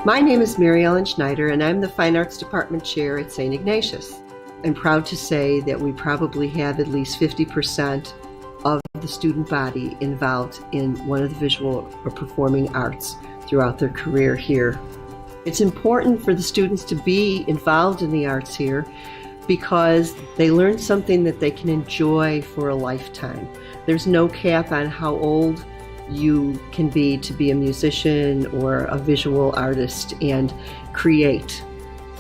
My name is Mary Ellen Schneider, and I'm the Fine Arts Department Chair at St. Ignatius. I'm proud to say that we probably have at least 50% of the student body involved in one of the visual or performing arts throughout their career here. It's important for the students to be involved in the arts here because they learn something that they can enjoy for a lifetime. There's no cap on how old you can be to be a musician or a visual artist and create.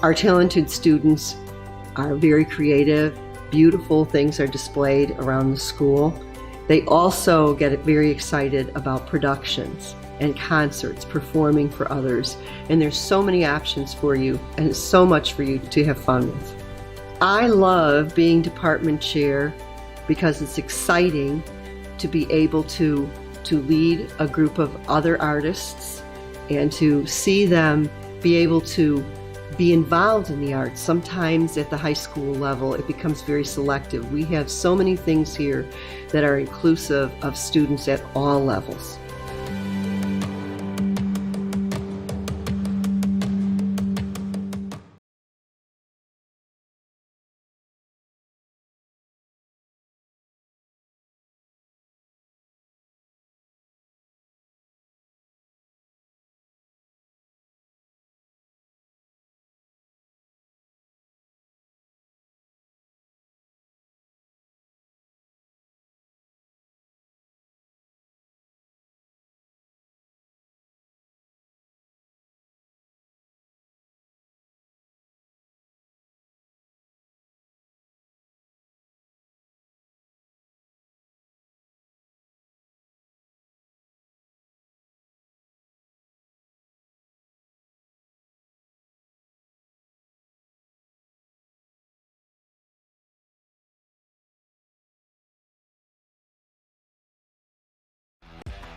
Our talented students are very creative. Beautiful things are displayed around the school. They also get very excited about productions and concerts, performing for others. And there's so many options for you and so much for you to have fun with. I love being department chair because it's exciting to be able to lead a group of other artists and to see them be able to be involved in the arts. Sometimes at the high school level, it becomes very selective. We have so many things here that are inclusive of students at all levels.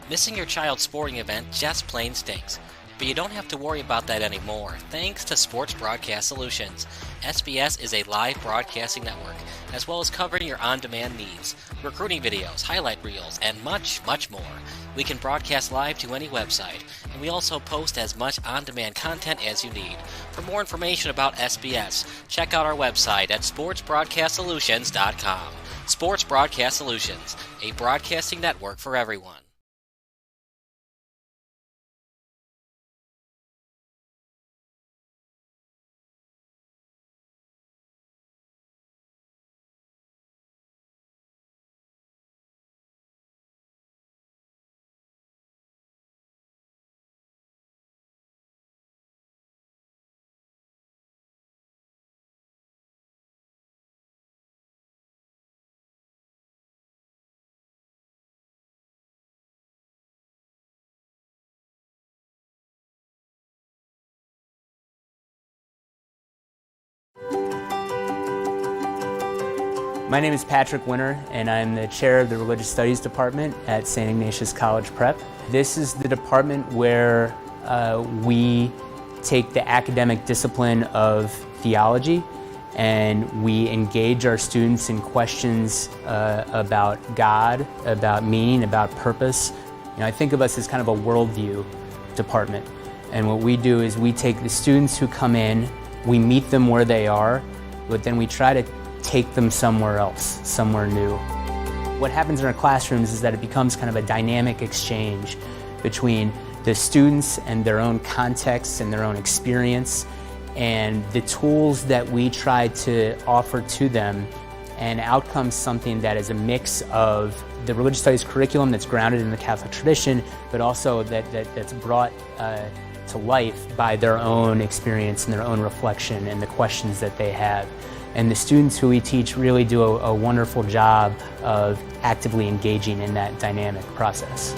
Missing your child's sporting event just plain stinks. But you don't have to worry about that anymore, thanks to Sports Broadcast Solutions. SBS is a live broadcasting network, as well as covering your on-demand needs, recruiting videos, highlight reels, and much, much more. We can broadcast live to any website, and we also post as much on-demand content as you need. For more information about SBS, check out our website at sportsbroadcastsolutions.com. Sports Broadcast Solutions, a broadcasting network for everyone. My name is Patrick Winter, and I'm the chair of the Religious Studies Department at St. Ignatius College Prep. This is the department where we take the academic discipline of theology and we engage our students in questions about God, about meaning, about purpose. I think of us as kind of a worldview department. And what we do is we take the students who come in, we meet them where they are, but then we try to take them somewhere else, somewhere new. What happens in our classrooms is that it becomes kind of a dynamic exchange between the students and their own context and their own experience and the tools that we try to offer to them, and out comes something that is a mix of the religious studies curriculum that's grounded in the Catholic tradition, but also that's brought to life by their own experience and their own reflection and the questions that they have. And the students who we teach really do a wonderful job of actively engaging in that dynamic process.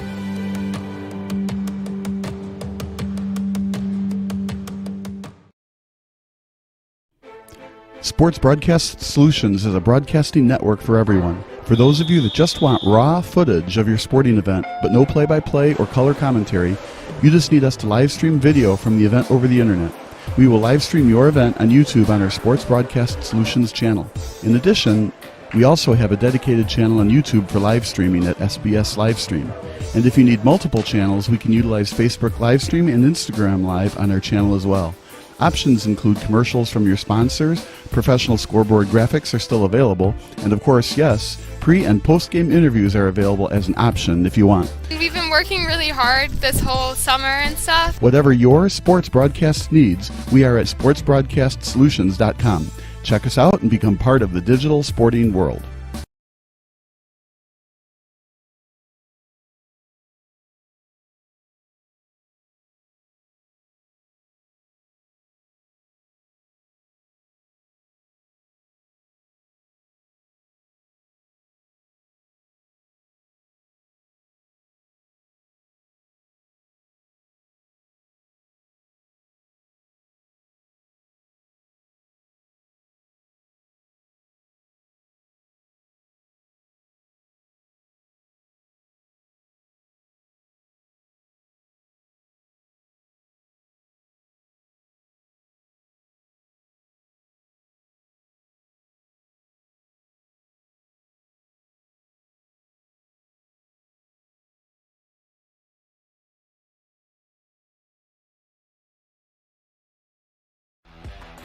Sports Broadcast Solutions is a broadcasting network for everyone. For those of you that just want raw footage of your sporting event, but no play-by-play or color commentary, you just need us to live stream video from the event over the internet. We will live stream your event on YouTube on our Sports Broadcast Solutions channel. In addition, We also have a dedicated channel on YouTube for live streaming at SBS Livestream. And if you need multiple channels, we can utilize Facebook Livestream and Instagram Live on our channel as well. Options include commercials from your sponsors, professional scoreboard graphics are still available, and of course, yes, pre- and post-game interviews are available as an option if you want. We've been working really hard this whole summer and stuff. Whatever your sports broadcast needs, we are at sportsbroadcastsolutions.com. Check us out and become part of the digital sporting world.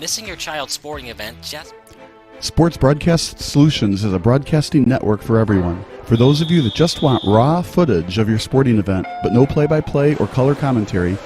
Missing your child's sporting event? Sports Broadcast Solutions is a broadcasting network for everyone. For those of you that just want raw footage of your sporting event, but no play-by-play or color commentary,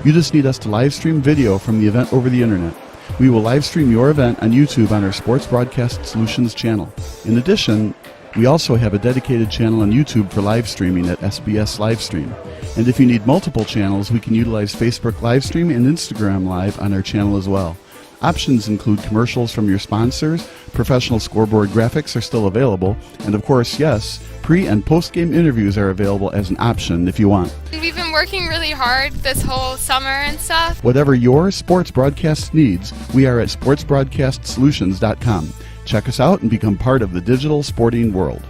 you just need us to live stream video from the event over the internet. We will live stream your event on YouTube on our Sports Broadcast Solutions channel. In addition, we also have a dedicated channel on YouTube for live streaming at SBS Livestream. And if you need multiple channels, we can utilize Facebook Livestream and Instagram Live on our channel as well. Options include commercials from your sponsors, professional scoreboard graphics are still available, and of course, yes, pre- and post-game interviews are available as an option if you want. We've been working really hard this whole summer and stuff. Whatever your sports broadcast needs, we are at sportsbroadcastsolutions.com. Check us out and become part of the digital sporting world.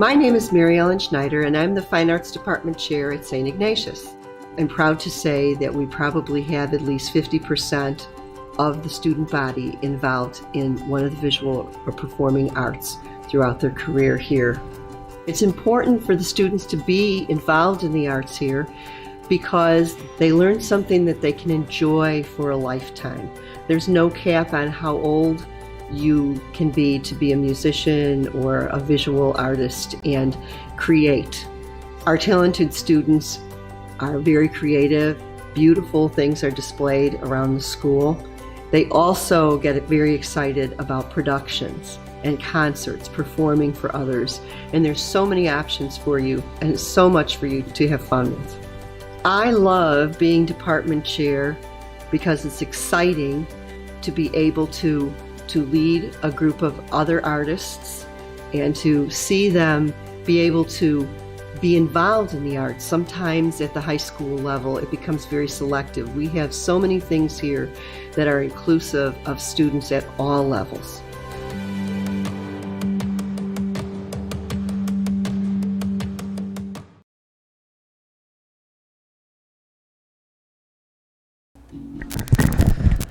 My name is Mary Ellen Schneider, and I'm the Fine Arts Department Chair at St. Ignatius. I'm proud to say that we probably have at least 50% of the student body involved in one of the visual or performing arts throughout their career here. It's important for the students to be involved in the arts here because they learn something that they can enjoy for a lifetime. There's no cap on how old you can be to be a musician or a visual artist and create. Our talented students are very creative. Beautiful things are displayed around the school. They also get very excited about productions and concerts, performing for others. And there's so many options for you and so much for you to have fun with. I love being department chair because it's exciting to be able to lead a group of other artists and to see them be able to be involved in the arts. Sometimes at the high school level, it becomes very selective. We have so many things here that are inclusive of students at all levels.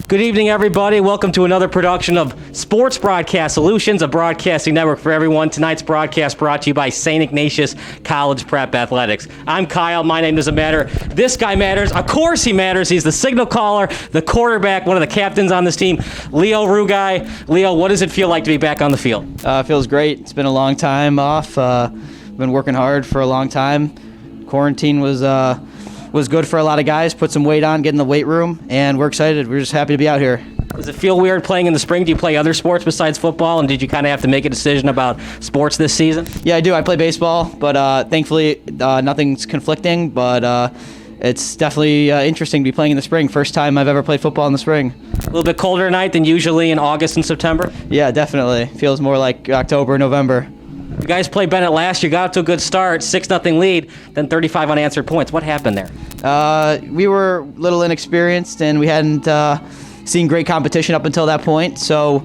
Good evening, everybody. Welcome to another production of Sports Broadcast Solutions, a broadcasting network for everyone. Tonight's broadcast brought to you by St. Ignatius College Prep Athletics. I'm Kyle. My name doesn't matter. This guy matters. Of course he matters. He's the signal caller, the quarterback, one of the captains on this team, Leo Rugai. Leo, what does it feel like to be back on the field? It feels great. It's been a long time off. Been working hard for a long time. Quarantine was good for a lot of guys. Put some weight on, get in the weight room, and we're excited. We're just happy to be out here. Does it feel weird playing in the spring? Do you play other sports besides football, and did you kind of have to make a decision about sports this season? Yeah, I do. I play baseball, but thankfully nothing's conflicting. But it's definitely interesting to be playing in the spring. First time I've ever played football in the spring. A little bit colder tonight than usually in August and September? Yeah, definitely. Feels more like October, November. You guys played Benet last year, got off to a good start, 6-0 lead, then 35 unanswered points. What happened there? We were a little inexperienced, and we hadn't seen great competition up until that point, so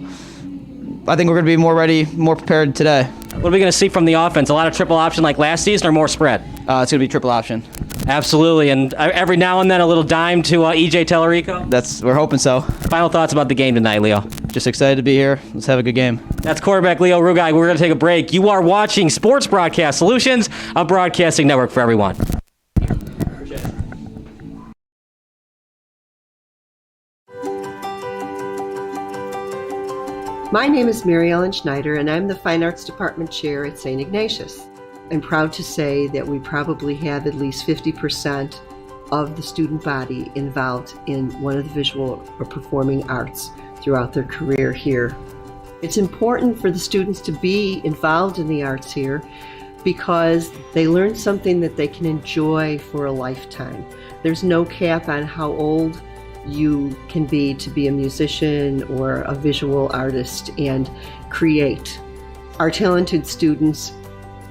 I think we're going to be more ready, more prepared today. What are we going to see from the offense? A lot of triple option like last season or more spread? It's going to be triple option. Absolutely, and every now and then a little dime to E.J. Tellerico? We're hoping so. Final thoughts about the game tonight, Leo? Just excited to be here. Let's have a good game. That's quarterback Leo Rugai. We're going to take a break. You are watching Sports Broadcast Solutions, a broadcasting network for everyone. My name is Mary Ellen Schneider, and I'm the Fine Arts Department Chair at St. Ignatius. I'm proud to say that we probably have at least 50% of the student body involved in one of the visual or performing arts throughout their career here. It's important for the students to be involved in the arts here because they learn something that they can enjoy for a lifetime. There's no cap on how old you can be to be a musician or a visual artist and create. Our talented students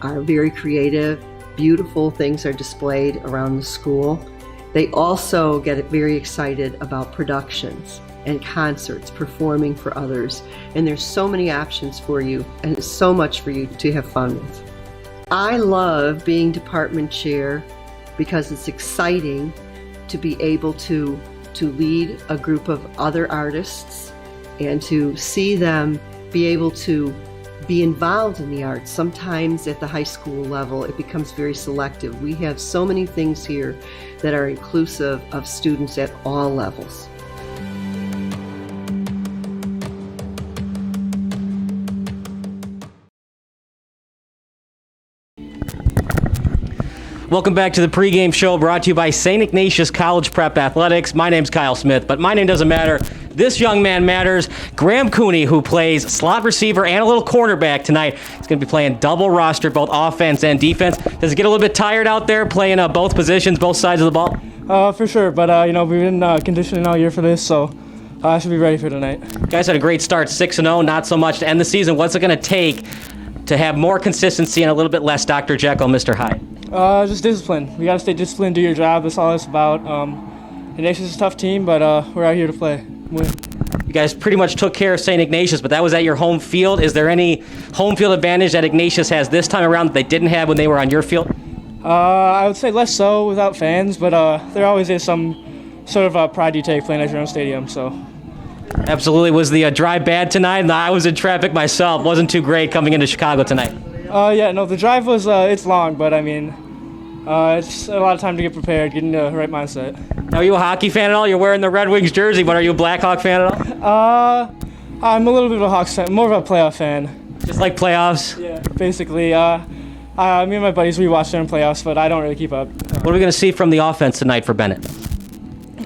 are very creative. Beautiful things are displayed around the school. They also get very excited about productions and concerts, performing for others. And there's so many options for you and so much for you to have fun with. I love being department chair because it's exciting to be able to lead a group of other artists and to see them be able to be involved in the arts. Sometimes at the high school level, it becomes very selective. We have so many things here that are inclusive of students at all levels. Welcome back to the pregame show brought to you by St. Ignatius College Prep Athletics. My name's Kyle Smith, but my name doesn't matter. This young man matters. Graham Cooney, who plays slot receiver and a little cornerback tonight, is going to be playing double roster, both offense and defense. Does it get a little bit tired out there playing both positions, both sides of the ball? For sure, but we've been conditioning all year for this, so I should be ready for tonight. You guys had a great start, 6-0, not so much to end the season. What's it going to take to have more consistency and a little bit less Dr. Jekyll, Mr. Hyde? Just discipline. We got to stay disciplined, do your job. That's all it's about. Ignatius is a tough team, but we're out here to play. Win. You guys pretty much took care of St. Ignatius, but that was at your home field. Is there any home field advantage that Ignatius has this time around that they didn't have when they were on your field? I would say less so without fans, but there always is some sort of pride you take playing at your own stadium. So. Absolutely. Was the drive bad tonight? I was in traffic myself. Wasn't too great coming into Chicago tonight. Yeah, no, the drive was, it's long, but I mean, it's a lot of time to get prepared, get in the right mindset. Now, are you a hockey fan at all? You're wearing the Red Wings jersey, but are you a Blackhawk fan at all? I'm a little bit of a Hawks fan, more of a playoff fan. Just like playoffs? Yeah, basically. Me and my buddies, we watch them in playoffs, but I don't really keep up. What are we going to see from the offense tonight for Benet?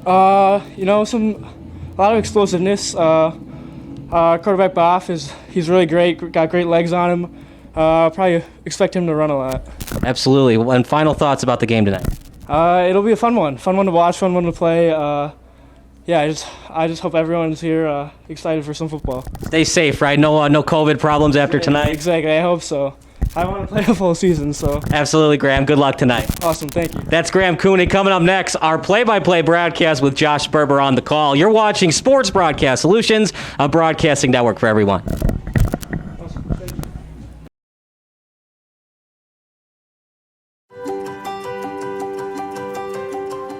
A lot of explosiveness. Quarterback Boff, he's really great, got great legs on him. Probably expect him to run a lot. Absolutely. And final thoughts about the game tonight? It'll be a fun one to watch, fun one to play. I just hope everyone's here excited for some football. Stay safe, right? No COVID problems after tonight? Exactly, I hope so. I want to play a full season, so. Absolutely, Graham. Good luck tonight. Awesome, thank you. That's Graham Cooney. Coming up next, our play-by-play broadcast with Josh Sperber on the call. You're watching Sports Broadcast Solutions, a broadcasting network for everyone.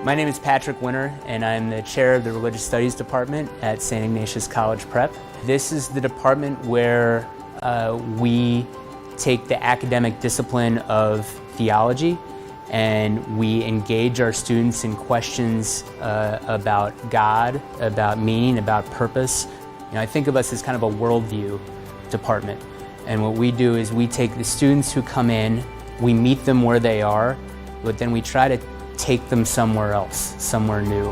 My name is Patrick Winter, and I'm the chair of the Religious Studies Department at St. Ignatius College Prep. This is the department where we take the academic discipline of theology and we engage our students in questions about God, about meaning, about purpose. I think of us as kind of a worldview department. And what we do is we take the students who come in, we meet them where they are, but then we try to take them somewhere else, somewhere new.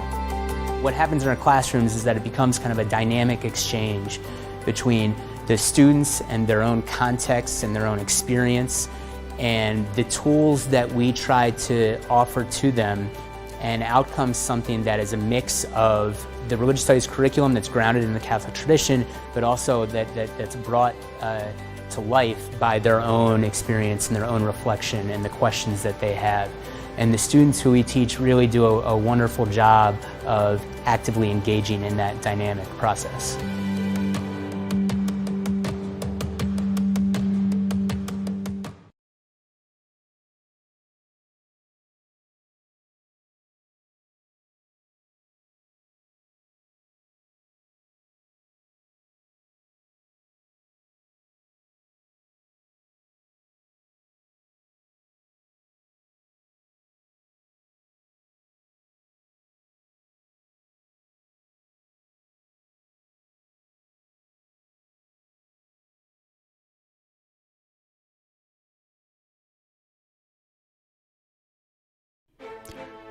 What happens in our classrooms is that it becomes kind of a dynamic exchange between the students and their own context and their own experience and the tools that we try to offer to them and out comes something that is a mix of the religious studies curriculum that's grounded in the Catholic tradition, but also that's brought to life by their own experience and their own reflection and the questions that they have. And the students who we teach really do a wonderful job of actively engaging in that dynamic process.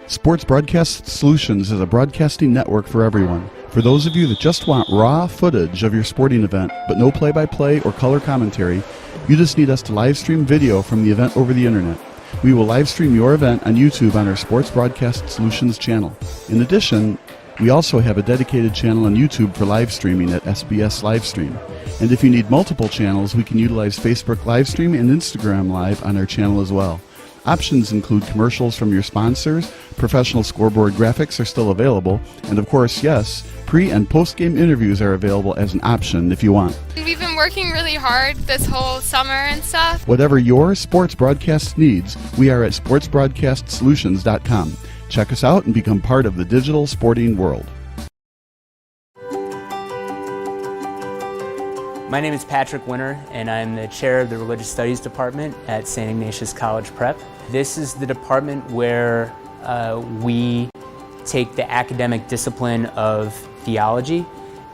Sports Broadcast Solutions is a broadcasting network for everyone. For those of you that just want raw footage of your sporting event, but no play-by-play or color commentary, you just need us to live stream video from the event over the internet. We will live stream your event on YouTube on our Sports Broadcast Solutions channel. In addition, we also have a dedicated channel on YouTube for live streaming at SBS Livestream. And if you need multiple channels, we can utilize Facebook Livestream and Instagram Live on our channel as well. Options include commercials from your sponsors, professional scoreboard graphics are still available, and of course, yes, pre- and post-game interviews are available as an option if you want. We've been working really hard this whole summer and stuff. Whatever your sports broadcast needs, we are at sportsbroadcastsolutions.com. Check us out and become part of the digital sporting world. My name is Patrick Winter, and I'm the chair of the Religious Studies Department at St. Ignatius College Prep. This is the department where we take the academic discipline of theology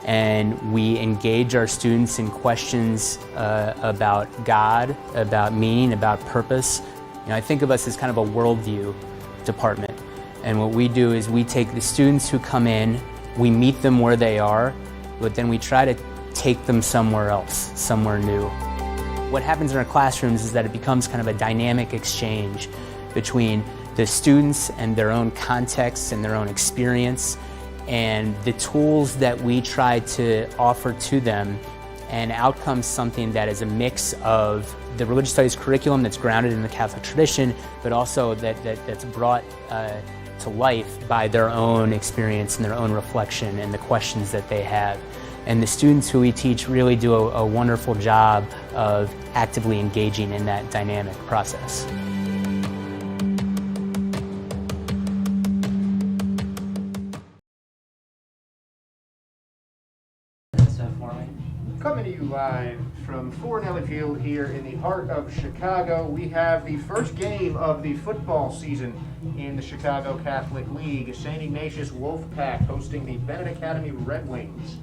and we engage our students in questions about God, about meaning, about purpose. You know, I think of us as kind of a worldview department. And what we do is we take the students who come in, we meet them where they are, but then we try to take them somewhere else, somewhere new. What happens in our classrooms is that it becomes kind of a dynamic exchange between the students and their own context and their own experience and the tools that we try to offer to them, and out comes something that is a mix of the religious studies curriculum that's grounded in the Catholic tradition, but also that's brought to life by their own experience and their own reflection and the questions that they have. And the students who we teach really do a wonderful job of actively engaging in that dynamic process. Coming to you live from Fornelli Field here in the heart of Chicago, we have the first game of the football season in the Chicago Catholic League. St. Ignatius Wolfpack hosting the Benet Academy Red Wings.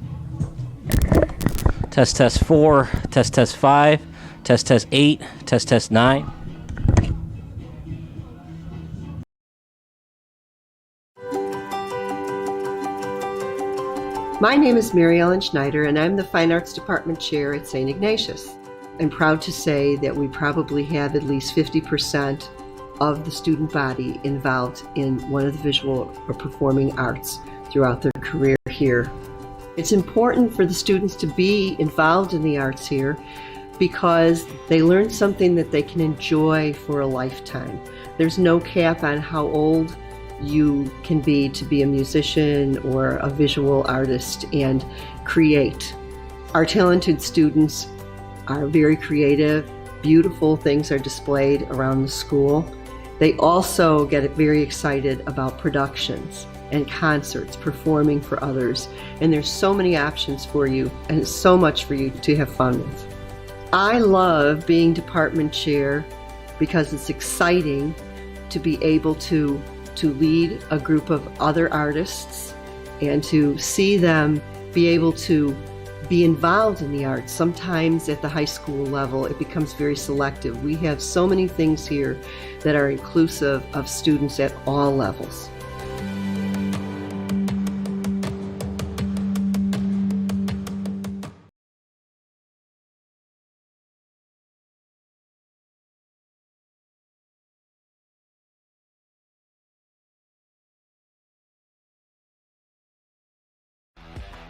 Test 4, test 5, test 8, test 9. My name is Mary Ellen Schneider, and I'm the Fine Arts Department Chair at St. Ignatius. I'm proud to say that we probably have at least 50% of the student body involved in one of the visual or performing arts throughout their career here. It's important for the students to be involved in the arts here because they learn something that they can enjoy for a lifetime. There's no cap on how old you can be to be a musician or a visual artist and create. Our talented students are very creative. Beautiful things are displayed around the school. They also get very excited about productions and concerts, performing for others. And there's so many options for you and so much for you to have fun with. I love being department chair because it's exciting to be able to lead a group of other artists and to see them be able to be involved in the arts. Sometimes at the high school level, it becomes very selective. We have so many things here that are inclusive of students at all levels.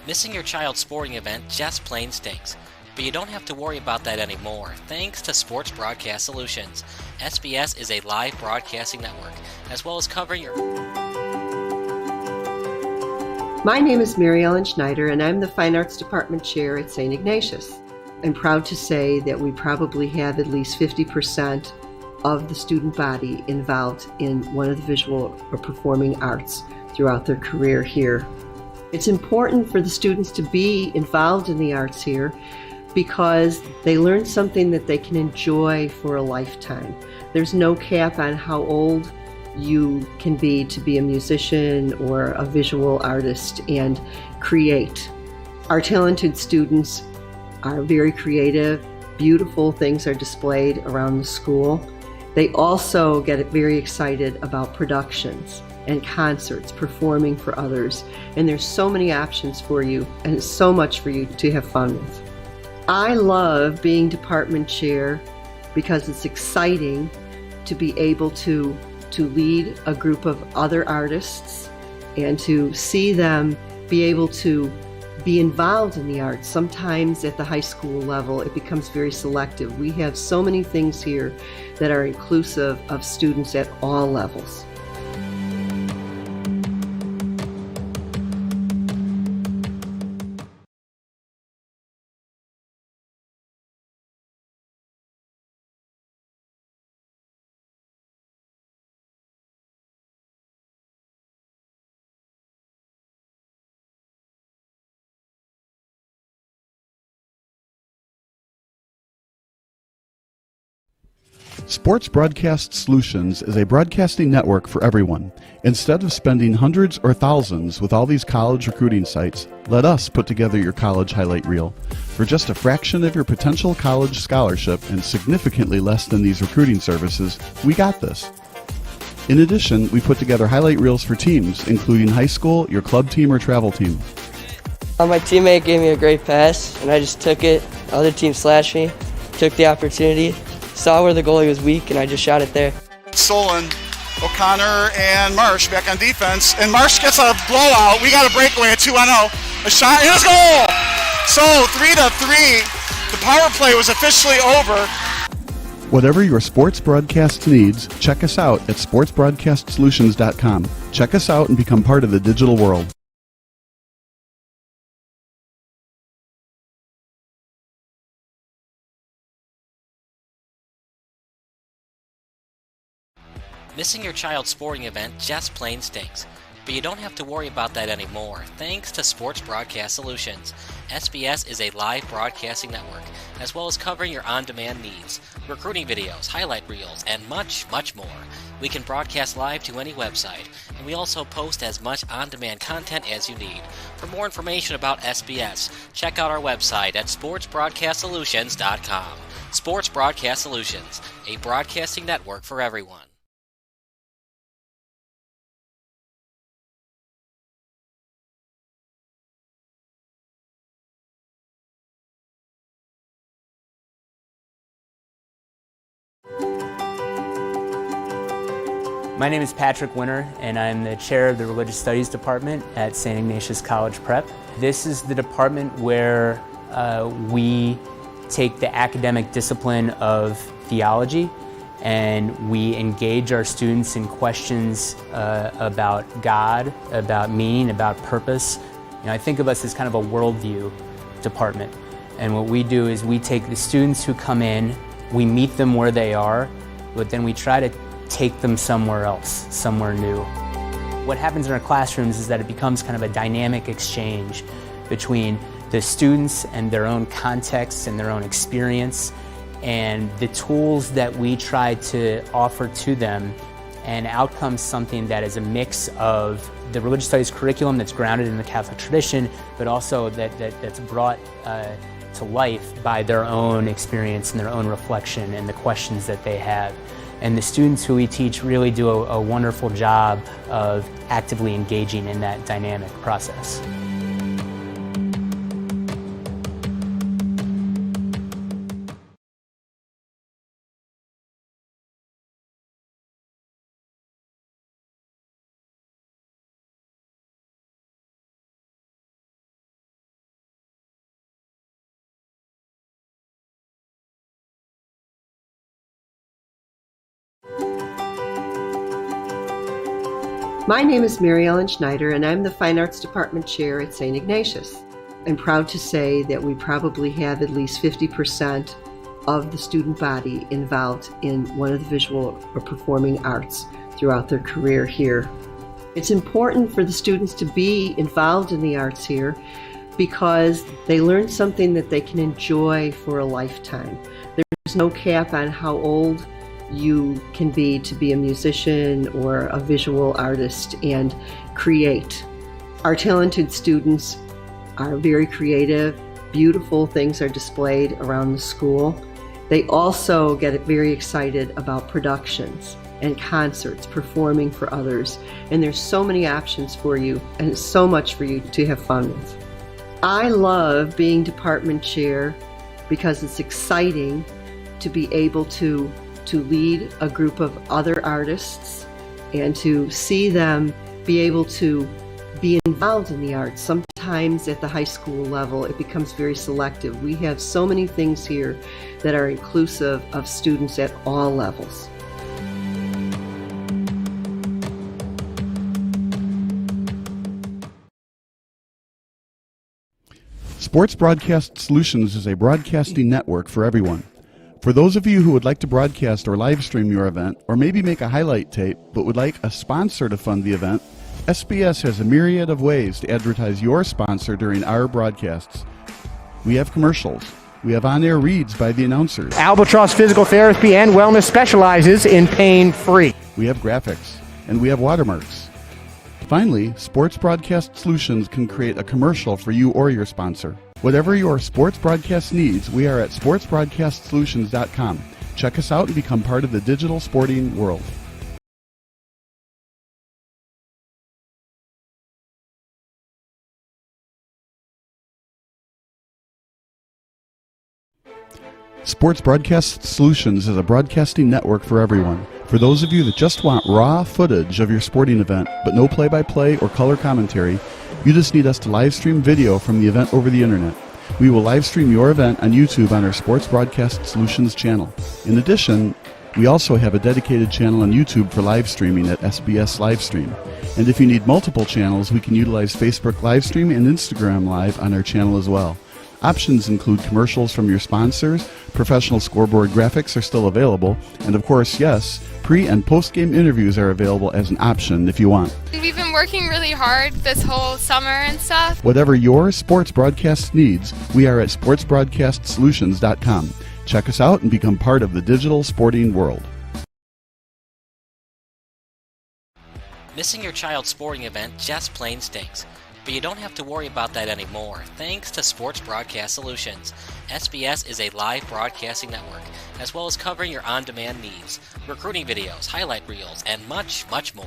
Missing your child's sporting event just plain stinks. But you don't have to worry about that anymore, thanks to Sports Broadcast Solutions. SBS is a live broadcasting network, as well as covering your... My name is Mary Ellen Schneider, and I'm the Fine Arts Department Chair at St. Ignatius. I'm proud to say that we probably have at least 50% of the student body involved in one of the visual or performing arts throughout their career here. It's important for the students to be involved in the arts here because they learn something that they can enjoy for a lifetime. There's no cap on how old you can be to be a musician or a visual artist and create. Our talented students are very creative. Beautiful things are displayed around the school. They also get very excited about productions and concerts, performing for others. And there's so many options for you and so much for you to have fun with. I love being department chair because it's exciting to be able to lead a group of other artists and to see them be able to be involved in the arts. Sometimes at the high school level, it becomes very selective. We have so many things here that are inclusive of students at all levels. Sports Broadcast Solutions is a broadcasting network for everyone. Instead of spending hundreds or thousands with all these college recruiting sites, let us put together your college highlight reel. For just a fraction of your potential college scholarship and significantly less than these recruiting services, we got this. In addition, we put together highlight reels for teams, including high school, your club team, or travel team. My teammate gave me a great pass, and I just took it. The other team slashed me, took the opportunity, saw where the goalie was weak, and I just shot it there. Solon, O'Connor, and Marsh back on defense, and Marsh gets a blowout. We got a breakaway at 2-0. A shot, and a goal! So 3-3. The power play was officially over. Whatever your sports broadcast needs, check us out at sportsbroadcastsolutions.com. Check us out and become part of the digital world. Missing your child's sporting event just plain stinks. But you don't have to worry about that anymore, thanks to Sports Broadcast Solutions. SBS is a live broadcasting network, as well as covering your on-demand needs, recruiting videos, highlight reels, and much, much more. We can broadcast live to any website, and we also post as much on-demand content as you need. For more information about SBS, check out our website at sportsbroadcastsolutions.com. Sports Broadcast Solutions, a broadcasting network for everyone. My name is Patrick Winter, and I'm the chair of the Religious Studies Department at St. Ignatius College Prep. This is the department where we take the academic discipline of theology and we engage our students in questions about God, about meaning, about purpose. You know, I think of us as kind of a worldview department. And what we do is we take the students who come in, we meet them where they are, but then we try to take them somewhere else, somewhere new. What happens in our classrooms is that it becomes kind of a dynamic exchange between the students and their own context and their own experience and the tools that we try to offer to them, and out comes something that is a mix of the religious studies curriculum that's grounded in the Catholic tradition, but also that's brought to life by their own experience and their own reflection and the questions that they have. And the students who we teach really do a wonderful job of actively engaging in that dynamic process. My name is Mary Ellen Schneider, and I'm the Fine Arts Department Chair at St. Ignatius. I'm proud to say that we probably have at least 50% of the student body involved in one of the visual or performing arts throughout their career here. It's important for the students to be involved in the arts here because they learn something that they can enjoy for a lifetime. There's no cap on how old you can be to be a musician or a visual artist and create. Our talented students are very creative. Beautiful things are displayed around the school. They also get very excited about productions and concerts, performing for others. And there's so many options for you and so much for you to have fun with. I love being department chair because it's exciting to be able to lead a group of other artists and to see them be able to be involved in the arts. Sometimes at the high school level, it becomes very selective. We have so many things here that are inclusive of students at all levels. Sports Broadcast Solutions is a broadcasting network for everyone. For those of you who would like to broadcast or live stream your event, or maybe make a highlight tape, but would like a sponsor to fund the event, SBS has a myriad of ways to advertise your sponsor during our broadcasts. We have commercials. We have on-air reads by the announcers. Albatross Physical Therapy and Wellness specializes in pain-free. We have graphics. And we have watermarks. Finally, Sports Broadcast Solutions can create a commercial for you or your sponsor. Whatever your sports broadcast needs, we are at sportsbroadcastsolutions.com. Check us out and become part of the digital sporting world. Sports Broadcast Solutions is a broadcasting network for everyone. For those of you that just want raw footage of your sporting event, but no play-by-play or color commentary, you just need us to live stream video from the event over the internet. We will live stream your event on YouTube on our Sports Broadcast Solutions channel. In addition, we also have a dedicated channel on YouTube for live streaming at SBS Livestream. And if you need multiple channels, we can utilize Facebook Livestream and Instagram Live on our channel as well. Options include commercials from your sponsors, professional scoreboard graphics are still available, and of course, yes, pre- and post-game interviews are available as an option if you want. We've been working really hard this whole summer and stuff. Whatever your sports broadcast needs, we are at sportsbroadcastsolutions.com. Check us out and become part of the digital sporting world. Missing your child's sporting event just plain stinks. But you don't have to worry about that anymore, thanks to Sports Broadcast Solutions. SBS is a live broadcasting network, as well as covering your on-demand needs, recruiting videos, highlight reels, and much, much more.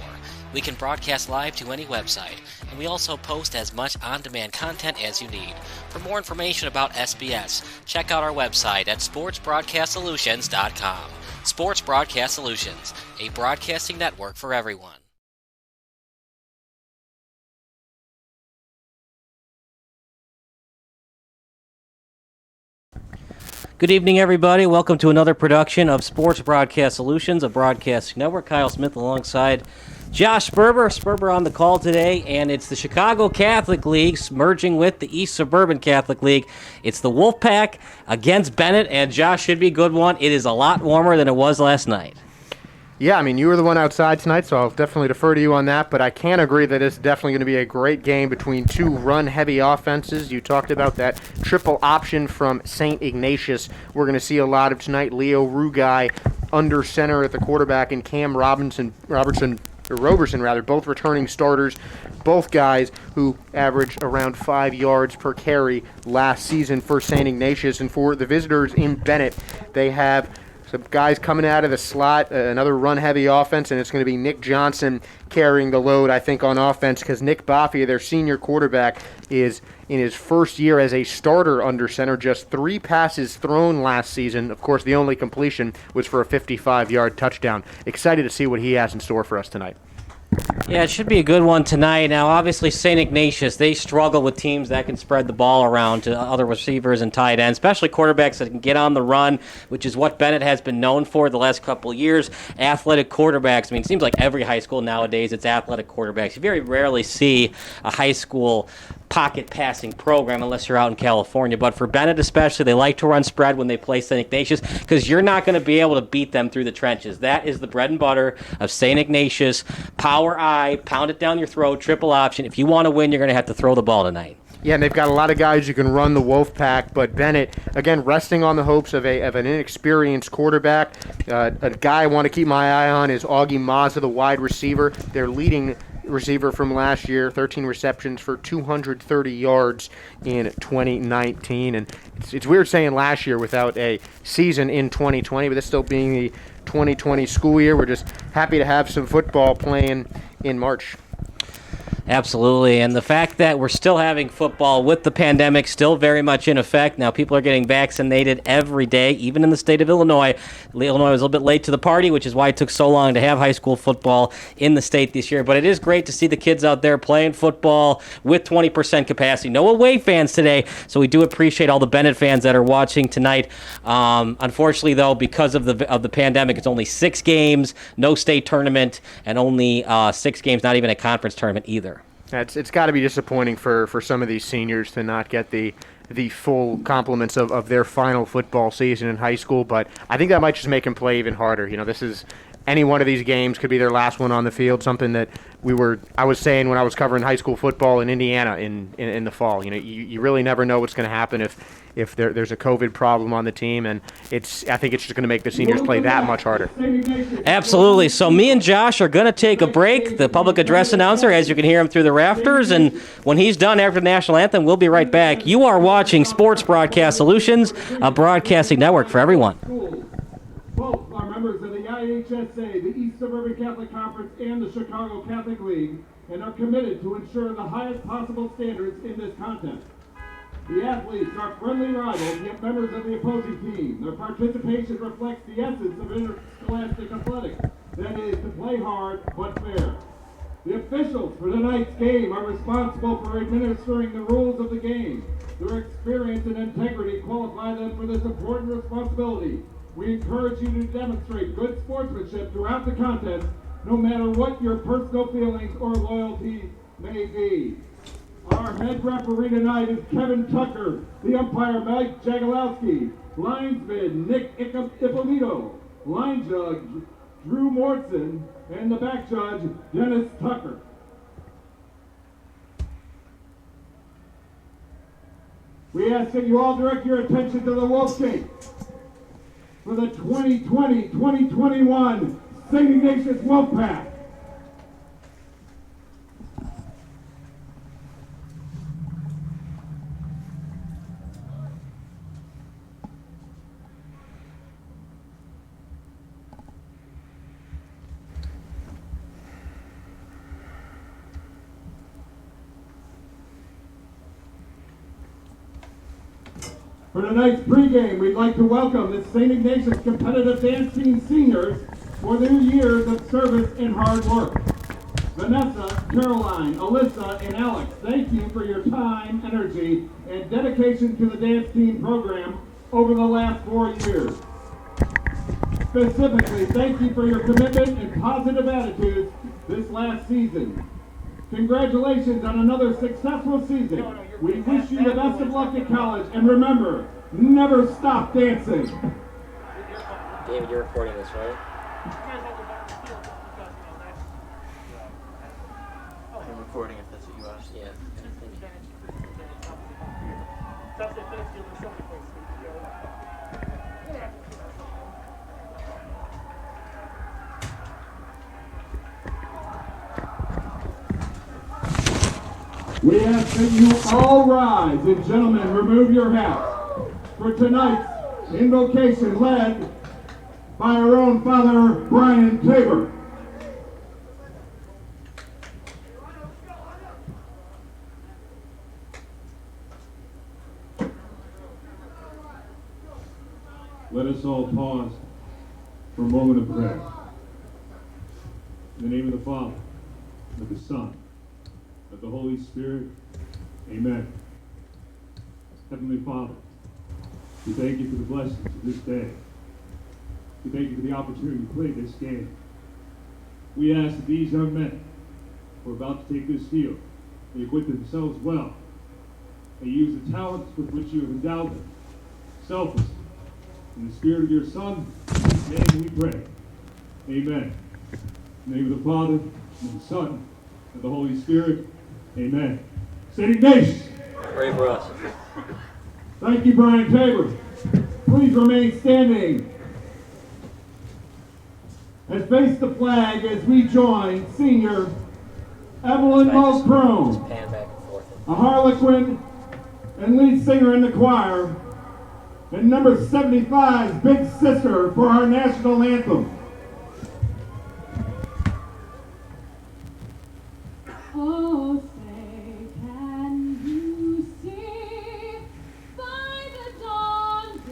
We can broadcast live to any website, and we also post as much on-demand content as you need. For more information about SBS, check out our website at sportsbroadcastsolutions.com. Sports Broadcast Solutions, a broadcasting network for everyone. Good evening, everybody. Welcome to another production of Sports Broadcast Solutions, a broadcasting network. Kyle Smith alongside Josh Sperber. Sperber on the call today, and it's the Chicago Catholic League merging with the East Suburban Catholic League. It's the Wolfpack against Benet, and Josh, should be a good one. It is a lot warmer than it was last night. Yeah, I mean, you were the one outside tonight, so I'll definitely defer to you on that, but I can agree that it's definitely going to be a great game between two run-heavy offenses. You talked about that triple option from St. Ignatius. We're going to see a lot of tonight. Leo Rugai under center at the quarterback, and Cam Roberson, both returning starters. Both guys who averaged around 5 yards per carry last season for St. Ignatius. And for the visitors in Benet, they have some guys coming out of the slot, another run-heavy offense, and it's going to be Nick Johnson carrying the load, I think, on offense, because Nick Boffia, their senior quarterback, is in his first year as a starter under center. Just 3 passes thrown last season. Of course, the only completion was for a 55-yard touchdown. Excited to see what he has in store for us tonight. Yeah, it should be a good one tonight. Now, obviously, St. Ignatius, they struggle with teams that can spread the ball around to other receivers and tight ends, especially quarterbacks that can get on the run, which is what Benet has been known for the last couple of years. Athletic quarterbacks. I mean, it seems like every high school nowadays, it's athletic quarterbacks. You very rarely see a high school pocket passing program unless you're out in California. But for Benet especially, they like to run spread when they play St. Ignatius because you're not going to be able to beat them through the trenches. That is the bread and butter of St. Ignatius. Power I, pound it down your throat, triple option. If you want to win, you're going to have to throw the ball tonight. Yeah, and they've got a lot of guys who can run the Wolfpack, but Benet, again, resting on the hopes of an inexperienced quarterback. A guy I want to keep my eye on is Augie Mazza, the wide receiver. Their leading receiver from last year, 13 receptions for 230 yards in 2019. And it's weird saying last year without a season in 2020, but this still being the 2020 school year. We're just happy to have some football playing in March. Absolutely, and the fact that we're still having football with the pandemic still very much in effect. Now, people are getting vaccinated every day, even in the state of Illinois. Illinois was a little bit late to the party, which is why it took so long to have high school football in the state this year. But it is great to see the kids out there playing football with 20% capacity. No away fans today, so we do appreciate all the Benet fans that are watching tonight. Unfortunately, though, because of the pandemic, it's only 6 games, no state tournament, and only 6 games, not even a conference tournament either. It's got to be disappointing for some of these seniors to not get the full compliments of their final football season in high school, but I think that might just make them play even harder. You know, this is any one of these games could be their last one on the field, something that I was saying when I was covering high school football in Indiana in the fall. You know, you really never know what's going to happen if there's a COVID problem on the team, and I think it's just going to make the seniors play that much harder. Absolutely. So me and Josh are going to take a break. The public address announcer, as you can hear him through the rafters, and when he's done after the national anthem, we'll be right back. You are watching Sports Broadcast Solutions, a broadcasting network for everyone. Both are members of the IHSA, the East Suburban Catholic Conference, and the Chicago Catholic League, and are committed to ensure the highest possible standards in this contest. The athletes are friendly rivals, yet members of the opposing team. Their participation reflects the essence of interscholastic athletics, that is, to play hard but fair. The officials for tonight's game are responsible for administering the rules of the game. Their experience and integrity qualify them for this important responsibility. We encourage you to demonstrate good sportsmanship throughout the contest, no matter what your personal feelings or loyalties may be. Our head referee tonight is Kevin Tucker, the umpire Mike Jagalowski, linesman Nick Ippolito, line judge Drew Morrison, and the back judge Dennis Tucker. We ask that you all direct your attention to the Wolf Gate for the 2020-2021 St. Ignatius Wolfpack. For tonight's pregame, we'd like to welcome the St. Ignatius Competitive Dance Team seniors for their years of service and hard work. Vanessa, Caroline, Alyssa, and Alex, thank you for your time, energy, and dedication to the dance team program over the last 4 years. Specifically, thank you for your commitment and positive attitudes this last season. Congratulations on another successful season. We wish you the best of luck at college, and remember, never stop dancing. David, you're recording this, right? I'm recording if that's what you asked. Yeah. We ask that you all rise, and gentlemen, remove your hats for tonight's invocation led by our own Father Brian Tabor. Let us all pause for a moment of prayer. In the name of the Father, of the Son, of the Holy Spirit. Amen. Heavenly Father, we thank you for the blessings of this day. We thank you for the opportunity to play this game. We ask that these young men who are about to take this field, they equip themselves well. They use the talents with which you have endowed them, selflessly. In the Spirit of your Son, in his name we pray. Amen. In the name of the Father, and the Son, and the Holy Spirit. Amen. St. Ignatius. Pray for us. Thank you, Brian Tabor. Please remain standing. And face the flag as we join senior Evelyn Mulcrone, a harlequin and lead singer in the choir, and number 75's big sister for our national anthem. Oh, say, can you see by the dawn's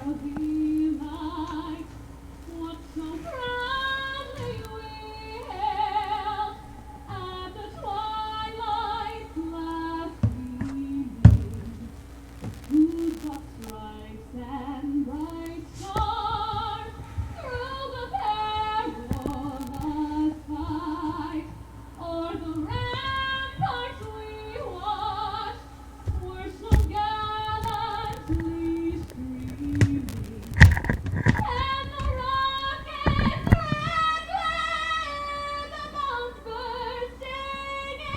early light what so proudly we hailed at the twilight's last gleaming, whose hot stripes and bright stars through the perilous fight o'er the ramparts we watched were so gallantly streaming, and the rocket's red glare, the bombs bursting in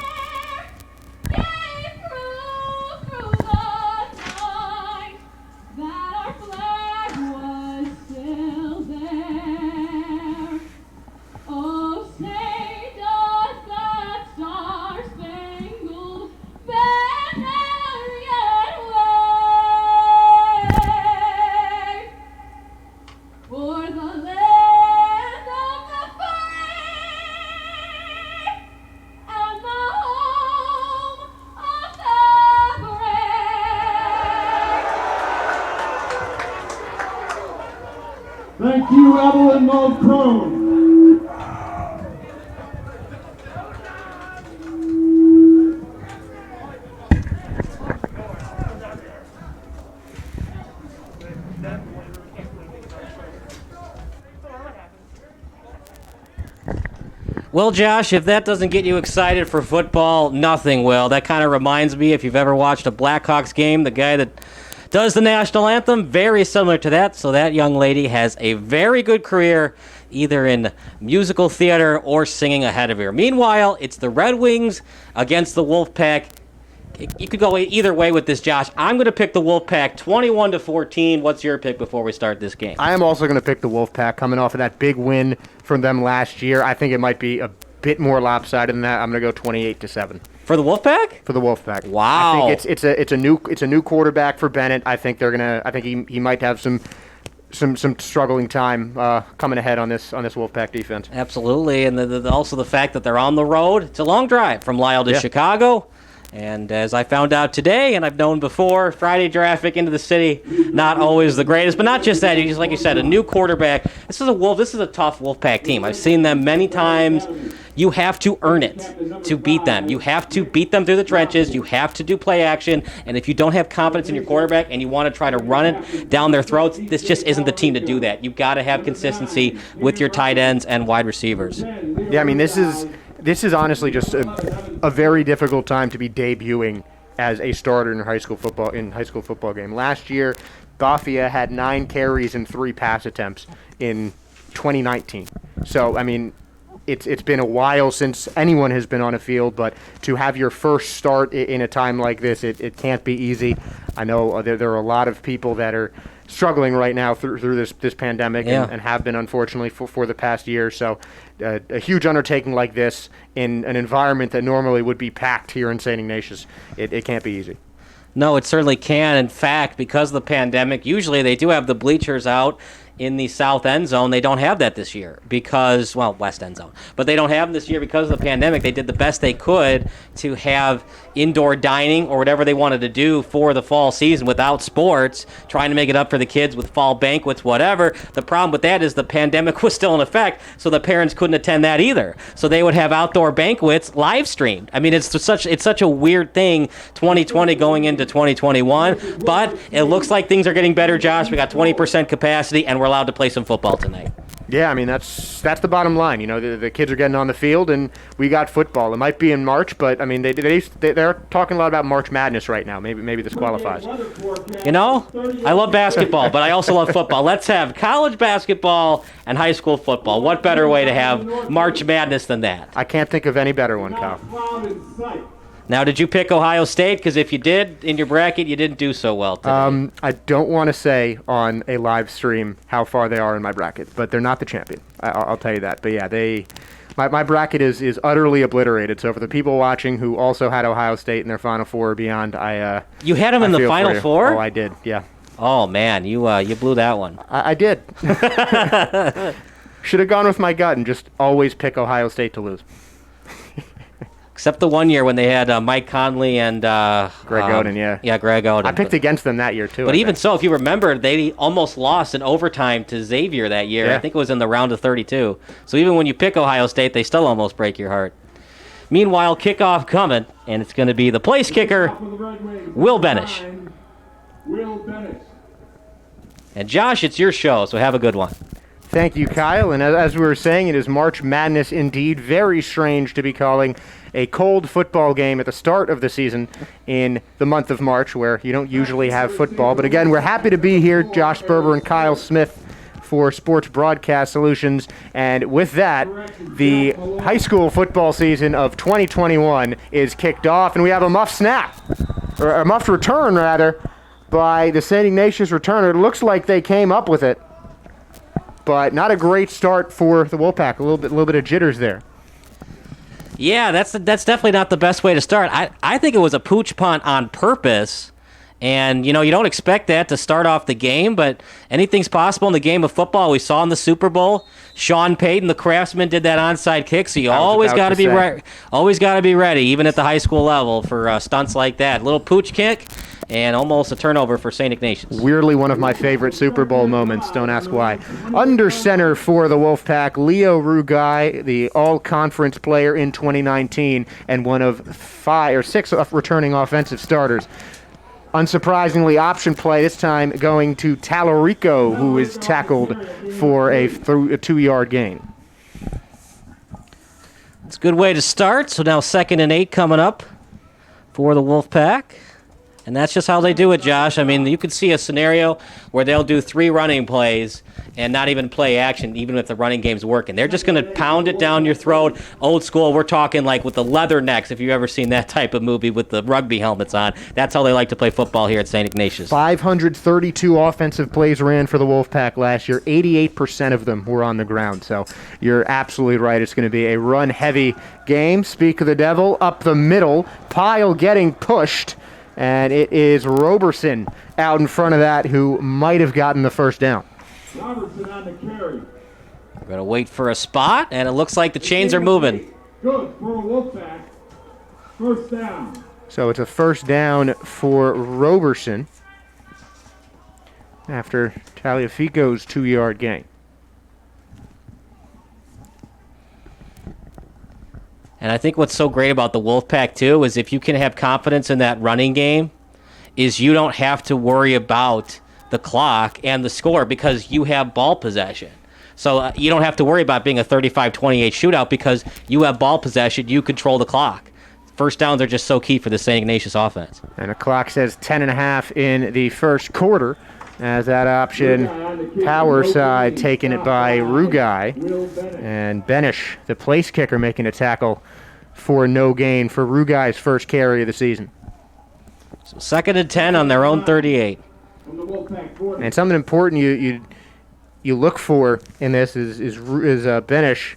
air, gave proof through the night that our flag was still there. Oh, say does that star-spangled banner yet wave o'er the land of the free and the home of the brave? Thank you, Evelyn Mulcrone. Well, Josh, if that doesn't get you excited for football, nothing will. That kind of reminds me, if you've ever watched a Blackhawks game, the guy that does the national anthem, very similar to that. So that young lady has a very good career either in musical theater or singing ahead of her. Meanwhile, it's the Red Wings against the Wolfpack. You could go either way with this, Josh. I'm going to pick the Wolfpack 21-14. What's your pick before we start this game? I am also going to pick the Wolfpack coming off of that big win from them last year. I think it might be a bit more lopsided than that. I'm going to go 28-7. For the Wolfpack? For the Wolfpack. Wow. I think it's a new quarterback for Benet. I think he might have some struggling time coming ahead on this Wolfpack defense. Absolutely, and also the fact that they're on the road. It's a long drive from Lisle to Chicago. And as I found out today, and I've known before, Friday traffic into the city, not always the greatest. But not just that, just like you said, a new quarterback. This is a tough Wolfpack team. I've seen them many times. You have to earn it to beat them. You have to beat them through the trenches. You have to do play action. And if you don't have confidence in your quarterback and you want to try to run it down their throats, this just isn't the team to do that. You've got to have consistency with your tight ends and wide receivers. Yeah, I mean, this is honestly just a very difficult time to be debuting as a starter in high school football game. Last year, Bafia had 9 carries and 3 pass attempts in 2019. So, I mean, it's been a while since anyone has been on a field, but to have your first start in a time like this, it can't be easy. I know there are a lot of people that are struggling right now through this pandemic and have been, unfortunately, for the past year. So a huge undertaking like this in an environment that normally would be packed here in St. Ignatius, it can't be easy. No, it certainly can. In fact, because of the pandemic, usually they do have the bleachers out in the south end zone. They don't have that this year because, well, west end zone. But they don't have them this year because of the pandemic. They did the best they could to have indoor dining or whatever they wanted to do for the fall season without sports, trying to make it up for the kids with fall banquets, whatever. The problem with that is the pandemic was still in effect, so the parents couldn't attend that either. So they would have outdoor banquets live streamed. I mean, it's such a weird thing, 2020 going into 2021, but it looks like things are getting better, Josh. We got 20% capacity, and we're allowed to play some football tonight. Yeah, I mean, that's the bottom line. You know, the kids are getting on the field, and we got football. It might be in March, but, I mean, they're talking a lot about March Madness right now. Maybe this qualifies. You know, I love basketball, but I also love football. Let's have college basketball and high school football. What better way to have March Madness than that? I can't think of any better one, Kyle. Now, did you pick Ohio State? Because if you did in your bracket, you didn't do so well today. I don't want to say on a live stream how far they are in my bracket, but they're not the champion. I'll tell you that. But yeah, my bracket is utterly obliterated. So for the people watching who also had Ohio State in their Final Four or beyond, you had them in the Final Four? Oh, I did. Yeah. Oh man, you blew that one. I did. Should have gone with my gut and just always pick Ohio State to lose. Except the one year when they had Mike Conley and Greg Oden, yeah. Yeah, Greg Oden. I picked against them that year, too. But even so, if you remember, they almost lost in overtime to Xavier that year. Yeah. I think it was in the round of 32. So even when you pick Ohio State, they still almost break your heart. Meanwhile, kickoff coming, and it's going to be the place kicker, Will Benish. And Josh, it's your show, so have a good one. Thank you, Kyle. And as we were saying, it is March Madness indeed. Very strange to be calling a cold football game at the start of the season in the month of March, where you don't usually have football. But again, we're happy to be here, Josh Berber and Kyle Smith, for Sports Broadcast Solutions. And with that, the high school football season of 2021 is kicked off, and we have a muffed snap, or a muffed return, rather, by the St. Ignatius returner. It looks like they came up with it, but not a great start for the Wolfpack. A little bit of jitters there. Yeah, that's definitely not the best way to start. I think it was a pooch punt on purpose. And, you know, you don't expect that to start off the game, but anything's possible in the game of football. We saw in the Super Bowl, Sean Payton, the Craftsman, did that onside kick, so you always got to be ready. Always got to be ready, even at the high school level, for stunts like that. Little pooch kick and almost a turnover for St. Ignatius. Weirdly, one of my favorite Super Bowl moments. Don't ask why. Under center for the Wolfpack, Leo Rugai, the all-conference player in 2019 and one of 5 or 6 returning offensive starters. Unsurprisingly, option play this time going to Talarico, who is tackled for a 2-yard gain. It's a good way to start. So now 2nd and 8 coming up for the Wolfpack. And that's just how they do it, Josh. I mean, you could see a scenario where they'll do 3 running plays and not even play action, even if the running game's working. They're just going to pound it down your throat. Old school, we're talking like with the leather necks, if you've ever seen that type of movie with the rugby helmets on. That's how they like to play football here at St. Ignatius. 532 offensive plays ran for the Wolfpack last year. 88% of them were on the ground. So you're absolutely right. It's going to be a run-heavy game. Speak of the devil, up the middle. Pyle getting pushed. And it is Roberson out in front of that who might have gotten the first down. Robertson on the carry. We're going to wait for a spot, and it looks like the chains are moving. Good for a Wolfpack. First down. So it's a first down for Roberson after Taliafico's 2-yard gain. And I think what's so great about the Wolfpack, too, is if you can have confidence in that running game, is you don't have to worry about the clock and the score because you have ball possession. So you don't have to worry about being a 35-28 shootout because you have ball possession, you control the clock. First downs are just so key for the St. Ignatius offense. And the clock says 10.5 in the first quarter as that option power side taking it by Rugai. And Benish, the place kicker, making a tackle for no gain for Rugai's first carry of the season. So 2nd and 10 on their own 38. And something important you look for in this is Benish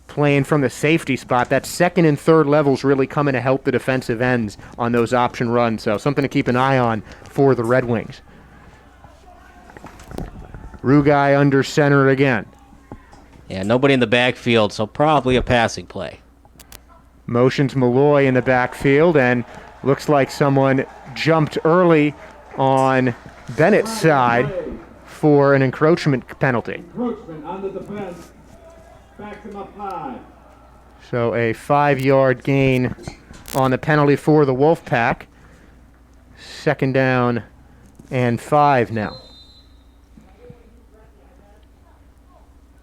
playing from the safety spot. That 2nd and 3rd levels really coming to help the defensive ends on those option runs. So something to keep an eye on for the Red Wings. Rugai under center again. Yeah, nobody in the backfield, so probably a passing play. Motions Malloy in the backfield, and looks like someone jumped early on Bennett's side for an encroachment penalty. Encroachment on the defense. Backs him up high. So a 5-yard gain on the penalty for the Wolfpack. 2nd down and 5 now.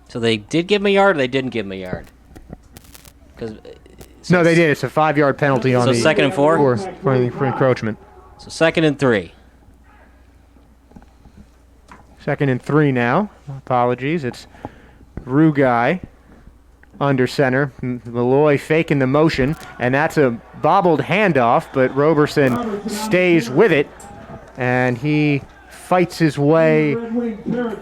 So they did give him a yard, or they didn't give him a yard? No, they did. It's a 5-yard penalty on so the 2nd and 4? For encroachment. So 2nd and 3. 2nd and 3 now. Apologies. It's Rugai under center. Malloy faking the motion, and that's a bobbled handoff, but Roberson stays with it, and he fights his way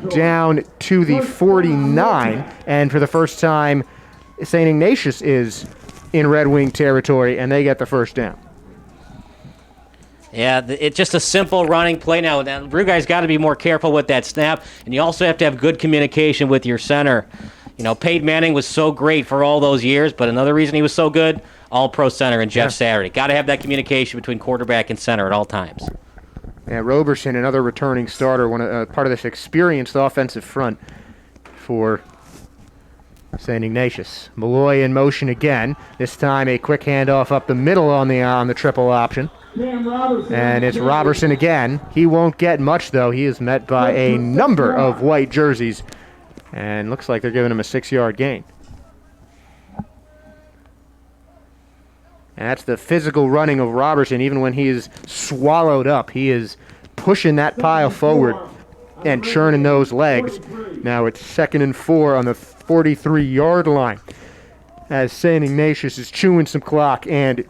down to the 49, and for the first time, St. Ignatius is in Red Wing territory, and they get the first down. Yeah, it's just a simple running play now. Rugai's got to be more careful with that snap, and you also have to have good communication with your center. You know, Peyton Manning was so great for all those years, but another reason he was so good, all-pro center and Jeff Saturday. Got to have that communication between quarterback and center at all times. Yeah, Roberson, another returning starter, part of this experienced offensive front for St. Ignatius. Malloy in motion again. This time a quick handoff up the middle on the triple option. And it's Robertson again. He won't get much, though. He is met by a number of white jerseys. And looks like they're giving him a 6-yard gain. And that's the physical running of Robertson. Even when he is swallowed up, he is pushing that pile forward and churning those legs. Now it's 2nd and 4 on the 43-yard line as St. Ignatius is chewing some clock and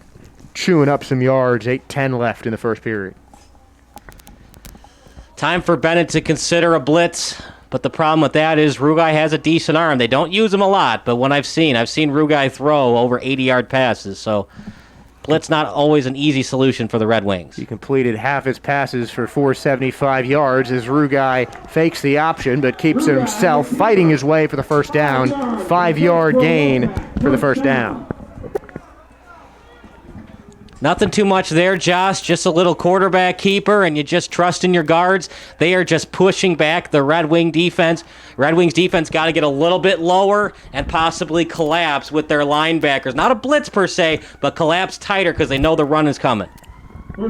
chewing up some yards. 8:10 left in the first period. Time for Bennett to consider a blitz, but the problem with that is Rugai has a decent arm. They don't use him a lot, but when I've seen Rugai throw over 80-yard passes, so blitz not always an easy solution for the Red Wings. He completed half his passes for 475 yards as Rugai fakes the option but keeps himself fighting his way for the first down. 5-yard gain for the first down. Nothing too much there, Josh. Just a little quarterback keeper, and you just trust in your guards. They are just pushing back the Red Wing defense. Red Wings defense got to get a little bit lower and possibly collapse with their linebackers. Not a blitz per se, but collapse tighter because they know the run is coming. So,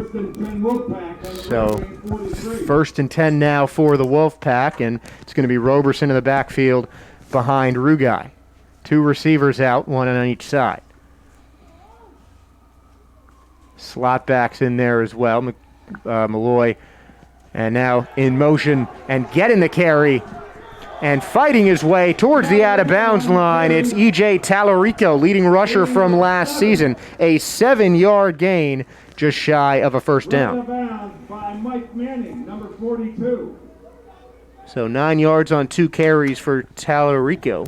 1st and 10 now for the Wolfpack, and it's going to be Roberson in the backfield behind Rugai. 2 receivers out, 1 on each side. Slot backs in there as well, Malloy. And now in motion and getting the carry and fighting his way towards the out-of-bounds line. It's E.J. Tallarico, leading rusher from last season. A 7-yard gain, just shy of a first down. By Mike Manning, number 42. So 9 yards on 2 carries for Tallarico.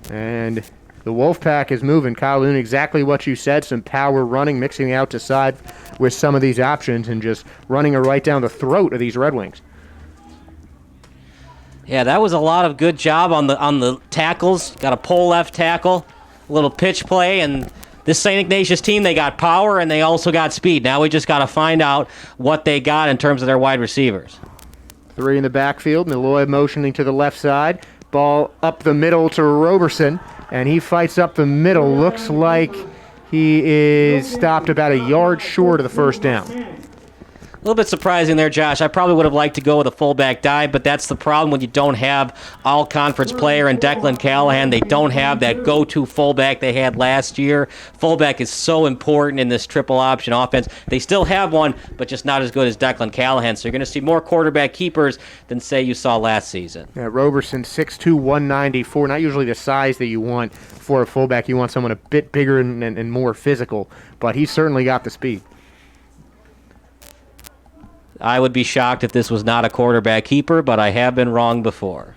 And the Wolfpack is moving. Kyle Loon, exactly what you said. Some power running, mixing out to side with some of these options and just running it right down the throat of these Red Wings. Yeah, that was a lot of good job on the tackles. Got a pull left tackle, a little pitch play, and this St. Ignatius team, they got power and they also got speed. Now we just got to find out what they got in terms of their wide receivers. 3 in the backfield. Malloy motioning to the left side. Ball up the middle to Roberson. And he fights up the middle. Looks like he is stopped about a yard short of the first down. A little bit surprising there, Josh. I probably would have liked to go with a fullback dive, but that's the problem when you don't have all-conference player and Declan Callahan. They don't have that go-to fullback they had last year. Fullback is so important in this triple option offense. They still have one, but just not as good as Declan Callahan. So you're going to see more quarterback keepers than, say, you saw last season. Yeah, Roberson, 6'2", 194. Not usually the size that you want for a fullback. You want someone a bit bigger and more physical, but he's certainly got the speed. I would be shocked if this was not a quarterback keeper, but I have been wrong before.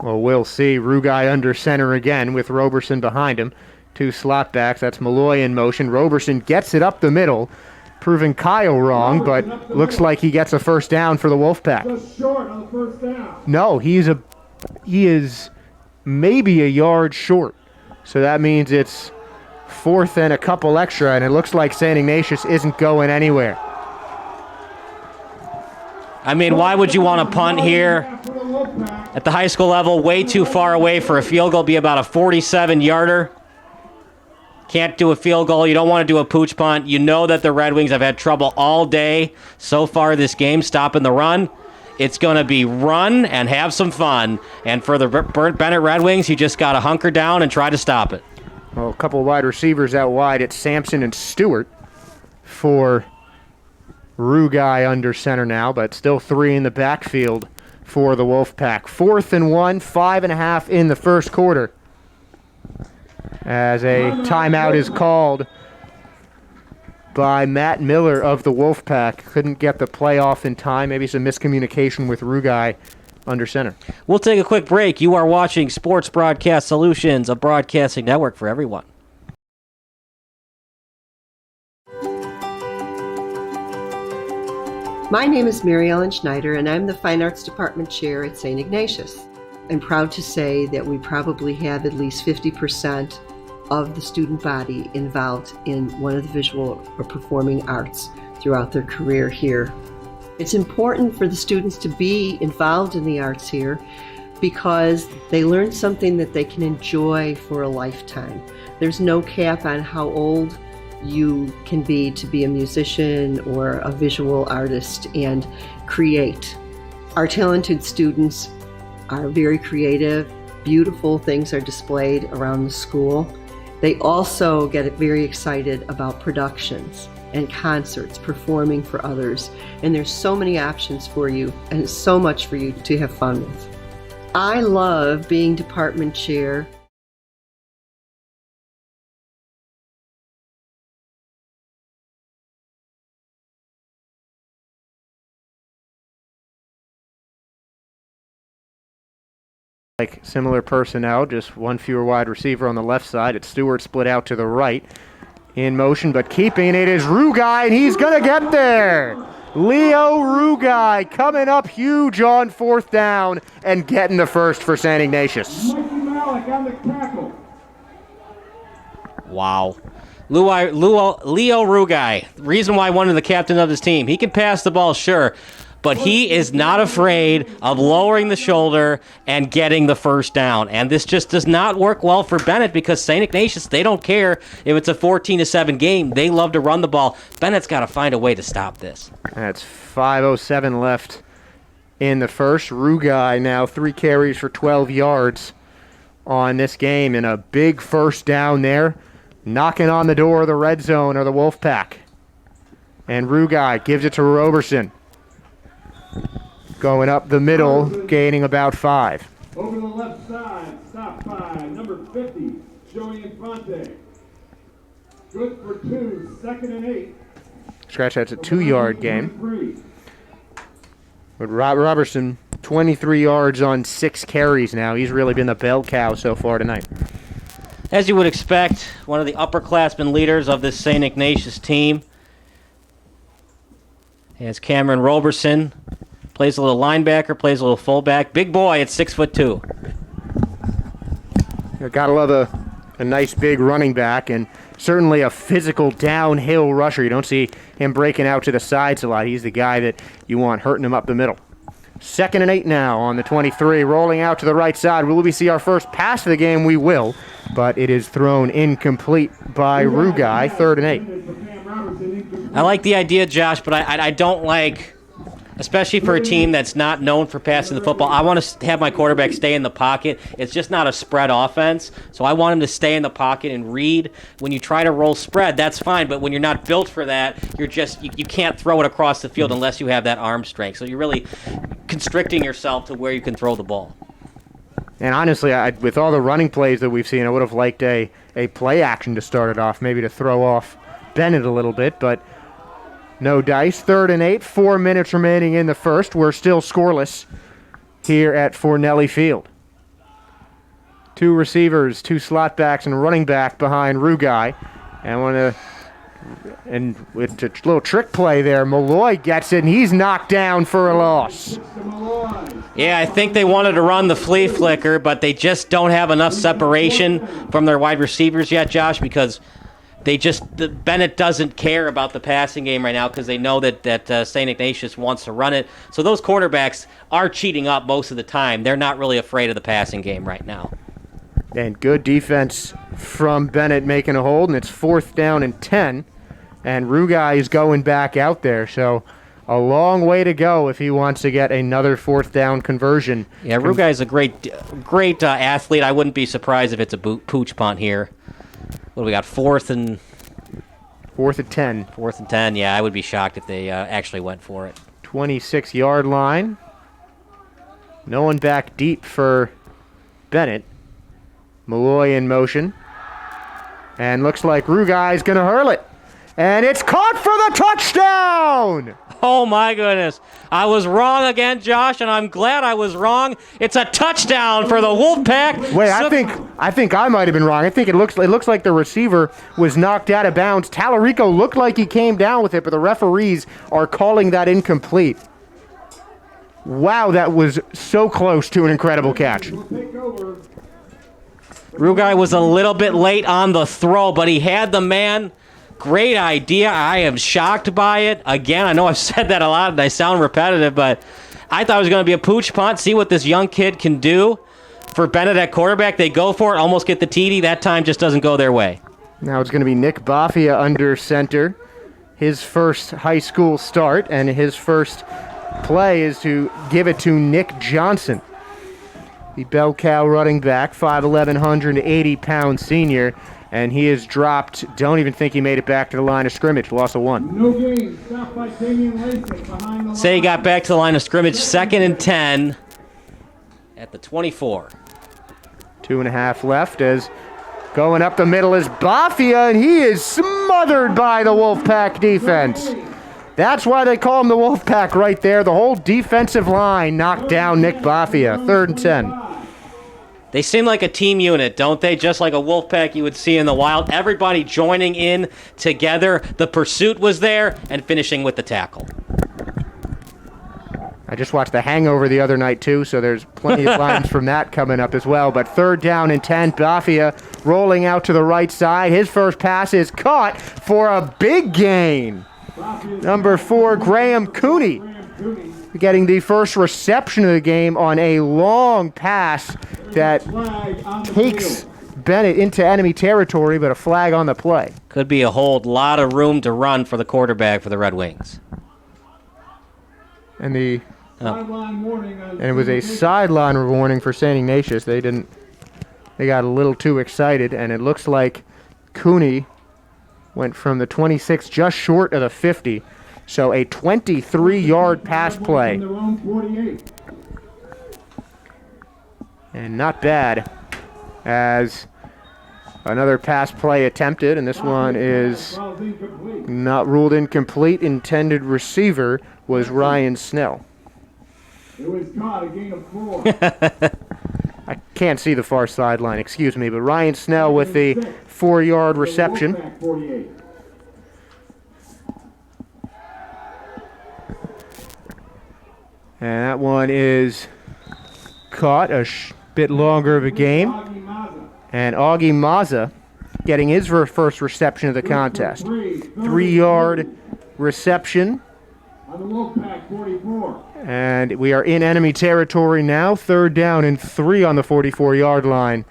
Well, we'll see. Rugai under center again with Roberson behind him. 2 slot backs. That's Malloy in motion. Roberson gets it up the middle, proving Kyle wrong, but looks like he gets a first down for the Wolfpack. Just short on the first down. No, he is maybe a yard short. So that means it's 4th and a couple extra, and it looks like St. Ignatius isn't going anywhere. I mean, why would you want to punt here at the high school level? Way too far away for a field goal, be about a 47-yarder. Can't do a field goal. You don't want to do a pooch punt. You know that the Red Wings have had trouble all day so far this game stopping the run. It's going to be run and have some fun. And for the Benet Red Wings, you just got to hunker down and try to stop it. Well, a couple of wide receivers out wide. It's Sampson and Stewart for Rugai under center now, but still 3 in the backfield for the Wolfpack. 4th and 1, 5.5 in the first quarter. As a timeout is called by Matt Miller of the Wolfpack. Couldn't get the play off in time. Maybe some miscommunication with Rugai under center. We'll take a quick break. You are watching Sports Broadcast Solutions, a broadcasting network for everyone. My name is Mary Ellen Schneider, and I'm the Fine Arts Department Chair at St. Ignatius. I'm proud to say that we probably have at least 50% of the student body involved in one of the visual or performing arts throughout their career here. It's important for the students to be involved in the arts here because they learn something that they can enjoy for a lifetime. There's no cap on how old you can be to be a musician or a visual artist and create. Our talented students are very creative. Beautiful things are displayed around the school. They also get very excited about productions and concerts, performing for others. And there's so many options for you and so much for you to have fun with. I love being department chair. Like similar personnel, just one fewer wide receiver on the left side. It's Stewart split out to the right in motion, but keeping it is Rugai, and he's going to get there. Leo Rugai coming up huge on 4th down and getting the first for St. Ignatius. Mikey Malik on the tackle. Wow. Leo Rugai, reason why one of the captain of his team. He can pass the ball, sure, but he is not afraid of lowering the shoulder and getting the first down. And this just does not work well for Benet because St. Ignatius, they don't care if it's a 14-7 game. They love to run the ball. Bennett's got to find a way to stop this. That's 5:07 left in the first. Rugai now 3 carries for 12 yards on this game, and a big first down there, knocking on the door of the red zone or the Wolfpack. And Rugai gives it to Roberson. Going up the middle, gaining about 5. Over the left side, stop by number 50, Joey Infante. Good for 2, 2nd and 8. Scratch, that's a 2-yard game. But Robertson, 23 yards on 6 carries now. He's really been the bell cow so far tonight. As you would expect, one of the upperclassmen leaders of this St. Ignatius team is Cameron Roberson. Plays a little linebacker, plays a little fullback. Big boy at 6'2". You gotta love a nice big running back and certainly a physical downhill rusher. You don't see him breaking out to the sides a lot. He's the guy that you want hurting him up the middle. 2nd and 8 now on the 23, rolling out to the right side. Will we see our first pass of the game? We will, but it is thrown incomplete by Rugai. 3rd and 8. I like the idea, Josh, but I don't like, especially for a team that's not known for passing the football, I want to have my quarterback stay in the pocket. It's just not a spread offense, so I want him to stay in the pocket and read. When you try to roll spread, that's fine, but when you're not built for that, you can't throw it across the field unless you have that arm strength. So you're really constricting yourself to where you can throw the ball. And honestly, with all the running plays that we've seen, I would have liked a play action to start it off, maybe to throw off Benet a little bit, but no dice. 3rd and 8, 4 minutes remaining in the first. We're still scoreless here at Fornelli Field. 2 receivers, 2 slot backs, and a running back behind Rugai. And one of the And with a little trick play there, Malloy gets it, and he's knocked down for a loss. Yeah, I think they wanted to run the flea flicker, but they just don't have enough separation from their wide receivers yet, Josh, because Benet doesn't care about the passing game right now because they know that St. Ignatius wants to run it. So those quarterbacks are cheating up most of the time. They're not really afraid of the passing game right now. And good defense from Benet making a hold, and it's 4th down and 10. And Rugai is going back out there, so a long way to go if he wants to get another 4th down conversion. Yeah, Rugai is a great athlete. I wouldn't be surprised if it's a pooch punt here. What do we got, 4th and 10. 4th and 10, yeah, I would be shocked if they actually went for it. 26-yard line. No one back deep for Benet. Malloy in motion. And looks like Rugai's going to hurl it. And it's caught for the touchdown! Oh, my goodness. I was wrong again, Josh, and I'm glad I was wrong. It's a touchdown for the Wolfpack. Wait, I think I might have been wrong. I think it looks like the receiver was knocked out of bounds. Tallarico looked like he came down with it, but the referees are calling that incomplete. Wow, that was so close to an incredible catch. Rugai was a little bit late on the throw, but he had the man. Great idea. I am shocked by it. Again, I know I've said that a lot and I sound repetitive, but I thought it was going to be a pooch punt. See what this young kid can do. For Benet at quarterback, they go for it, almost get the TD. That time just doesn't go their way. Now it's going to be Nick Bafia under center. His first high school start, and his first play is to give it to Nick Johnson. The bell cow running back, 5'11", 180-pound senior. And he is dropped. Don't even think he made it back to the line of scrimmage. Loss of 1. No gain. Stopped by Damian Lasik behind the Say he got back to the line of scrimmage. 2nd and 10 at the 24. 2.5 left as going up the middle is Bafia, and he is smothered by the Wolfpack defense. That's why they call him the Wolfpack right there. The whole defensive line knocked down Nick Bafia. 3rd and 10. They seem like a team unit, don't they? Just like a Wolfpack you would see in the wild. Everybody joining in together. The pursuit was there, and finishing with the tackle. I just watched The Hangover the other night, too, so there's plenty of lines from that coming up as well. But 3rd down and 10, Bafia rolling out to the right side. His first pass is caught for a big gain. Number 4, Graham Cooney, getting the first reception of the game on a long pass that takes Benet into enemy territory, but a flag on the play. Could be a hold. Lot of room to run for the quarterback for the Red Wings. And it was a sideline warning for St. Ignatius. They got a little too excited, and it looks like Cooney went from the 26 just short of the 50. So a 23-yard pass play. And not bad, as another pass play attempted, and this one is not ruled incomplete. Intended receiver was Ryan Snell. It was caught, a gain of 4. I can't see the far sideline, excuse me, but Ryan Snell with the 4-yard reception. And that one is caught, a bit longer of a game. And Augie Maza getting his first reception of the contest. 3-yard reception. And we are in enemy territory now. 3rd down and 3 on the 44-yard line.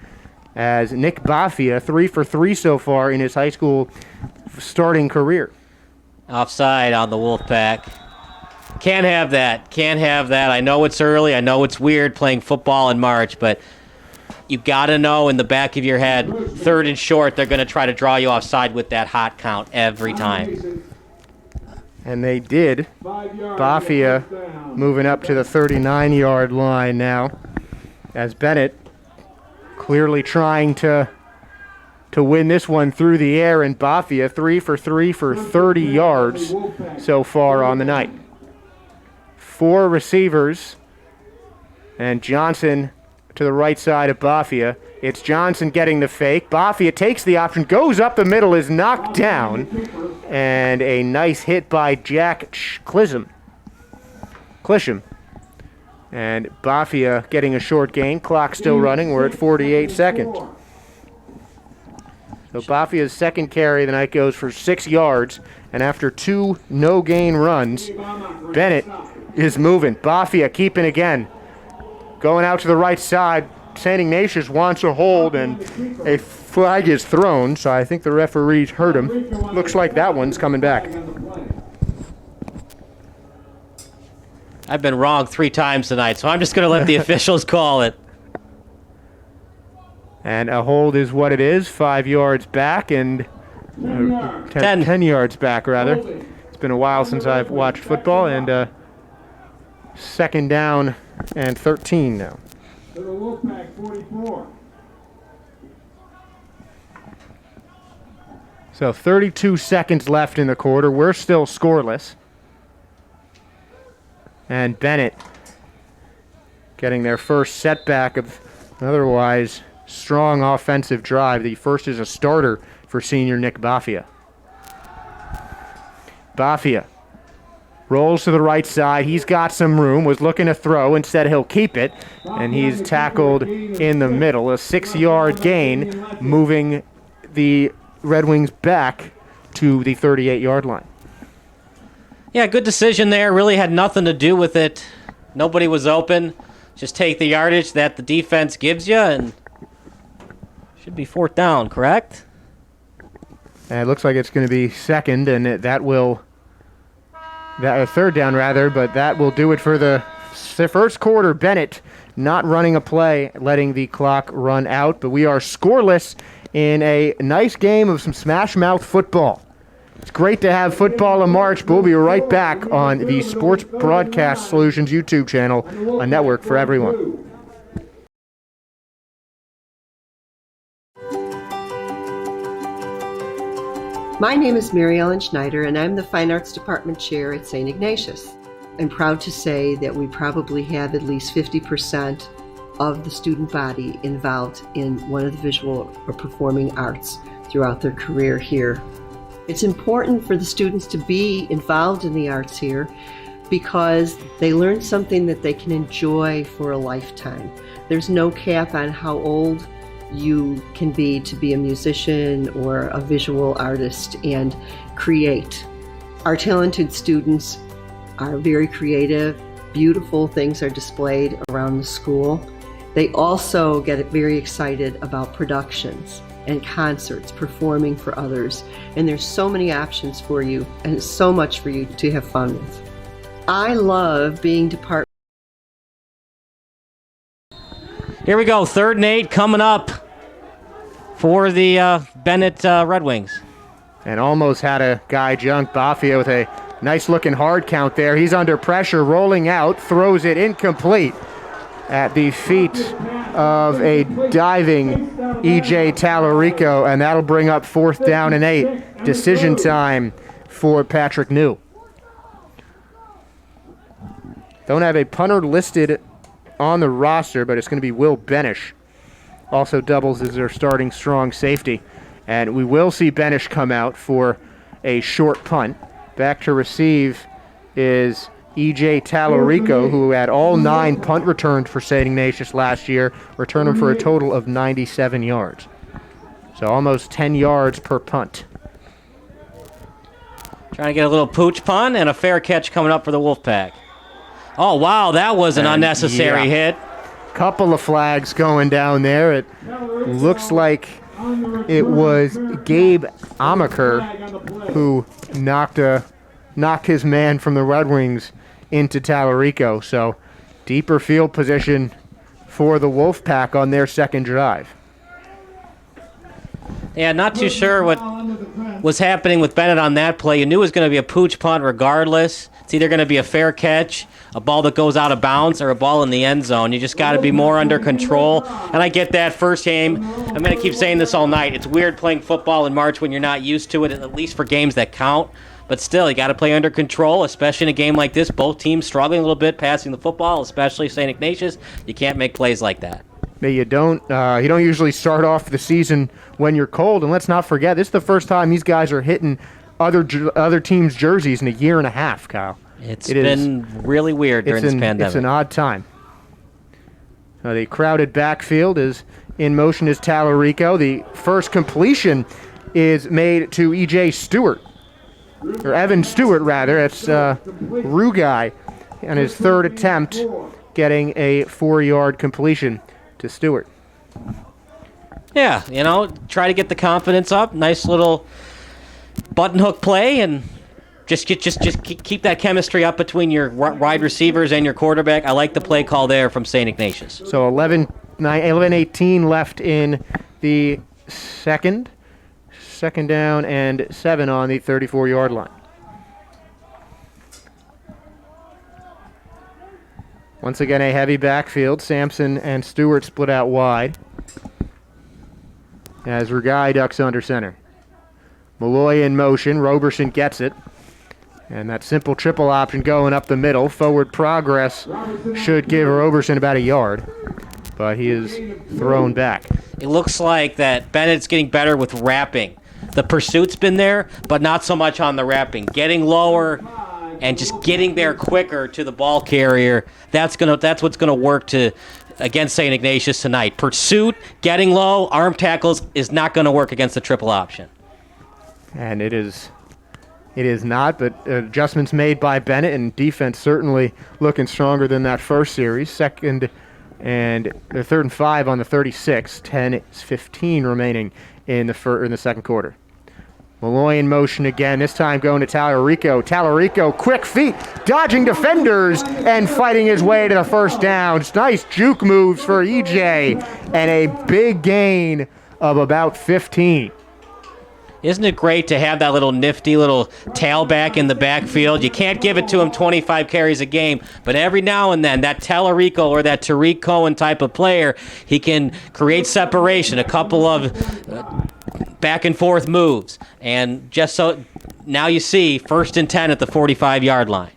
As Nick Bafia, 3 for 3 so far in his high school starting career. Offside on the Wolfpack. Can't have that. Can't have that. I know it's early. I know it's weird playing football in March, but you got to know in the back of your head, 3rd and short, they're going to try to draw you offside with that hot count every time. And they did. Bafia moving up to the 39-yard line now, as Benet clearly trying to win this one through the air, and Bafia 3 for 3 for 30 yards so far on the night. 4 receivers, and Johnson to the right side of Bafia. It's Johnson getting the fake. Bafia takes the option, goes up the middle, is knocked down, And a nice hit by Jack Clisham. And Bafia getting a short gain. Clock still running. We're at 48 seconds. So Bafia's second carry of the night goes for 6 yards. And after 2 no-gain runs, Benet is moving. Bafia keeping again. Going out to the right side. St. Ignatius wants a hold, and a flag is thrown. So I think the referees heard him. Looks like that one's coming back. I've been wrong 3 times tonight, so I'm just going to let the officials call it. And a hold is what it is, 5 yards back and 10 yards back, rather. It's been a while since I've watched football, and second down and 13 now. So 32 seconds left in the quarter. We're still scoreless. And Benet getting their first setback of an otherwise strong offensive drive. The first is a starter for senior Nick Bafia. Bafia rolls to the right side. He's got some room, was looking to throw. Instead, he'll keep it, and he's tackled in the middle. A 6-yard gain, moving the Red Wings back to the 38-yard line. Yeah, good decision there. Really had nothing to do with it. Nobody was open. Just take the yardage that the defense gives you, and should be 4th down, correct? And it looks like it's going to be second, and that will... third down, rather, but that will do it for the first quarter. Benet not running a play, letting the clock run out, but we are scoreless in a nice game of some smash-mouth football. It's great to have football in March, but we'll be right back on the Sports Broadcast Solutions YouTube channel, a network for everyone. My name is Mary Ellen Schneider, and I'm the Fine Arts Department Chair at St. Ignatius. I'm proud to say that we probably have at least 50% of the student body involved in one of the visual or performing arts throughout their career here. It's important for the students to be involved in the arts here because they learn something that they can enjoy for a lifetime. There's no cap on how old you can be to be a musician or a visual artist and create. Our talented students are very creative. Beautiful things are displayed around the school. They also get very excited about productions and concerts, performing for others. And there's so many options for you and so much for you to have fun with. I love being department. Here we go, 3rd and 8 coming up for the Benet Red Wings. And almost had a guy junk. Bafia with a nice-looking hard count there. He's under pressure, rolling out, throws it incomplete at the feet of a diving E.J. Tallarico, and that'll bring up 4th down and 8. Decision time for Patrick New. Don't have a punter listed on the roster, but it's going to be Will Benish. Also doubles as their starting strong safety. And we will see Benish come out for a short punt. Back to receive is E.J. Tallarico, who had all 9 punt returns for St. Ignatius last year, returned them for a total of 97 yards. So almost 10 yards per punt. Trying to get a little pooch punt and a fair catch coming up for the Wolfpack. Oh, wow, that was an unnecessary hit. Couple of flags going down there. It looks like it was Gabe Amaker who knocked his man from the Red Wings into Tallarico. So deeper field position for the Wolfpack on their second drive. Yeah, not too sure what was happening with Benet on that play. You knew it was going to be a pooch punt regardless. It's either going to be a fair catch, a ball that goes out of bounds, or a ball in the end zone. You just got to be more under control. And I get that first game. I'm going to keep saying this all night. It's weird playing football in March when you're not used to it, at least for games that count. But still, you got to play under control, especially in a game like this. Both teams struggling a little bit passing the football, especially St. Ignatius. You can't make plays like that. You don't usually start off the season when you're cold. And let's not forget, this is the first time these guys are hitting other teams' jerseys in a year and a half, Kyle. It's been really weird during this pandemic. It's an odd time. The crowded backfield is in motion is Tallarico. The first completion is made to E.J. Stewart, or Evan Stewart, rather. It's Rugai on his third attempt, getting a 4-yard completion to Stewart. Yeah, try to get the confidence up. Nice little button hook play, and just keep that chemistry up between your wide receivers and your quarterback. I like the play call there from St. Ignatius. So 11-18 left in the second. Second down and 7 on the 34-yard line. Once again, a heavy backfield. Sampson and Stewart split out wide as Rugai ducks under center. Malloy in motion. Roberson gets it. And that simple triple option going up the middle. Forward progress should give Roberson about a yard, but he is thrown back. It looks like that Bennett's getting better with wrapping. The pursuit's been there, but not so much on the wrapping. Getting lower and just getting there quicker to the ball carrier. That's what's gonna work against St. Ignatius tonight. Pursuit, getting low, arm tackles is not gonna work against the triple option. And it is not, but adjustments made by Bennett, and defense certainly looking stronger than that first series. Second and third and 5 on the 36. 10-15 remaining in the second quarter. Malloy in motion again, this time going to Tallarico. Tallarico, quick feet, dodging defenders and fighting his way to the first down. Nice juke moves for EJ and a big gain of about 15. Isn't it great to have that little nifty little tailback in the backfield? You can't give it to him 25 carries a game, but every now and then, that Tallarico or that Tariq Cohen type of player, he can create separation, a couple of back and forth moves. And just so now you see 1st and 10 at the 45-yard line.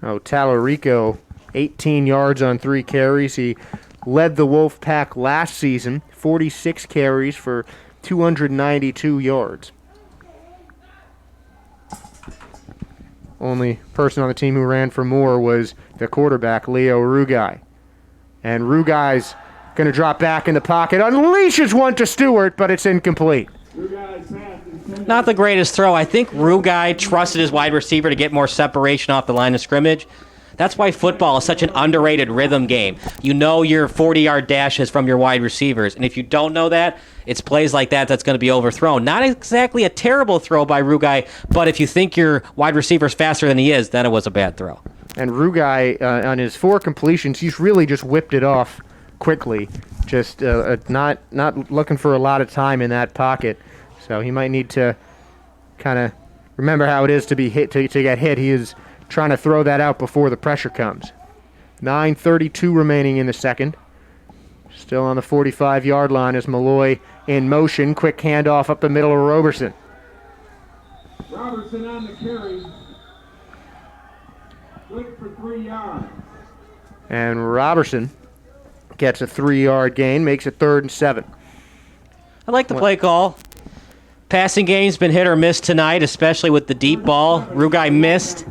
Oh, Tallarico, 18 yards on 3 carries. He led the Wolfpack last season, 46 carries for 292 yards. Only person on the team who ran for more was the quarterback, Leo Rugai. And Rugai's going to drop back in the pocket, unleashes one to Stewart, but it's incomplete. Not the greatest throw. I think Rugai trusted his wide receiver to get more separation off the line of scrimmage. That's why football is such an underrated rhythm game. You know your 40-yard dashes from your wide receivers, and if you don't know that, it's plays like that that's going to be overthrown. Not exactly a terrible throw by Rugai, but if you think your wide receiver's faster than he is, then it was a bad throw. And Rugai, on his 4 completions, he's really just whipped it off quickly. Just not looking for a lot of time in that pocket. So he might need to kind of remember how it is to be hit, to get hit. He is trying to throw that out before the pressure comes. 9:32 remaining in the second. Still on the 45-yard line is Malloy in motion. Quick handoff up the middle of Roberson. Robertson on the carry. Good for 3 yards. And Robertson gets a 3-yard gain, makes it 3rd and 7. I like the play call. Passing game's been hit or miss tonight, especially with the deep ball. Rugai missed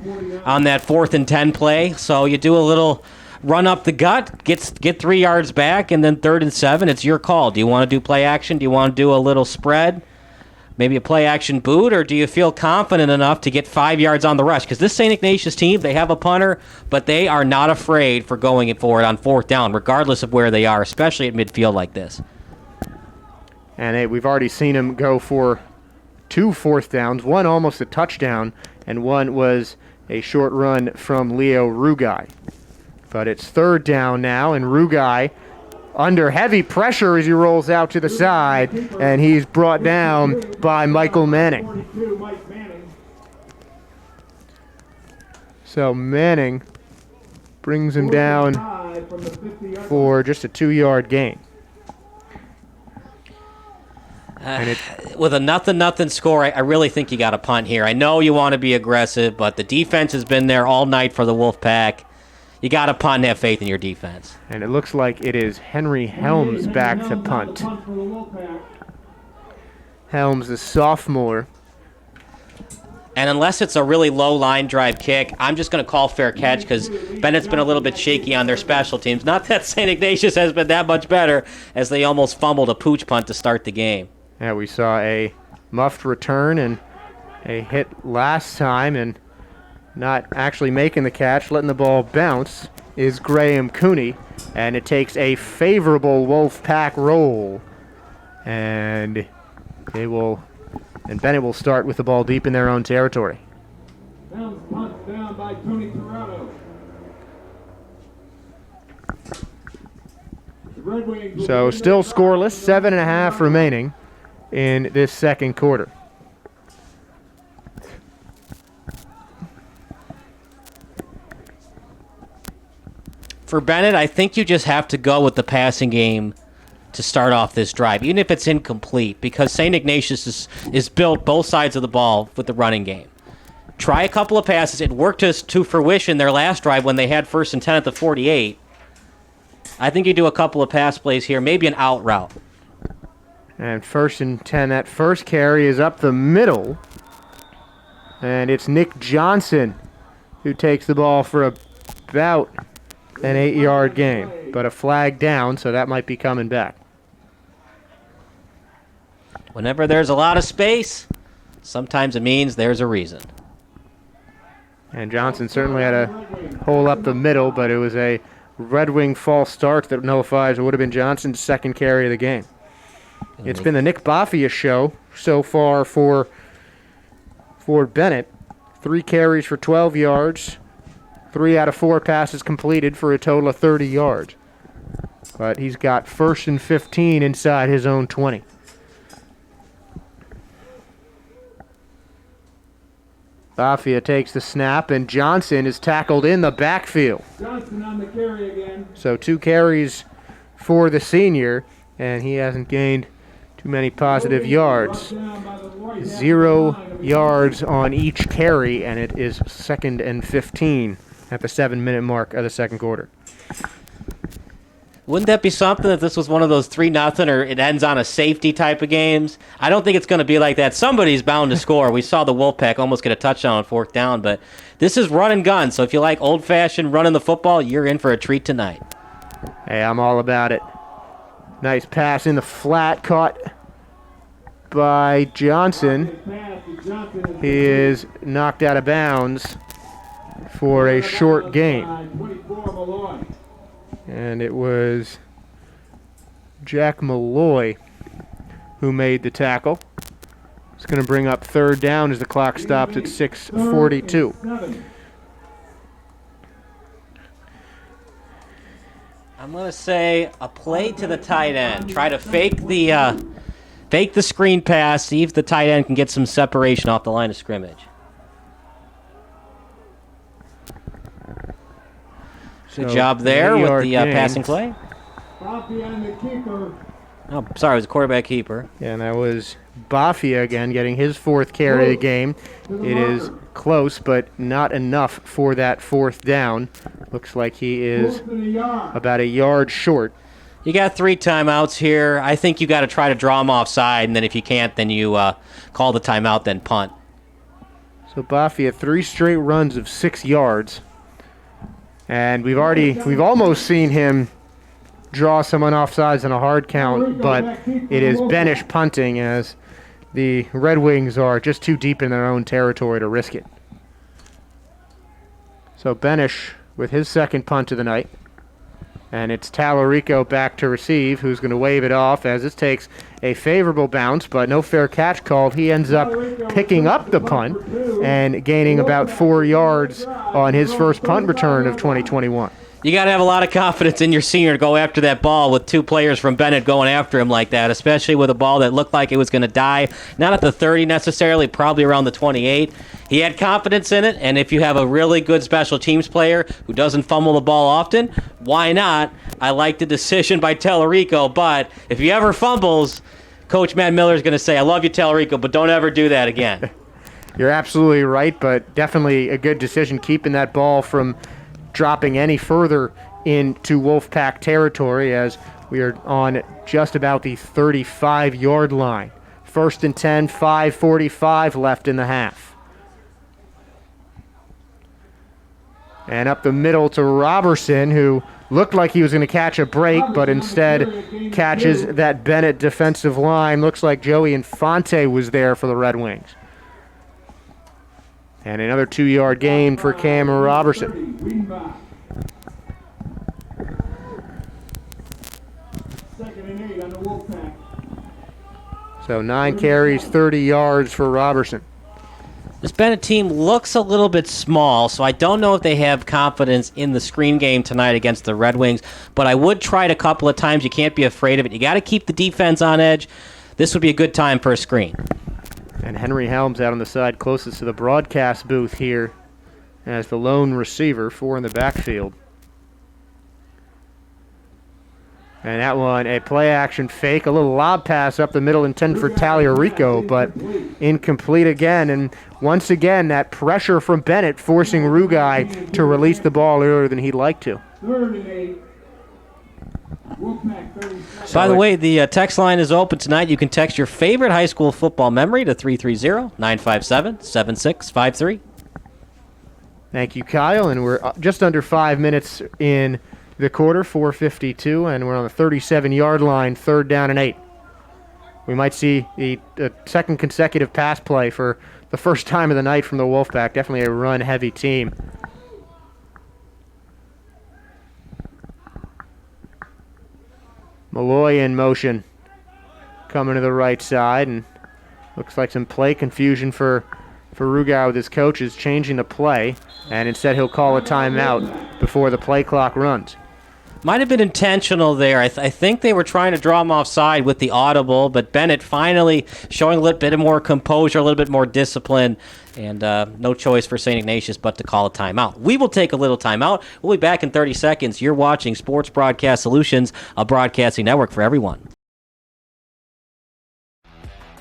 on that 4th and 10 play, so you do a little run up the gut, get 3 yards back, and then 3rd and 7. It's your call. Do you want to do play action? Do you want to do a little spread? Maybe a play action boot, or do you feel confident enough to get 5 yards on the rush? Because this St. Ignatius team, they have a punter, but they are not afraid for going for it on 4th down, regardless of where they are, especially at midfield like this. And we've already seen him go for 2 4th downs, one almost a touchdown, and one was a short run from Leo Rugai. But it's 3rd down now, and Rugai under heavy pressure as he rolls out to the side, and he's brought down by Michael Manning. So Manning brings him down for just a 2-yard gain. With a 0-0 score, I really think you got to punt here. I know you want to be aggressive, but the defense has been there all night for the Wolfpack. You got to punt and have faith in your defense. And it looks like it is Henry Helms back to punt. Helms, the sophomore. And unless it's a really low line drive kick, I'm just going to call fair catch because Bennett's been a little bit shaky on their special teams. Not that St. Ignatius has been that much better, as they almost fumbled a pooch punt to start the game. Yeah, we saw a muffed return and a hit last time, and not actually making the catch, letting the ball bounce, is Graham Cooney. And it takes a favorable Wolfpack roll. And Bennett will start with the ball deep in their own territory. Down punt down by Tony Torado. So still scoreless, 7.5 remaining in this second quarter. For Bennett, I think you just have to go with the passing game to start off this drive, even if it's incomplete, because St. Ignatius is built both sides of the ball with the running game. Try a couple of passes. It worked to fruition their last drive when they had 1st and 10 at the 48. I think you do a couple of pass plays here, maybe an out route. And 1st and 10, that first carry is up the middle. And it's Nick Johnson who takes the ball for about an 8-yard gain. But a flag down, so that might be coming back. Whenever there's a lot of space, sometimes it means there's a reason. And Johnson certainly had a hole up the middle, but it was a Red Wing false start that nullifies what would have been Johnson's second carry of the game. It's been the Nick Bafia show so far for Bennett. 3 carries for 12 yards. 3 out of 4 passes completed for a total of 30 yards. But he's got 1st and 15 inside his own 20. Bafia takes the snap, and Johnson is tackled in the backfield. Johnson on the carry again. So 2 carries for the senior, and he hasn't gained too many positive yards. 0 yards on each carry, and it is 2nd and 15 at the 7-minute mark of the second quarter. Wouldn't that be something if this was one of those 3-0 or it ends on a safety type of games? I don't think it's going to be like that. Somebody's bound to score. We saw the Wolfpack almost get a touchdown on 4th down, but this is run and gun. So if you like old-fashioned running the football, you're in for a treat tonight. Hey, I'm all about it. Nice pass in the flat, caught by Johnson. He is knocked out of bounds for a short gain. And it was Jack Malloy who made the tackle. It's going to bring up 3rd down as the clock stops at 6:42. I'm going to say a play to the tight end. Try to fake the screen pass, see if the tight end can get some separation off the line of scrimmage. Good job there with the passing play. Oh, sorry, it was a quarterback keeper. Yeah, and that was Bafia again getting his 4th carry of the game. It is close, but not enough for that 4th down. Looks like he is about a yard short. You got 3 timeouts here. I think you got to try to draw them offside, and then if you can't, then you call the timeout, then punt. So Bafia 3 straight runs of 6 yards. And we've almost seen him draw someone offsides on a hard count, but it is Benish punting as the Red Wings are just too deep in their own territory to risk it. So Benish with his 2nd punt of the night. And it's Tallarico back to receive, who's going to wave it off as this takes a favorable bounce, but no fair catch called. He ends up picking up the punt and gaining about 4 yards on his first punt return of 2021. You got to have a lot of confidence in your senior to go after that ball with 2 players from Bennett going after him like that, especially with a ball that looked like it was going to die, not at the 30 necessarily, probably around the 28. He had confidence in it, and if you have a really good special teams player who doesn't fumble the ball often, why not? I like the decision by Tellerico, but if he ever fumbles, Coach Matt Miller is going to say, I love you, Tellerico, but don't ever do that again. You're absolutely right, but definitely a good decision keeping that ball from dropping any further into Wolfpack territory as we are on just about the 35-yard line. 1st and 10, 5:45 left in the half. And up the middle to Robertson, who looked like he was going to catch a break, but instead catches that Benet defensive line. Looks like Joey Infante was there for the Red Wings. And another 2-yard gain for Cam Robertson. So 9 carries, 30 yards for Robertson. This Benet team looks a little bit small, so I don't know if they have confidence in the screen game tonight against the Red Wings, but I would try it a couple of times. You can't be afraid of it. You got to keep the defense on edge. This would be a good time for a screen. And Henry Helms out on the side closest to the broadcast booth here as the lone receiver, 4 in the backfield. And that one, a play-action fake, a little lob pass up the middle intended for Tallarico, but incomplete again. And once again, that pressure from Benet forcing Rugai to release the ball earlier than he'd like to. By the way, the text line is open tonight. You can text your favorite high school football memory to 330-957-7653. Thank you, Kyle. And we're just under 5 minutes in the quarter, 4:52, and we're on the 37-yard line, 3rd down and 8. We might see the second consecutive pass play for the first time of the night from the Wolfpack. Definitely a run-heavy team. Malloy in motion, coming to the right side, and looks like some play confusion for Rugai with his coaches, changing the play, and instead he'll call a timeout before the play clock runs. Might have been intentional there. I think they were trying to draw him offside with the audible, but Benet finally showing a little bit more composure, a little bit more discipline, and no choice for St. Ignatius but to call a timeout. We will take a little timeout. We'll be back in 30 seconds. You're watching Sports Broadcast Solutions, a broadcasting network for everyone.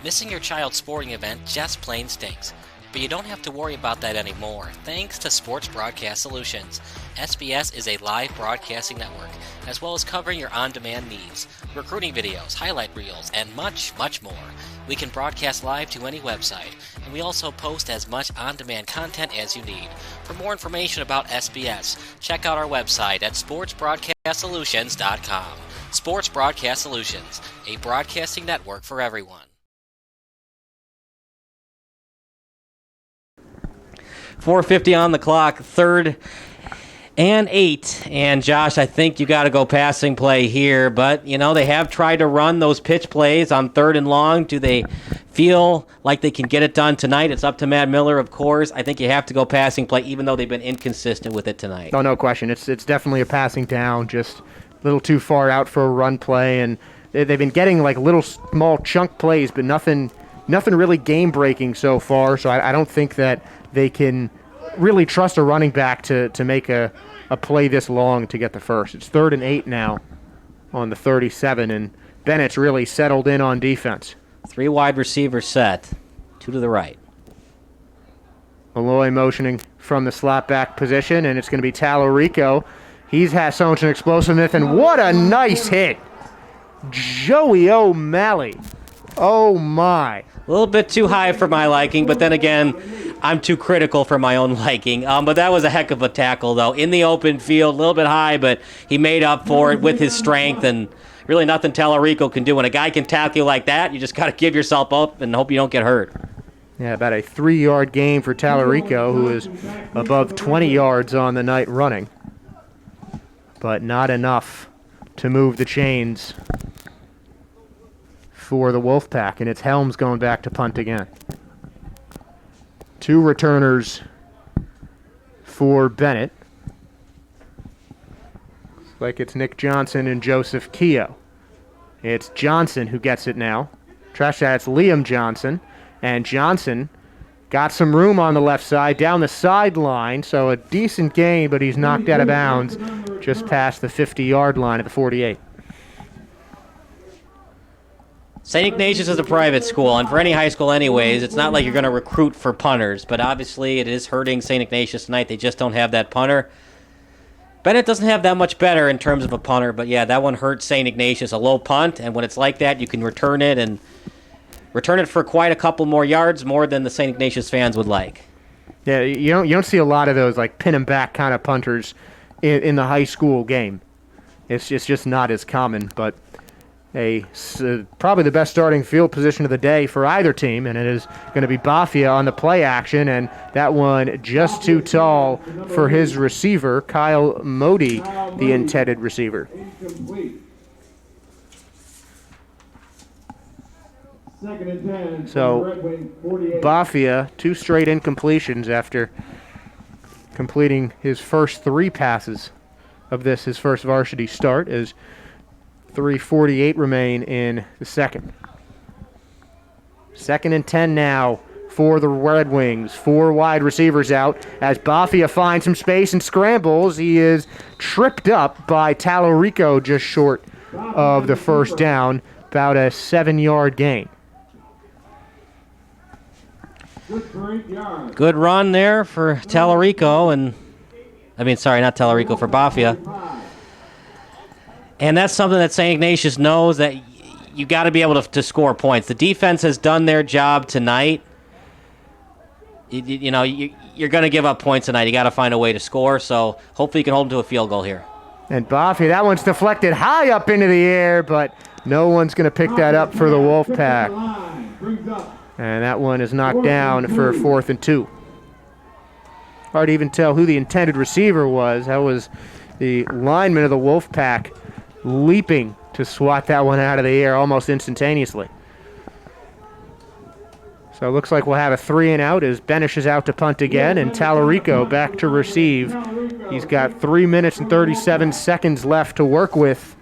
Missing your child's sporting event just plain stinks. But you don't have to worry about that anymore, thanks to Sports Broadcast Solutions. SBS is a live broadcasting network, as well as covering your on-demand needs, recruiting videos, highlight reels, and much, much more. We can broadcast live to any website, and we also post as much on-demand content as you need. For more information about SBS, check out our website at sportsbroadcastsolutions.com. Sports Broadcast Solutions, a broadcasting network for everyone. 4:50 on the clock, 3rd and 8. And Josh, I think you got to go passing play here, but they have tried to run those pitch plays on 3rd and long. Do they feel like they can get it done tonight? It's up to Matt Miller, of course. I think you have to go passing play, even though they've been inconsistent with it tonight. Oh, no question. It's definitely a passing down, just a little too far out for a run play, and they've been getting like little small chunk plays, but nothing really game breaking so far. So I don't think that they can really trust a running back to make a play this long to get the first. It's 3rd and 8 now on the 37, and Bennett's really settled in on defense. 3 wide receivers set, 2 to the right. Malloy motioning from the slot back position, and it's going to be Tallarico. He's had so much explosiveness, and what a nice hit. Joey O'Malley. Oh, my. A little bit too high for my liking, but then again, I'm too critical for my own liking. But that was a heck of a tackle, though. In the open field, a little bit high, but he made up for it with his strength, and really nothing Tallarico can do. When a guy can tackle you like that, you just got to give yourself up and hope you don't get hurt. Yeah, about a 3-yard gain for Tallarico, who is above 20 yards on the night running. But not enough to move the chains for the Wolfpack, and it's Helms going back to punt again. 2 returners for Benet. Looks like it's Nick Johnson and Joseph Keogh. It's Johnson who gets it now. Trash that, it's Liam Johnson, and Johnson got some room on the left side, down the sideline, so a decent gain, but he's knocked out of bounds just past the 50-yard line at the 48. St. Ignatius is a private school, and for any high school anyways, it's not like you're going to recruit for punters, but obviously it is hurting St. Ignatius tonight. They just don't have that punter. Benet doesn't have that much better in terms of a punter, but yeah, that one hurt St. Ignatius. A low punt, and when it's like that, you can return it, and return it for quite a couple more yards, more than the St. Ignatius fans would like. Yeah, you don't see a lot of those like pin and back kind of punters in the high school game. It's just not as common, but probably the best starting field position of the day for either team, and it is going to be Bafia on the play action, and that one just too tall for his receiver, Kyle Modi, the intended receiver. So Bafia, 2 straight incompletions after completing his first 3 passes of his first varsity start, as 3:48 remain in the second. 2nd and 10 now for the Red Wings. 4 wide receivers out as Bafia finds some space and scrambles. He is tripped up by Talarico just short of the first down, about a 7-yard gain. Good run there for Talarico, not Talarico, for Bafia. And that's something that St. Ignatius knows, that you got to be able to score points. The defense has done their job tonight. You're going to give up points tonight. You got to find a way to score, so hopefully you can hold them to a field goal here. And Bafia, that one's deflected high up into the air, but no one's going to pick that up for the Wolfpack. And that one is knocked down for 4th and 2. Hard to even tell who the intended receiver was. That was the lineman of the Wolfpack leaping to swat that one out of the air almost instantaneously. So it looks like we'll have a 3-and-out as Benet is out to punt again, and Talarico back to receive. He's got 3 minutes and 37 seconds left to work with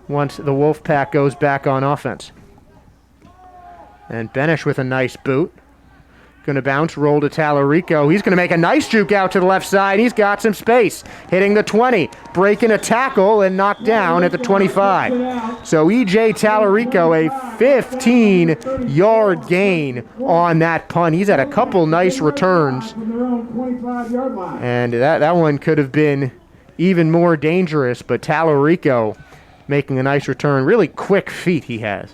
once the Wolfpack goes back on offense. And Benet with a nice boot. Going to bounce, roll to Talarico. He's going to make a nice juke out to the left side. He's got some space. Hitting the 20, breaking a tackle, and knocked down at the 25. So E.J. Talarico, a 15-yard gain on that punt. He's had a couple nice returns. And that one could have been even more dangerous, but Talarico making a nice return. Really quick feet he has.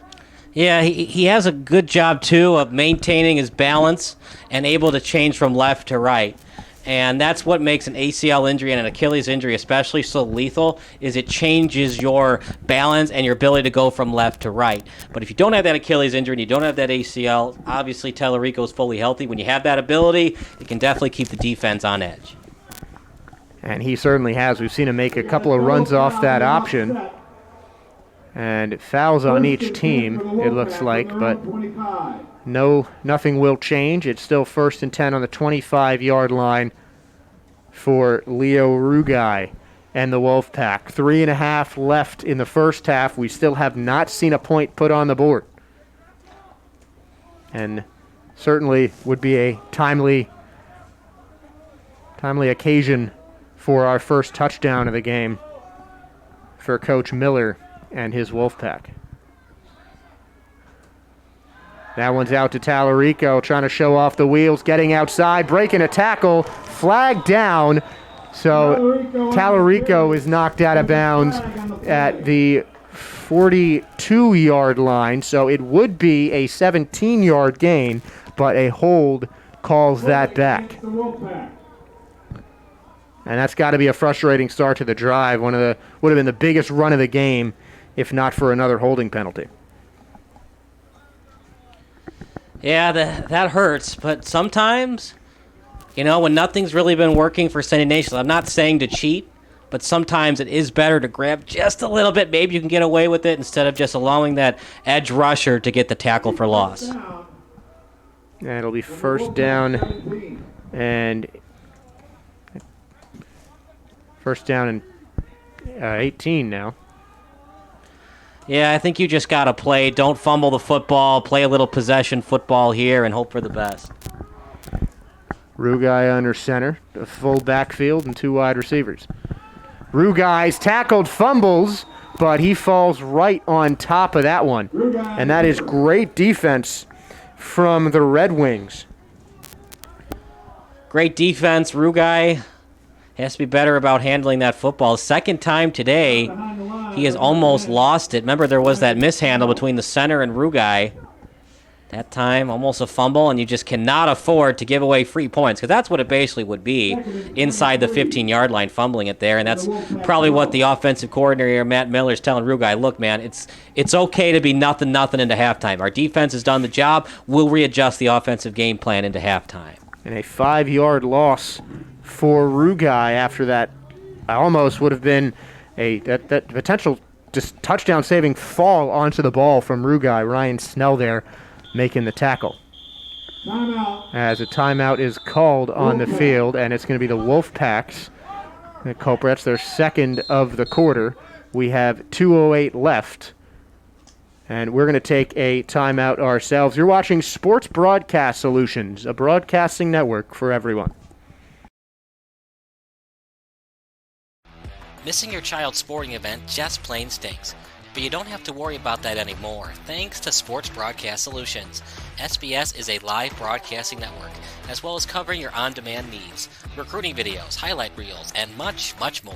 Yeah, he has a good job, too, of maintaining his balance and able to change from left to right. And that's what makes an ACL injury and an Achilles injury especially so lethal, is it changes your balance and your ability to go from left to right. But if you don't have that Achilles injury and you don't have that ACL, obviously Talarico is fully healthy. When you have that ability, it can definitely keep the defense on edge. And he certainly has. We've seen him make a couple of runs off that option. And fouls on each team, it looks like, but nothing will change. It's still 1st and 10 on the 25-yard line for Leo Rugai and the Wolfpack. 3.5 left in the first half. We still have not seen a point put on the board. And certainly would be a timely occasion for our first touchdown of the game for Coach Miller and his Wolfpack. That one's out to Talarico, trying to show off the wheels, getting outside, breaking a tackle, flag down. So Talarico is knocked out of bounds at the 42-yard line. So it would be a 17-yard gain, but a hold calls that back. And that's got to be a frustrating start to the drive. Would have been the biggest run of the game if not for another holding penalty. Yeah, that hurts, but sometimes, when nothing's really been working for St. Ignatius, I'm not saying to cheat, but sometimes it is better to grab just a little bit. Maybe you can get away with it instead of just allowing that edge rusher to get the tackle for loss. Yeah, it'll be 1st down and 18 now. Yeah, I think you just got to play. Don't fumble the football. Play a little possession football here and hope for the best. Rugai under center, a full backfield, and 2 wide receivers. Rugai's tackled, fumbles, but he falls right on top of that one. And that is great defense from the Red Wings. Great defense. Rugai has to be better about handling that football. 2nd time today, he has almost lost it. Remember, there was that mishandle between the center and Rugai That time, almost a fumble, and you just cannot afford to give away free points, because that's what it basically would be inside the 15-yard line, fumbling it there, and that's probably what the offensive coordinator, Matt Miller, is telling Rugai, look, man, it's okay to be nothing into halftime. Our defense has done the job. We'll readjust the offensive game plan into halftime. And a 5-yard loss for Rugai after that almost would have been that potential just touchdown-saving fall onto the ball from Rugai. Ryan Snell there making the tackle. Timeout. As a timeout is called on the field, and it's going to be the Wolfpacks. The culprits, their second of the quarter. We have 2:08 left, and we're going to take a timeout ourselves. You're watching Sports Broadcast Solutions, a broadcasting network for everyone. Missing your child's sporting event just plain stinks. But you don't have to worry about that anymore, thanks to Sports Broadcast Solutions. SBS is a live broadcasting network, as well as covering your on-demand needs, recruiting videos, highlight reels, and much, much more.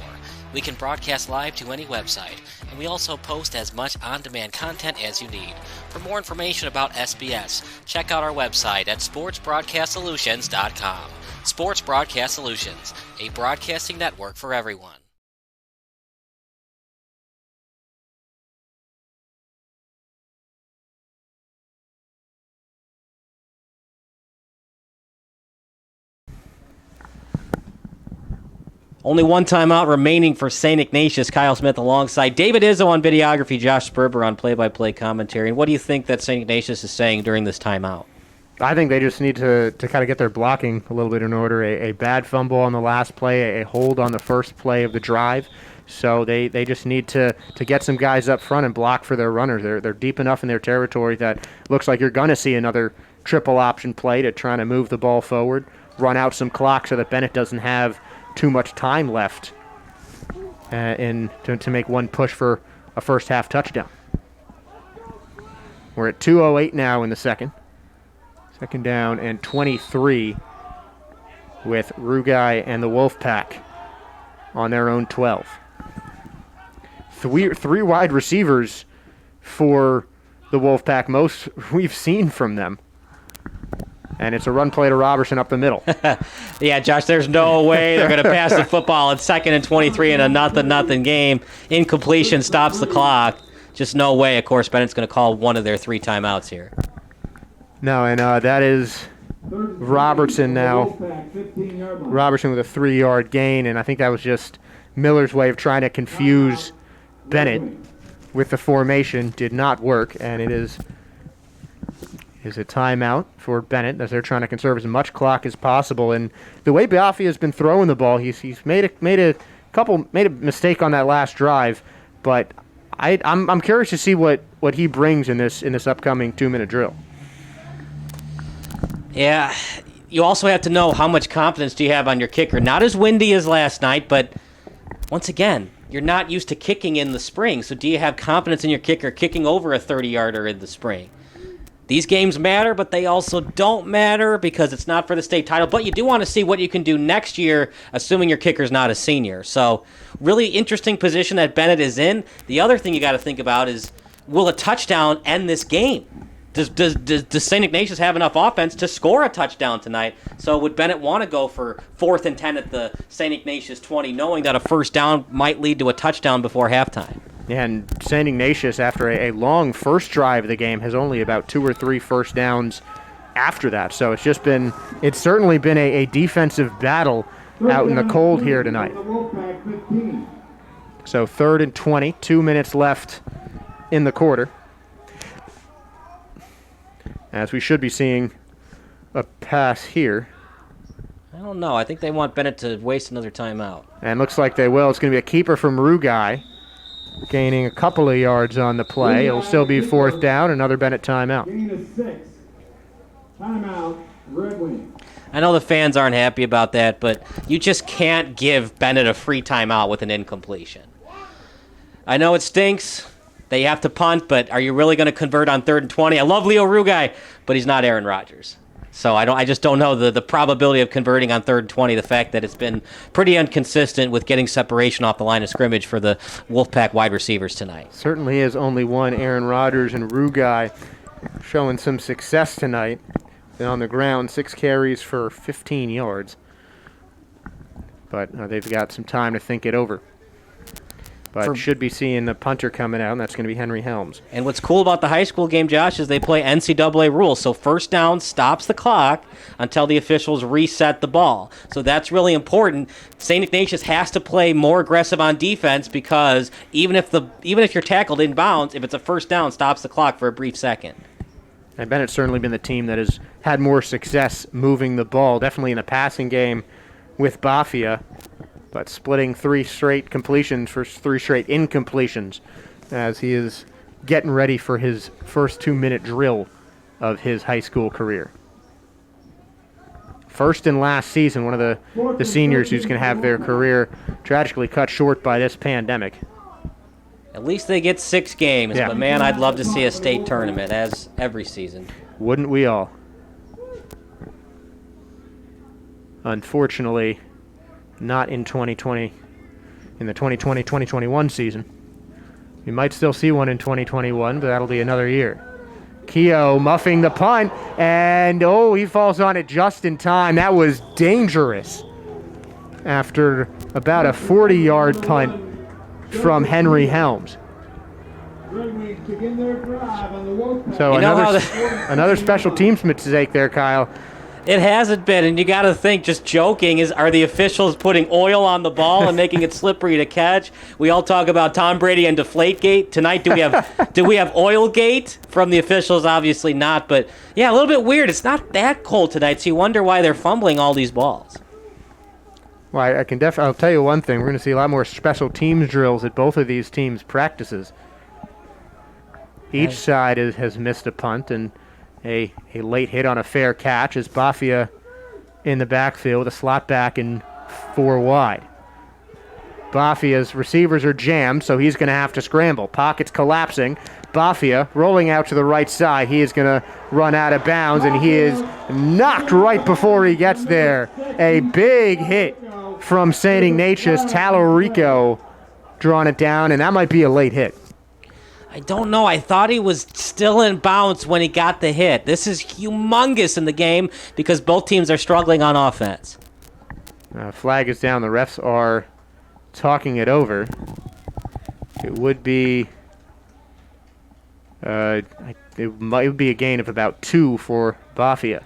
We can broadcast live to any website, and we also post as much on-demand content as you need. For more information about SBS, check out our website at sportsbroadcastsolutions.com. Sports Broadcast Solutions, a broadcasting network for everyone. Only one timeout remaining for St. Ignatius. Kyle Smith alongside David Izzo on videography, Josh Sperber on play-by-play commentary. And what do you think that St. Ignatius is saying during this timeout? I think they just need to kind of get their blocking a little bit in order. A bad fumble on the last play, a hold on the first play of the drive. So they just need to get some guys up front and block for their runners. They're deep enough in their territory that looks like you're going to see another triple option play to try to move the ball forward, run out some clock so that Benet doesn't have too much time left to make one push for a first half touchdown. We're at 2:08 now in the second. Second down and 23 with Rugai and the Wolfpack on their own 12. Three wide receivers for the Wolfpack, most we've seen from them. And it's a run play to Robertson up the middle. Yeah, Josh, there's no way they're going to pass the football at 2nd and 23 in a nothing game. Incompletion stops the clock. Just no way. Of course, Bennett's going to call one of their 3 timeouts here. No, and that is Robertson now. Robertson with a 3-yard gain, and I think that was just Miller's way of trying to confuse Benet with the formation. Did not work, and it is a timeout for Benet as they're trying to conserve as much clock as possible. And the way Biaffi has been throwing the ball, he's made a mistake on that last drive, but I'm curious to see what he brings in this upcoming 2-minute drill. Yeah, you also have to know how much confidence do you have on your kicker. Not as windy as last night, but once again, you're not used to kicking in the spring, so do you have confidence in your kicker kicking over a 30-yarder in the spring? These games matter, but they also don't matter because it's not for the state title. But you do want to see what you can do next year, assuming your kicker's not a senior. So really interesting position that Benet is in. The other thing you got to think about is, will a touchdown end this game? Does St. Ignatius have enough offense to score a touchdown tonight? So would Benet want to go for 4th and 10 at the St. Ignatius 20, knowing that a first down might lead to a touchdown before halftime? And St. Ignatius, after a long first drive of the game, has only about 2 or 3 first downs after that. So it's certainly been a defensive battle out in the cold here tonight. So 3rd and 20, 2 minutes left in the quarter. As we should be seeing a pass here. I don't know. I think they want Benet to waste another timeout. And looks like they will. It's going to be a keeper from Rugai, gaining a couple of yards on the play. It'll still be 4th down, another Benet timeout. Gain of 6. Timeout, Red Wings. I know the fans aren't happy about that, but you just can't give Benet a free timeout with an incompletion. I know it stinks. They have to punt, but are you really going to convert on 3rd and 20? I love Leo Rugai, but he's not Aaron Rodgers. So I just don't know the probability of converting on 3rd and 20, the fact that it's been pretty inconsistent with getting separation off the line of scrimmage for the Wolfpack wide receivers tonight. Certainly is only one Aaron Rodgers, and Rugai showing some success tonight. Been on the ground, 6 carries for 15 yards. But they've got some time to think it over. But should be seeing the punter coming out, and that's going to be Henry Helms. And what's cool about the high school game, Josh, is they play NCAA rules. So first down stops the clock until the officials reset the ball. So that's really important. St. Ignatius has to play more aggressive on defense because even if you're tackled in bounds, if it's a first down, stops the clock for a brief second. And Bennett's certainly been the team that has had more success moving the ball, definitely in the passing game with Bafia. But splitting 3 straight completions for 3 straight incompletions as he is getting ready for his first 2-minute drill of his high school career. First and last season, one of the seniors who's going to have their career tragically cut short by this pandemic. At least they get 6 games, but man, I'd love to see a state tournament as every season. Wouldn't we all? Unfortunately, not in 2020, in the 2020-2021 season. We might still see one in 2021, but that'll be another year. Keogh muffing the punt, and he falls on it just in time. That was dangerous after about a 40-yard punt from Henry Helms. So another special teams mistake there, Kyle. It hasn't been, and you got to think, just joking, are the officials putting oil on the ball and making it slippery to catch? We all talk about Tom Brady and Deflategate. Tonight, do we have Oilgate from the officials? Obviously not, but yeah, a little bit weird. It's not that cold tonight, so you wonder why they're fumbling all these balls. Well, I'll tell you one thing. We're going to see a lot more special teams drills at both of these teams' practices. Each side has missed a punt, and a late hit on a fair catch as Bafia in the backfield with a slot back and 4 wide. Bafia's receivers are jammed, so he's going to have to scramble. Pockets collapsing. Bafia rolling out to the right side. He is going to run out of bounds, and he is knocked right before he gets there. A big hit from St. Ignatius. Talarico drawing it down, and that might be a late hit. I don't know. I thought he was still in bounds when he got the hit. This is humongous in the game because both teams are struggling on offense. Flag is down. The refs are talking it over. It would be it might be a gain of about 2 for Bafia.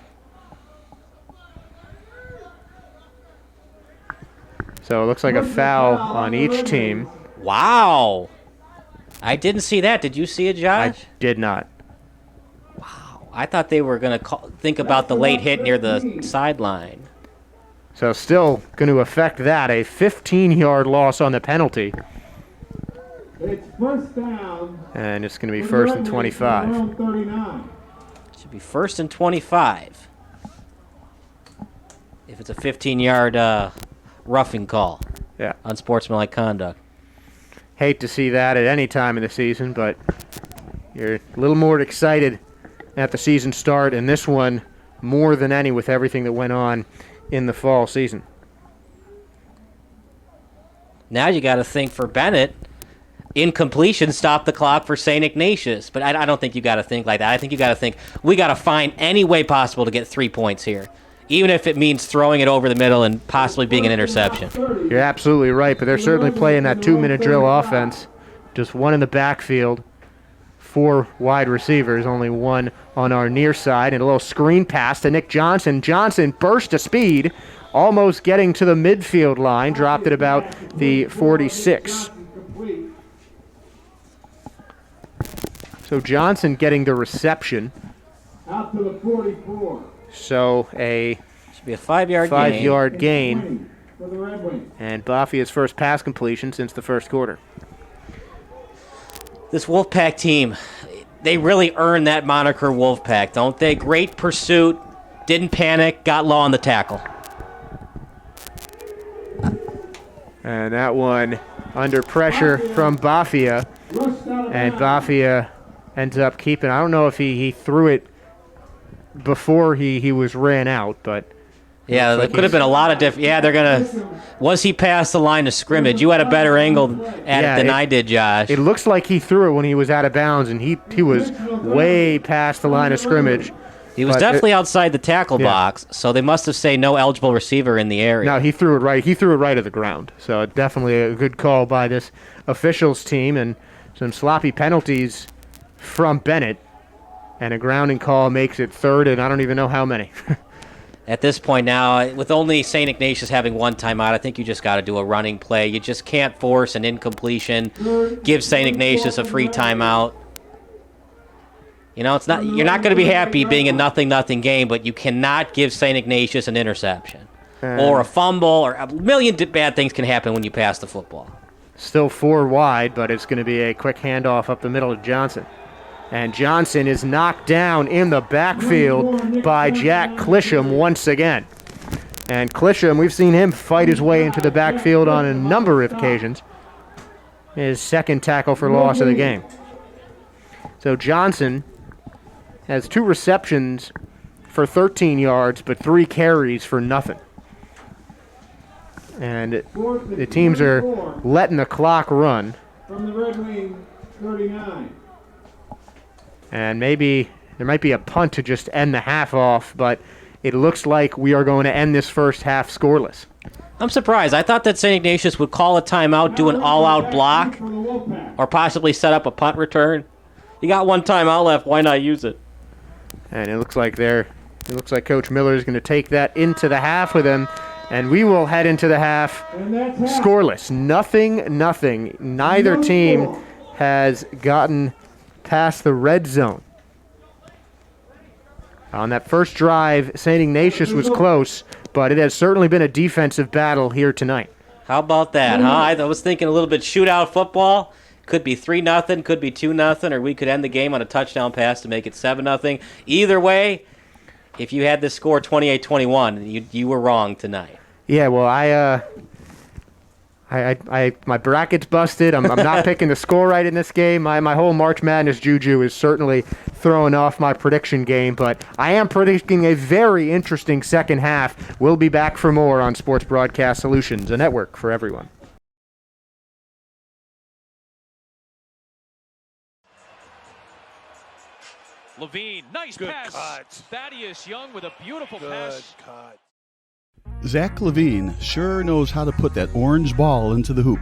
So it looks like a foul on each team. Wow. I didn't see that. Did you see it, Josh? I did not. Wow. I thought they were going to think about the late hit near the sideline. So still going to affect that. A 15-yard loss on the penalty. It's first down. And it's going to be first and 25. It should be first and 25. If it's a 15-yard roughing call. Yeah. Unsportsmanlike conduct. Hate to see that at any time in the season, but you're a little more excited at the season start, and this one more than any with everything that went on in the fall season. Now you got to think for Benet, incompletion stopped the clock for St. Ignatius, but I don't think you got to think like that. I think you got to think we got to find any way possible to get 3 points here, even if it means throwing it over the middle and possibly being an interception. You're absolutely right, but they're certainly playing that 2-minute drill offense. Just 1 in the backfield, 4 wide receivers, only 1 on our near side, and a little screen pass to Nick Johnson. Johnson burst to speed, almost getting to the midfield line, dropped at about the 46. So Johnson getting the reception. Out to the 44. So should be a 5-yard gain. And Bafia's first pass completion since the first quarter. This Wolfpack team, they really earned that moniker Wolfpack, don't they? Great pursuit, didn't panic, got low on the tackle. And that one under pressure from Bafia. And Bafia ends up keeping, I don't know if he threw it before he was ran out, but Yeah, there could have been a lot of different. Yeah, they're gonna. Was he past the line of scrimmage? You had a better angle at it than I did, Josh. It looks like he threw it when he was out of bounds, and he was way past the line of scrimmage. He was definitely outside the tackle box, so they must have said no eligible receiver in the area. No, he threw it right. He threw it right at the ground. So definitely a good call by this officials team, and some sloppy penalties from Benet, and a grounding call makes it third, and I don't even know how many. At this point now, with only St. Ignatius having one timeout, I think you just got to do a running play. You just can't force an incompletion. Give St. Ignatius a free timeout. You know, you're not going to be happy being a 0-0 game, but you cannot give St. Ignatius an interception or a fumble, or a million bad things can happen when you pass the football. Still 4 wide, but it's going to be a quick handoff up the middle to Johnson. And Johnson is knocked down in the backfield by Jack Clisham once again. And Clisham, we've seen him fight his way into the backfield on a number of occasions. His second tackle for loss of the game. So Johnson has 2 receptions for 13 yards, but 3 carries for nothing. And the teams are letting the clock run. From the Red Wing, 39. And maybe there might be a punt to just end the half off, but it looks like we are going to end this first half scoreless. I'm surprised. I thought that St. Ignatius would call a timeout, do an all-out block, or possibly set up a punt return. You got 1 timeout left. Why not use it? And it looks like Coach Miller is going to take that into the half with him, and we will head into the half scoreless. 0-0. Neither team has gotten past the red zone. On that first drive, St. Ignatius was close, but it has certainly been a defensive battle here tonight. How about that, huh? I was thinking a little bit shootout football. Could be 3-0, could be 2-0, or we could end the game on a touchdown pass to make it 7-0. Either way, if you had this score 28-21, you were wrong tonight. Yeah, well, my bracket's busted. I'm not picking the score right in this game. My whole March Madness juju is certainly throwing off my prediction game, but I am predicting a very interesting second half. We'll be back for more on Sports Broadcast Solutions, a network for everyone. Levine, nice pass. Cut. Thaddeus Young with a beautiful pass. Cut. Zach Levine sure knows how to put that orange ball into the hoop,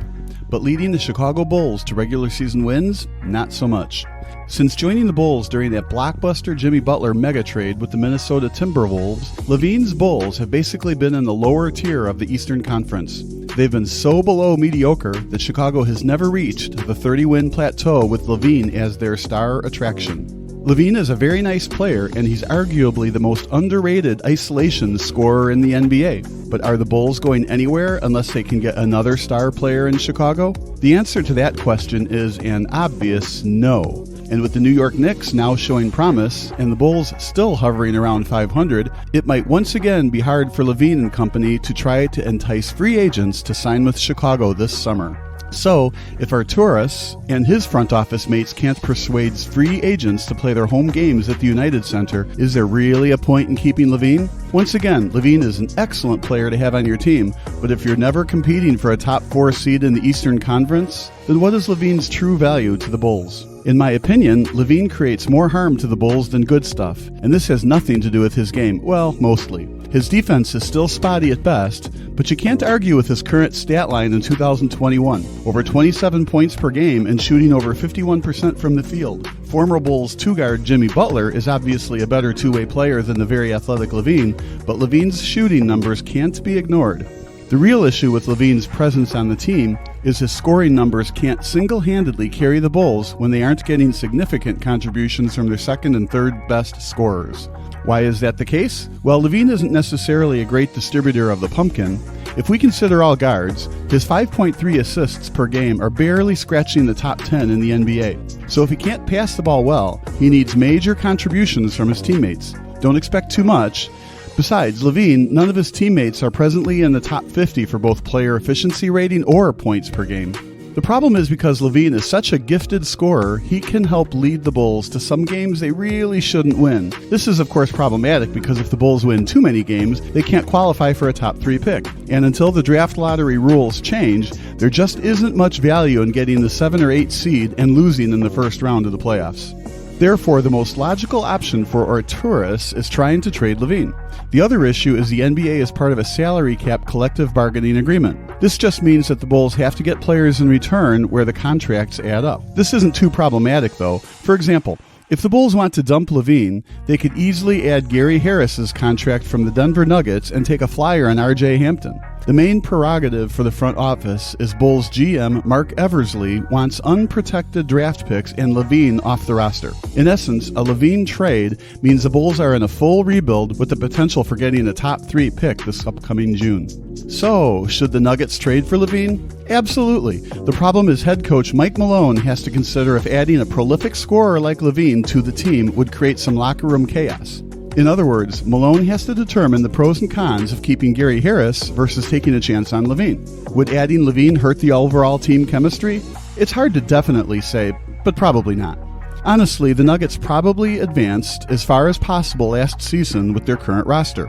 but leading the Chicago Bulls to regular season wins, not so much. Since joining the Bulls during that blockbuster Jimmy Butler mega trade with the Minnesota Timberwolves, Levine's Bulls have basically been in the lower tier of the Eastern Conference. They've been so below mediocre that Chicago has never reached the 30-win plateau with Levine as their star attraction. Levine is a very nice player, and he's arguably the most underrated isolation scorer in the NBA. But are the Bulls going anywhere unless they can get another star player in Chicago? The answer to that question is an obvious no. And with the New York Knicks now showing promise, and the Bulls still hovering around 500, it might once again be hard for Levine and company to try to entice free agents to sign with Chicago this summer. So, if Arturas and his front office mates can't persuade free agents to play their home games at the United Center, is there really a point in keeping Levine? Once again, Levine is an excellent player to have on your team, but if you're never competing for a top 4 seed in the Eastern Conference, then what is Levine's true value to the Bulls? In my opinion, Levine creates more harm to the Bulls than good stuff, and this has nothing to do with his game, well, mostly. His defense is still spotty at best, but you can't argue with his current stat line in 2021. Over 27 points per game and shooting over 51% from the field. Former Bulls two-guard Jimmy Butler is obviously a better two-way player than the very athletic Levine, but Levine's shooting numbers can't be ignored. The real issue with Levine's presence on the team is his scoring numbers can't single-handedly carry the Bulls when they aren't getting significant contributions from their second and third best scorers. Why is that the case? Well, Levine isn't necessarily a great distributor of the pumpkin. If we consider all guards, his 5.3 assists per game are barely scratching the top 10 in the NBA. So if he can't pass the ball well, he needs major contributions from his teammates. Don't expect too much. Besides, Levine, none of his teammates are presently in the top 50 for both player efficiency rating or points per game. The problem is because Levine is such a gifted scorer, he can help lead the Bulls to some games they really shouldn't win. This is of course problematic because if the Bulls win too many games, they can't qualify for a top 3 pick. And until the draft lottery rules change, there just isn't much value in getting the 7 or 8 seed and losing in the first round of the playoffs. Therefore, the most logical option for Arturas is trying to trade Levine. The other issue is the NBA is part of a salary cap collective bargaining agreement. This just means that the Bulls have to get players in return where the contracts add up. This isn't too problematic, though. For example, if the Bulls want to dump Levine, they could easily add Gary Harris's contract from the Denver Nuggets and take a flyer on R.J. Hampton. The main prerogative for the front office is Bulls GM Mark Eversley wants unprotected draft picks and Levine off the roster. In essence, a Levine trade means the Bulls are in a full rebuild with the potential for getting a top 3 pick this upcoming June. So, should the Nuggets trade for Levine? Absolutely. The problem is head coach Mike Malone has to consider if adding a prolific scorer like Levine to the team would create some locker room chaos. In other words, Malone has to determine the pros and cons of keeping Gary Harris versus taking a chance on Levine. Would adding Levine hurt the overall team chemistry? It's hard to definitely say, but probably not. Honestly, the Nuggets probably advanced as far as possible last season with their current roster.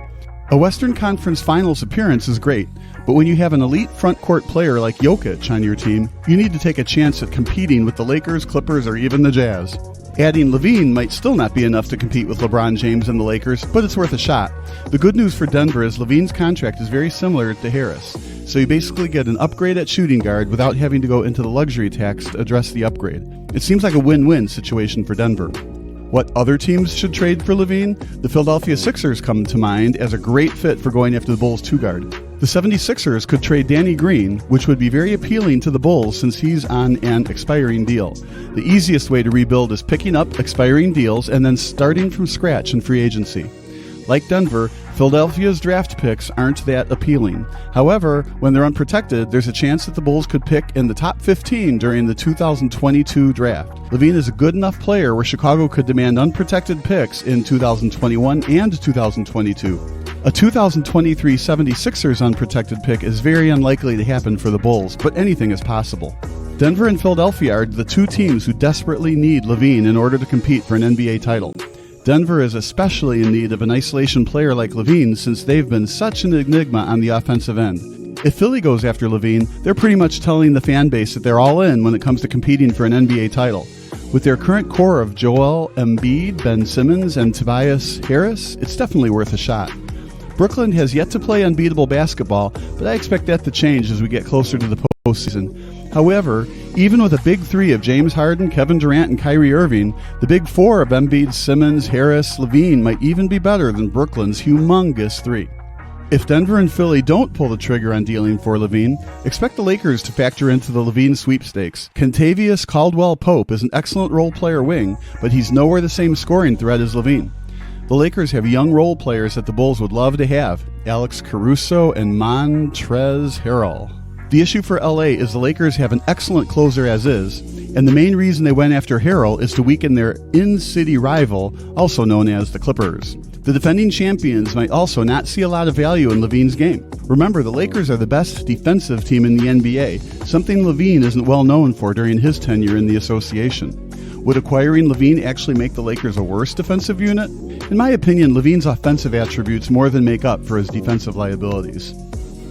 A Western Conference Finals appearance is great, but when you have an elite front court player like Jokic on your team, you need to take a chance at competing with the Lakers, Clippers, or even the Jazz. Adding Levine might still not be enough to compete with LeBron James and the Lakers, but it's worth a shot. The good news for Denver is Levine's contract is very similar to Harris, so you basically get an upgrade at shooting guard without having to go into the luxury tax to address the upgrade. It seems like a win-win situation for Denver. What other teams should trade for Levine? The Philadelphia Sixers come to mind as a great fit for going after the Bulls' 2-guard. The 76ers could trade Danny Green, which would be very appealing to the Bulls since he's on an expiring deal. The easiest way to rebuild is picking up expiring deals and then starting from scratch in free agency. Like Denver, Philadelphia's draft picks aren't that appealing. However, when they're unprotected, there's a chance that the Bulls could pick in the top 15 during the 2022 draft. Levine is a good enough player where Chicago could demand unprotected picks in 2021 and 2022. A 2023 76ers unprotected pick is very unlikely to happen for the Bulls, but anything is possible. Denver and Philadelphia are the two teams who desperately need Levine in order to compete for an NBA title. Denver is especially in need of an isolation player like Levine since they've been such an enigma on the offensive end. If Philly goes after Levine, they're pretty much telling the fan base that they're all in when it comes to competing for an NBA title. With their current core of Joel Embiid, Ben Simmons, and Tobias Harris, it's definitely worth a shot. Brooklyn has yet to play unbeatable basketball, but I expect that to change as we get closer to the postseason. However, even with a big 3 of James Harden, Kevin Durant, and Kyrie Irving, the big 4 of Embiid, Simmons, Harris, Levine might even be better than Brooklyn's humongous 3. If Denver and Philly don't pull the trigger on dealing for Levine, expect the Lakers to factor into the Levine sweepstakes. Kentavious Caldwell-Pope is an excellent role player wing, but he's nowhere the same scoring threat as Levine. The Lakers have young role players that the Bulls would love to have, Alex Caruso and Montrezl Harrell. The issue for LA is the Lakers have an excellent closer as is, and the main reason they went after Harrell is to weaken their in-city rival, also known as the Clippers. The defending champions might also not see a lot of value in Levine's game. Remember, the Lakers are the best defensive team in the NBA, something Levine isn't well known for during his tenure in the association. Would acquiring Levine actually make the Lakers a worse defensive unit? In my opinion, Levine's offensive attributes more than make up for his defensive liabilities.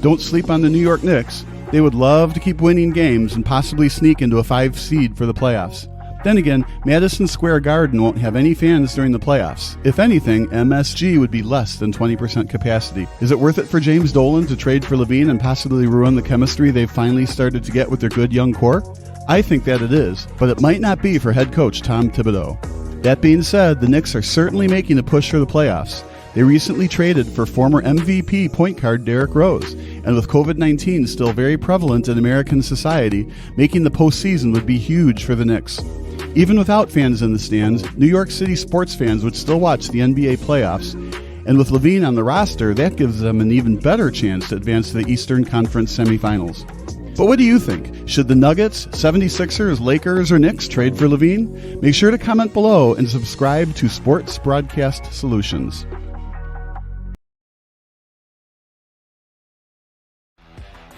Don't sleep on the New York Knicks. They would love to keep winning games and possibly sneak into a 5 seed for the playoffs. Then again, Madison Square Garden won't have any fans during the playoffs. If anything, MSG would be less than 20% capacity. Is it worth it for James Dolan to trade for Levine and possibly ruin the chemistry they've finally started to get with their good young core? I think that it is, but it might not be for head coach Tom Thibodeau. That being said, the Knicks are certainly making a push for the playoffs. They recently traded for former MVP point guard Derrick Rose, and with COVID-19 still very prevalent in American society, making the postseason would be huge for the Knicks. Even without fans in the stands, New York City sports fans would still watch the NBA playoffs, and with Levine on the roster, that gives them an even better chance to advance to the Eastern Conference semifinals. But what do you think? Should the Nuggets, 76ers, Lakers, or Knicks trade for Levine? Make sure to comment below and subscribe to Sports Broadcast Solutions.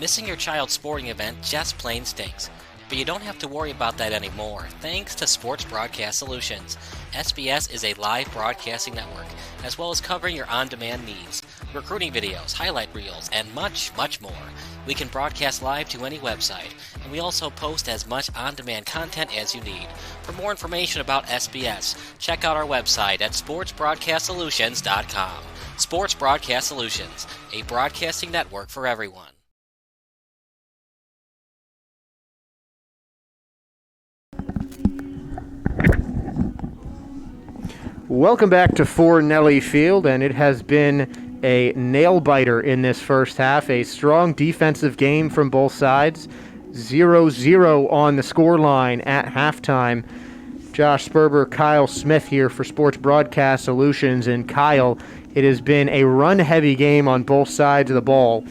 Missing your child's sporting event just plain stinks. But you don't have to worry about that anymore, thanks to Sports Broadcast Solutions. SBS is a live broadcasting network, as well as covering your on-demand needs, recruiting videos, highlight reels, and much, much more. We can broadcast live to any website, and we also post as much on-demand content as you need. For more information about SBS, check out our website at sportsbroadcastsolutions.com. Sports Broadcast Solutions, a broadcasting network for everyone. Welcome back to 4 Nelly Field, and it has been a nail-biter in this first half. A strong defensive game from both sides. 0-0 on the scoreline at halftime. Josh Sperber, Kyle Smith here for Sports Broadcast Solutions. And Kyle, it has been a run-heavy game on both sides of the ball.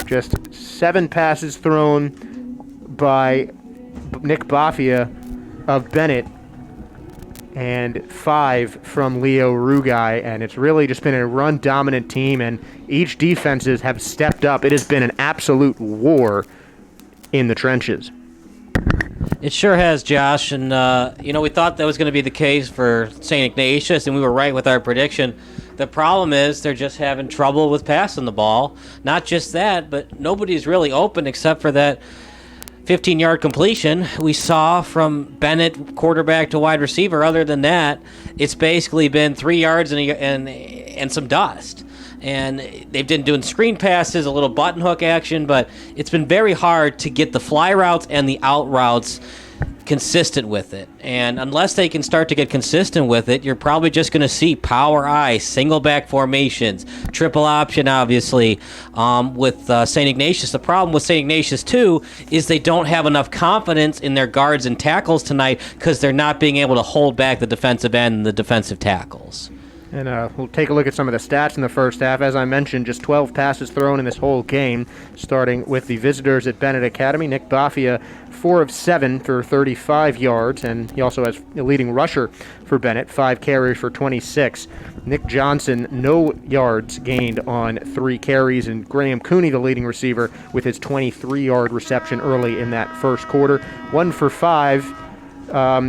Just 7 passes thrown by Nick Bafia of Benet, and 5 from Leo Rugai, and it's really just been a run-dominant team, and each defenses have stepped up. It has been an absolute war in the trenches. It sure has, Josh, and we thought that was going to be the case for St. Ignatius, and we were right with our prediction. The problem is they're just having trouble with passing the ball. Not just that, but nobody's really open except for that 15-yard completion we saw from Benet, quarterback to wide receiver. Other than that, it's basically been 3 yards and some dust. And they've been doing screen passes, a little button hook action, but it's been very hard to get the fly routes and the out routes consistent with it. And unless they can start to get consistent with it, you're probably just going to see power I, single back formations, triple option, obviously, with St. Ignatius. The problem with St. Ignatius, too, is they don't have enough confidence in their guards and tackles tonight because they're not being able to hold back the defensive end and the defensive tackles. And we'll take a look at some of the stats in the first half. As I mentioned, just 12 passes thrown in this whole game, starting with the visitors at Benet Academy. Nick Bafia, 4 of 7 for 35 yards, and he also has a leading rusher for Benet, 5 carries for 26. Nick Johnson, no yards gained on 3 carries, and Graham Cooney, the leading receiver, with his 23-yard reception early in that first quarter. 1 for 5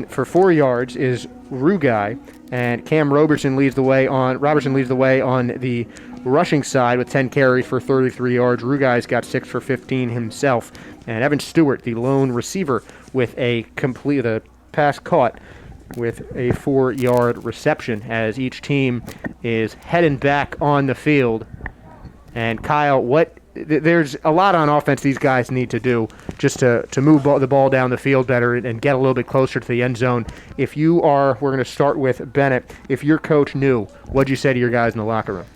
for 4 yards is Rugai. And Cam Robertson leads the way on the rushing side with 10 carries for 33 yards. Rugai's got 6 for 15 himself. And Evan Stewart, the lone receiver, with a pass caught with a 4-yard reception as each team is heading back on the field. And Kyle, there's a lot on offense these guys need to do just to move the ball down the field better and get a little bit closer to the end zone. We're going to start with Benet. If your coach knew, what'd you say to your guys in the locker room?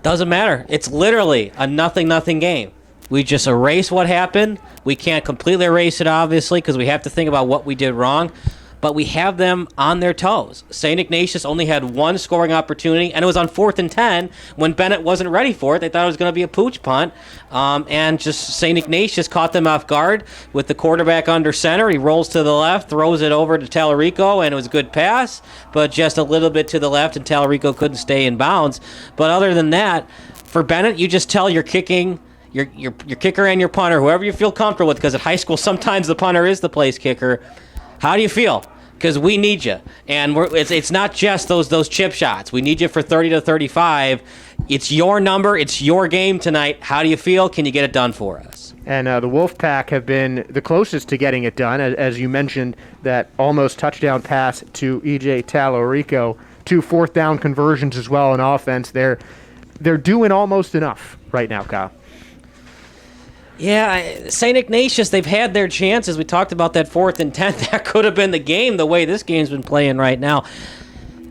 Doesn't matter. It's literally a 0-0 game. We just erase what happened. We can't completely erase it, obviously, because we have to think about what we did wrong. But we have them on their toes. St. Ignatius only had 1 scoring opportunity, and it was on 4th and 10 when Benet wasn't ready for it. They thought it was going to be a pooch punt, and just St. Ignatius caught them off guard with the quarterback under center. He rolls to the left, throws it over to Tallarico, and it was a good pass, but just a little bit to the left, and Tallarico couldn't stay in bounds. But other than that, for Benet, you just tell your kicking, your kicker and your punter, whoever you feel comfortable with, because at high school sometimes the punter is the place kicker. How do you feel? Because we need you, and it's not just those chip shots. We need you for 30 to 35. It's your number. It's your game tonight. How do you feel? Can you get it done for us? And the Wolfpack have been the closest to getting it done, as you mentioned, that almost touchdown pass to E.J. Tallarico. 2 4th down conversions as well in offense. They're doing almost enough right now, Kyle. Yeah, St. Ignatius, they've had their chances. We talked about that 4th and 10. That could have been the game the way this game's been playing right now.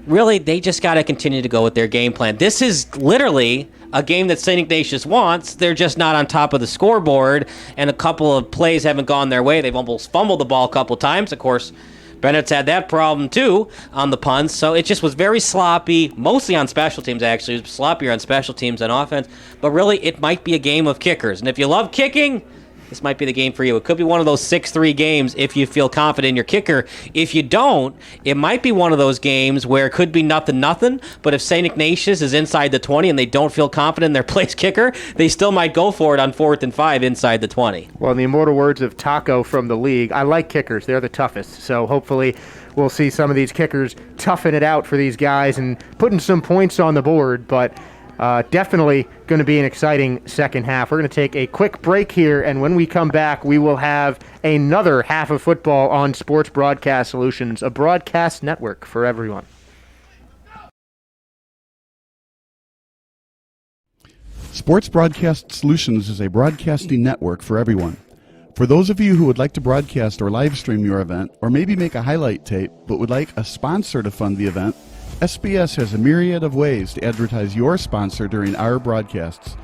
Really, they just got to continue to go with their game plan. This is literally a game that St. Ignatius wants. They're just not on top of the scoreboard, and a couple of plays haven't gone their way. They've almost fumbled the ball a couple times. Of course, Bennett's had that problem, too, on the punts. So it just was very sloppy, mostly on special teams, actually. It was sloppier on special teams than offense. But really, it might be a game of kickers. And if you love kicking, this might be the game for you. It could be one of those 6-3 games if you feel confident in your kicker. If you don't, it might be one of those games where it could be 0-0, but if St. Ignatius is inside the 20 and they don't feel confident in their place kicker, they still might go for it on 4th and 5 inside the 20. Well, in the immortal words of Taco from the league, I like kickers. They're the toughest. So hopefully we'll see some of these kickers toughen it out for these guys and putting some points on the board, but definitely going to be an exciting second half. We're going to take a quick break here, and when we come back, we will have another half of football on Sports Broadcast Solutions, a broadcast network for everyone. Sports Broadcast Solutions is a broadcasting network for everyone. For those of you who would like to broadcast or live stream your event, or maybe make a highlight tape but would like a sponsor to fund the event, SBS has a myriad of ways to advertise your sponsor during our broadcasts.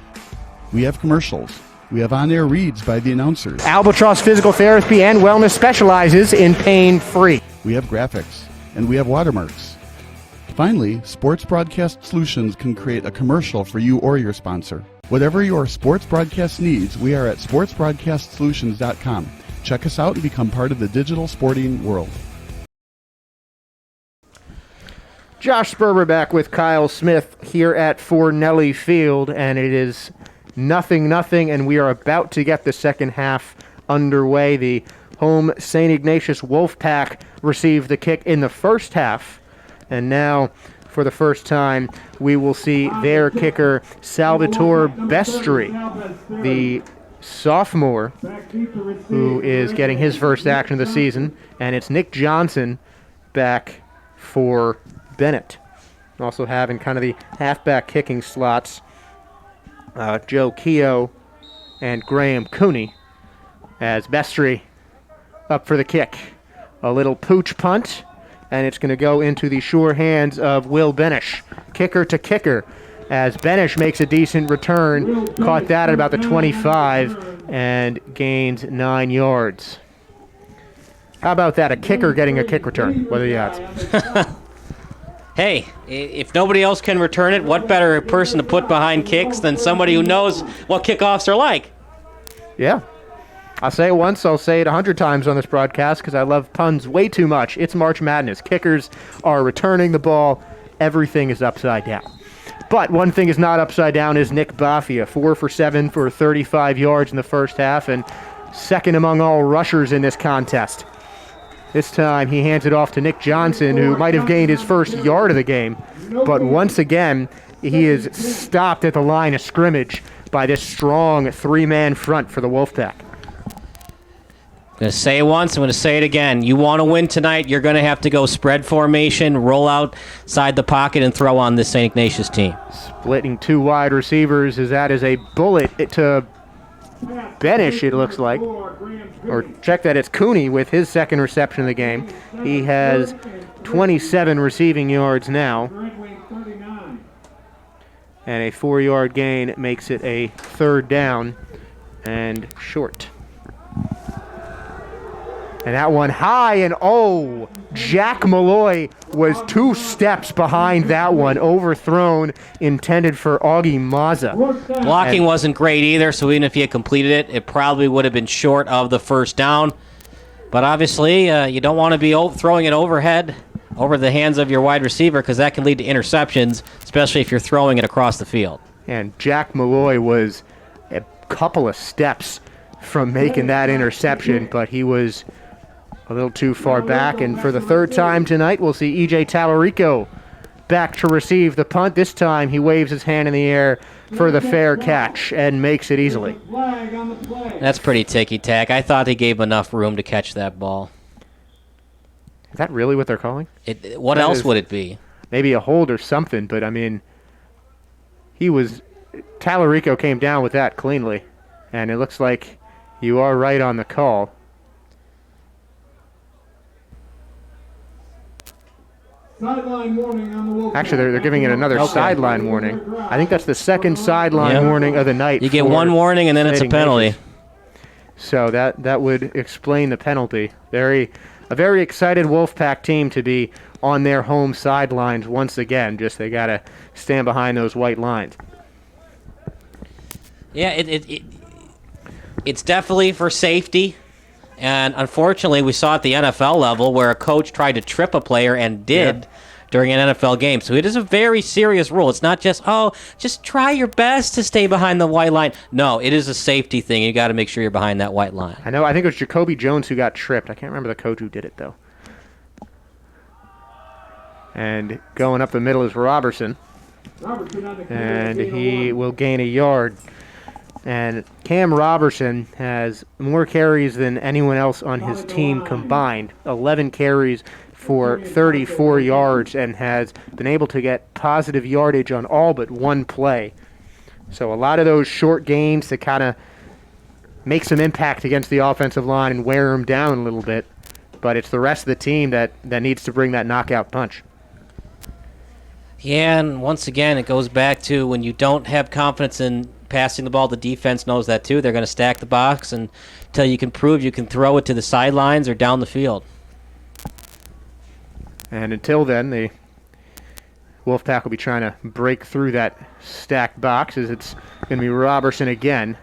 We have commercials. We have on-air reads by the announcers. Albatross Physical Therapy and Wellness specializes in pain-free. We have graphics. And we have watermarks. Finally, Sports Broadcast Solutions can create a commercial for you or your sponsor. Whatever your sports broadcast needs, we are at sportsbroadcastsolutions.com. Check us out and become part of the digital sporting world. Josh Sperber back with Kyle Smith here at Fornelli Field, and it is 0-0, and we are about to get the second half underway. The home St. Ignatius Wolfpack received the kick in the first half, and now for the first time we will see their kicker Salvatore Bestri, the sophomore who is getting his first action of the season, and it's Nick Johnson back for Benet. Also having kind of the halfback kicking slots, Joe Keogh and Graham Cooney, as Bestri up for the kick. A little pooch punt, and it's going to go into the sure hands of Will Benish. Kicker to kicker, as Benish makes a decent return, caught that at about the 25 and gains 9 yards. How about that, a kicker getting a kick return? What are the odds? Hey, if nobody else can return it, what better person to put behind kicks than somebody who knows what kickoffs are like? Yeah. I'll say it once, I'll say it 100 times on this broadcast because I love puns way too much. It's March Madness. Kickers are returning the ball. Everything is upside down. But one thing is not upside down is Nick Baffia, 4 for 7 for 35 yards in the first half and second among all rushers in this contest. This time he hands it off to Nick Johnson, who might have gained his first yard of the game. But once again, he is stopped at the line of scrimmage by this strong three-man front for the Wolfpack. I'm going to say it once, I'm going to say it again. You want to win tonight, you're going to have to go spread formation, roll outside the pocket, and throw on this St. Ignatius team. Splitting two wide receivers, as that is a bullet to Benish, it looks like. Or check that, it's Cooney with his second reception of the game. He has 27 receiving yards now. And a 4-yard gain makes it a third down and short. And that one high, and Jack Malloy was 2 steps behind that one, overthrown, intended for Augie Mazza. Blocking wasn't great either, so even if he had completed it, it probably would have been short of the first down. But obviously, you don't want to be throwing it overhead over the hands of your wide receiver because that can lead to interceptions, especially if you're throwing it across the field. And Jack Malloy was a couple of steps from making that interception, but he was a little too far back, and for the third time tonight, we'll see E.J. Tallarico back to receive the punt. This time, he waves his hand in the air for the fair catch and makes it easily. That's pretty ticky-tack. I thought he gave enough room to catch that ball. Is that really what they're calling? What else would it be? Maybe a hold or something, but I mean, Tallarico came down with that cleanly, and it looks like you are right on the call. Sideline warning on the Wolfpack. Actually, they're giving it another sideline warning. I think that's the second sideline warning of the night. You get one warning and then it's a penalty. So that would explain the penalty. A very excited Wolfpack team to be on their home sidelines once again. Just they got to stand behind those white lines. Yeah, It's definitely for safety. And unfortunately, we saw at the NFL level where a coach tried to trip a player and did during an NFL game. So it is a very serious rule. It's not just, just try your best to stay behind the white line. No, it is a safety thing. You got to make sure you're behind that white line. I think it was Jacoby Jones who got tripped. I can't remember the coach who did it, though. And going up the middle is Robertson. And he will gain a yard. And Cam Robertson has more carries than anyone else on his team combined. 11 carries for 34 yards and has been able to get positive yardage on all but one play. So a lot of those short gains to kind of make some impact against the offensive line and wear them down a little bit. But it's the rest of the team that needs to bring that knockout punch. Yeah, and once again, it goes back to when you don't have confidence in passing the ball, the defense knows that too. They're going to stack the box until you can prove you can throw it to the sidelines or down the field. And until then, the Wolfpack will be trying to break through that stacked box as it's going to be Robertson again.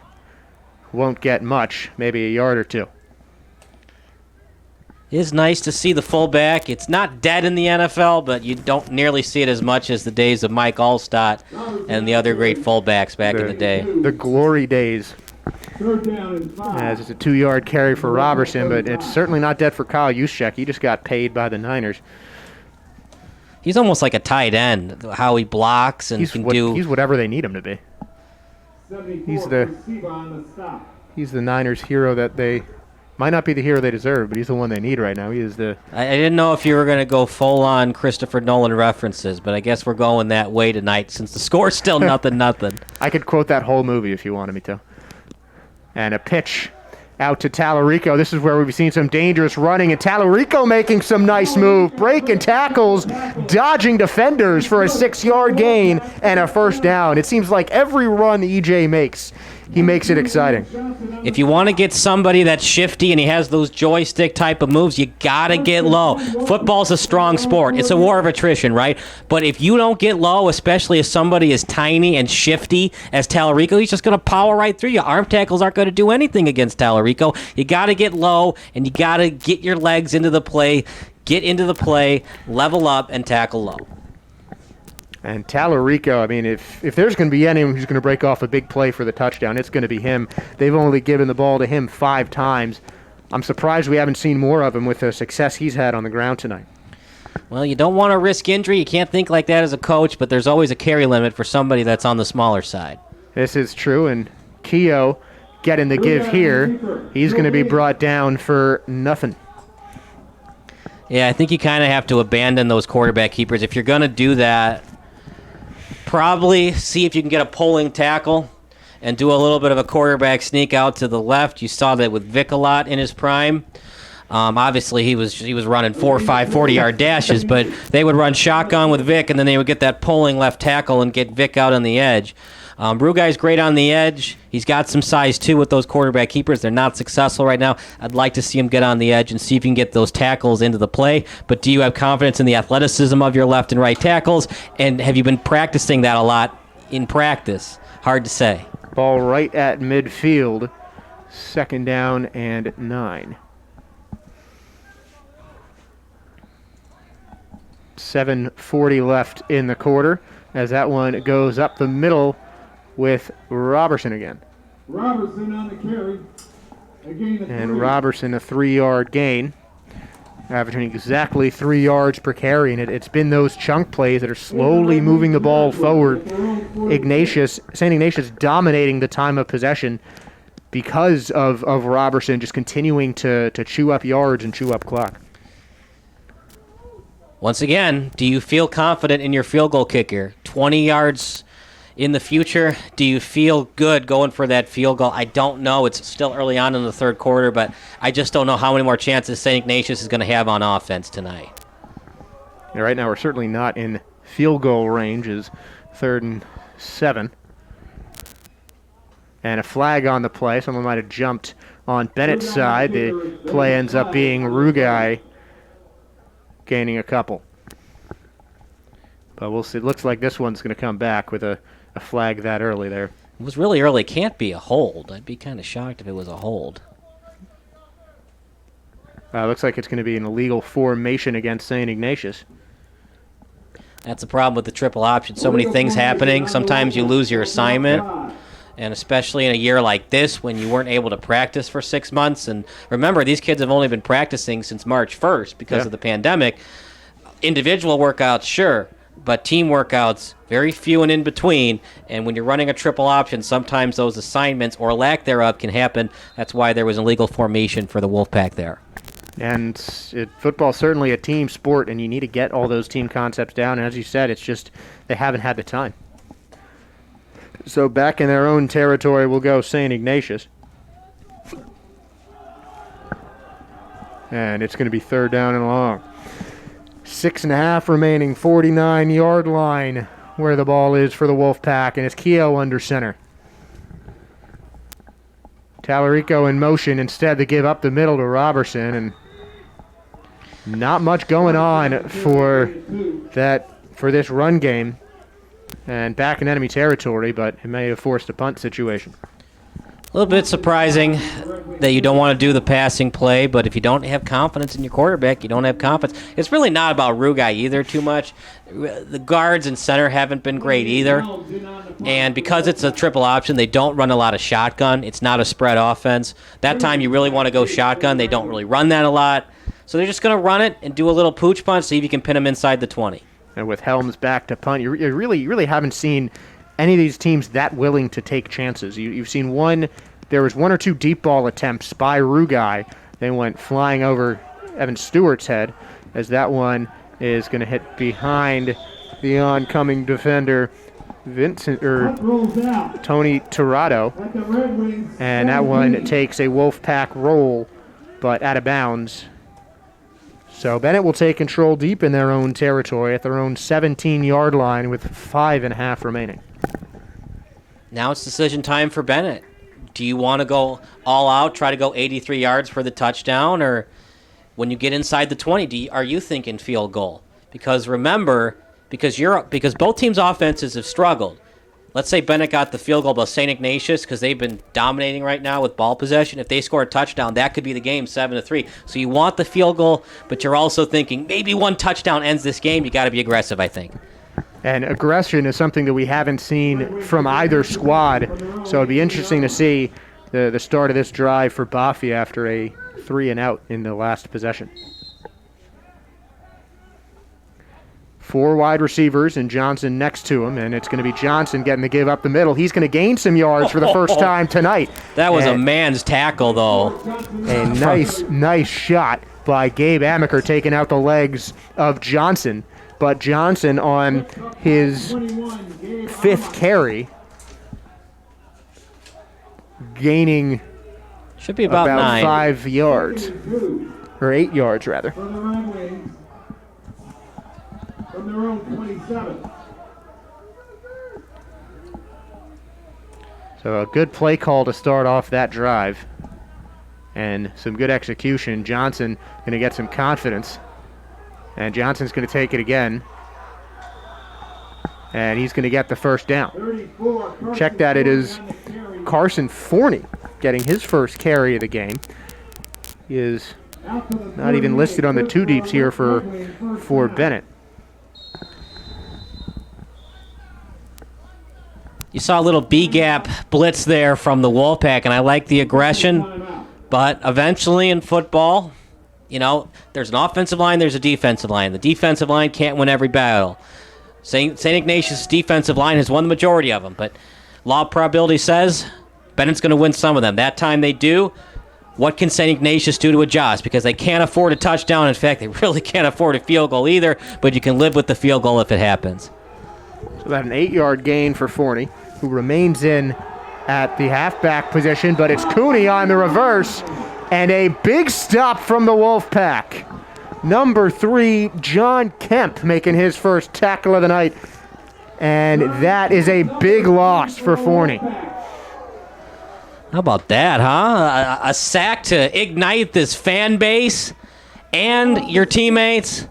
Won't get much, maybe a yard or two. It is nice to see the fullback. It's not dead in the NFL, but you don't nearly see it as much as the days of Mike Allstott and the other great fullbacks back in the day. The glory days. As it's a 2-yard carry for Robertson, but it's certainly not dead for Kyle Juszczyk. He just got paid by the Niners. He's almost like a tight end, how he blocks and He's whatever they need him to be. He's the Niners hero that they might not be the hero they deserve, but he's the one they need right now. He is the. I didn't know if you were going to go full-on Christopher Nolan references, but I guess we're going that way tonight since the score's still nothing. I could quote that whole movie if you wanted me to. And a pitch out to Tallarico. This is where we've seen some dangerous running, and Tallarico making some nice move, breaking tackles, dodging defenders for a 6-yard gain and a first down. It seems like every run EJ makes, he makes it exciting. If you want to get somebody that's shifty and he has those joystick type of moves, you got to get low. Football's a strong sport. It's a war of attrition, right? But if you don't get low, especially if somebody is tiny and shifty as Tallarico, he's just going to power right through you. Arm tackles aren't going to do anything against Tallarico. You got to get low, and you got to get your legs into the play, get into the play, level up, and tackle low. And Tallarico, I mean, if there's going to be anyone who's going to break off a big play for the touchdown, it's going to be him. They've only given the ball to him 5 times. I'm surprised we haven't seen more of him with the success he's had on the ground tonight. Well, you don't want to risk injury. You can't think like that as a coach, but there's always a carry limit for somebody that's on the smaller side. This is true, and Keogh getting the give here. He's going to be brought down for nothing. Yeah, I think you kind of have to abandon those quarterback keepers. If you're going to do that, probably see if you can get a pulling tackle and do a little bit of a quarterback sneak out to the left. You saw that with Vic a lot in his prime. Obviously, he was running 4 or 5 40-yard dashes, but they would run shotgun with Vic, and then they would get that pulling left tackle and get Vic out on the edge. Rugai's great on the edge. He's got some size, too, with those quarterback keepers. They're not successful right now. I'd like to see him get on the edge and see if you can get those tackles into the play. But do you have confidence in the athleticism of your left and right tackles? And have you been practicing that a lot in practice? Hard to say. Ball right at midfield. 2nd down and 9. 7:40 left in the quarter as that one goes up the middle with Robertson again. Robertson on the carry. And Robertson a 3-yard gain, averaging exactly 3 yards per carry. And it's been those chunk plays that are slowly moving the ball forward. St. Ignatius dominating the time of possession because of Robertson just continuing to chew up yards and chew up clock. Once again, do you feel confident in your field goal kicker? 20 yards in the future, do you feel good going for that field goal? I don't know. It's still early on in the 3rd quarter, but I just don't know how many more chances St. Ignatius is going to have on offense tonight. Yeah, right now we're certainly not in field goal range. It's 3rd and 7. And a flag on the play. Someone might have jumped on Bennett's side. The play ends up being Rugai gaining a couple. But we'll see. It looks like this one's going to come back with a flag that early there. It was really early. Can't be a hold. I'd be kind of shocked if it was a hold. Looks like it's going to be an illegal formation against St. Ignatius. That's the problem with the triple option. So many things happening. Sometimes you lose your assignment. And especially in a year like this when you weren't able to practice for 6 months. And remember, these kids have only been practicing since March 1st because of the pandemic. Individual workouts, sure, but team workouts, very few and in between. And when you're running a triple option, sometimes those assignments or lack thereof can happen. That's why there was an illegal formation for the Wolfpack there. And football's certainly a team sport, and you need to get all those team concepts down. And as you said, it's just they haven't had the time. So back in their own territory will go St. Ignatius. And it's going to be 3rd down and long. 6.5 remaining, 49-yard line where the ball is for the Wolfpack, and it's Keogh under center. Tallarico in motion instead to give up the middle to Robertson, and not much going on for this run game. And back in enemy territory, but it may have forced a punt situation. A little bit surprising that you don't want to do the passing play, but if you don't have confidence in your quarterback, you don't have confidence. It's really not about Rugai either too much. The guards and center haven't been great either. And because it's a triple option, they don't run a lot of shotgun. It's not a spread offense. That time you really want to go shotgun. They don't really run that a lot. So they're just going to run it and do a little pooch punch, see if you can pin them inside the 20. And with Helms back to punt, you really haven't seen any of these teams that willing to take chances. You've seen there was 1 or 2 deep ball attempts by Rugai. They went flying over Evan Stewart's head, as that one is going to hit behind the oncoming defender, Tony Tirado. And that one takes a Wolfpack roll, but out of bounds. So Benet will take control deep in their own territory at their own 17-yard line with 5.5 remaining. Now it's decision time for Benet. Do you want to go all out, try to go 83 yards for the touchdown, or when you get inside the 20, are you thinking field goal? Because remember, because both teams' offenses have struggled. Let's say Benet got the field goal by St. Ignatius because they've been dominating right now with ball possession. If they score a touchdown, that could be the game 7-3. So you want the field goal, but you're also thinking maybe one touchdown ends this game. You got to be aggressive, I think. And aggression is something that we haven't seen from either squad. So it'd be interesting to see the start of this drive for Boffey after a 3-and-out in the last possession. 4 wide receivers and Johnson next to him, and it's going to be Johnson getting the give up the middle. He's going to gain some yards for the first time tonight. That was a man's tackle, though. A nice shot by Gabe Amaker taking out the legs of Johnson. But Johnson on his 5th carry, gaining should be about 9. 5 yards, or 8 yards rather. From their own 27. So a good play call to start off that drive. And some good execution. Johnson going to get some confidence. And Johnson's going to take it again. And he's going to get the first down. Check that, it is Carson Forney getting his first carry of the game. He is not even listed on the 2 deeps here for Benet. You saw a little B-gap blitz there from the Wolfpack, and I like the aggression. But eventually in football, there's an offensive line, there's a defensive line. The defensive line can't win every battle. St. Ignatius' defensive line has won the majority of them, but law of probability says Bennett's going to win some of them. That time they do, what can St. Ignatius do to adjust? Because they can't afford a touchdown. In fact, they really can't afford a field goal either, but you can live with the field goal if it happens. So about an 8-yard gain for Forney, who remains in at the halfback position, but it's Cooney on the reverse, and a big stop from the Wolfpack. Number 3, John Kemp, making his first tackle of the night, and that is a big loss for Forney. How about that, huh? A sack to ignite this fan base and your teammates.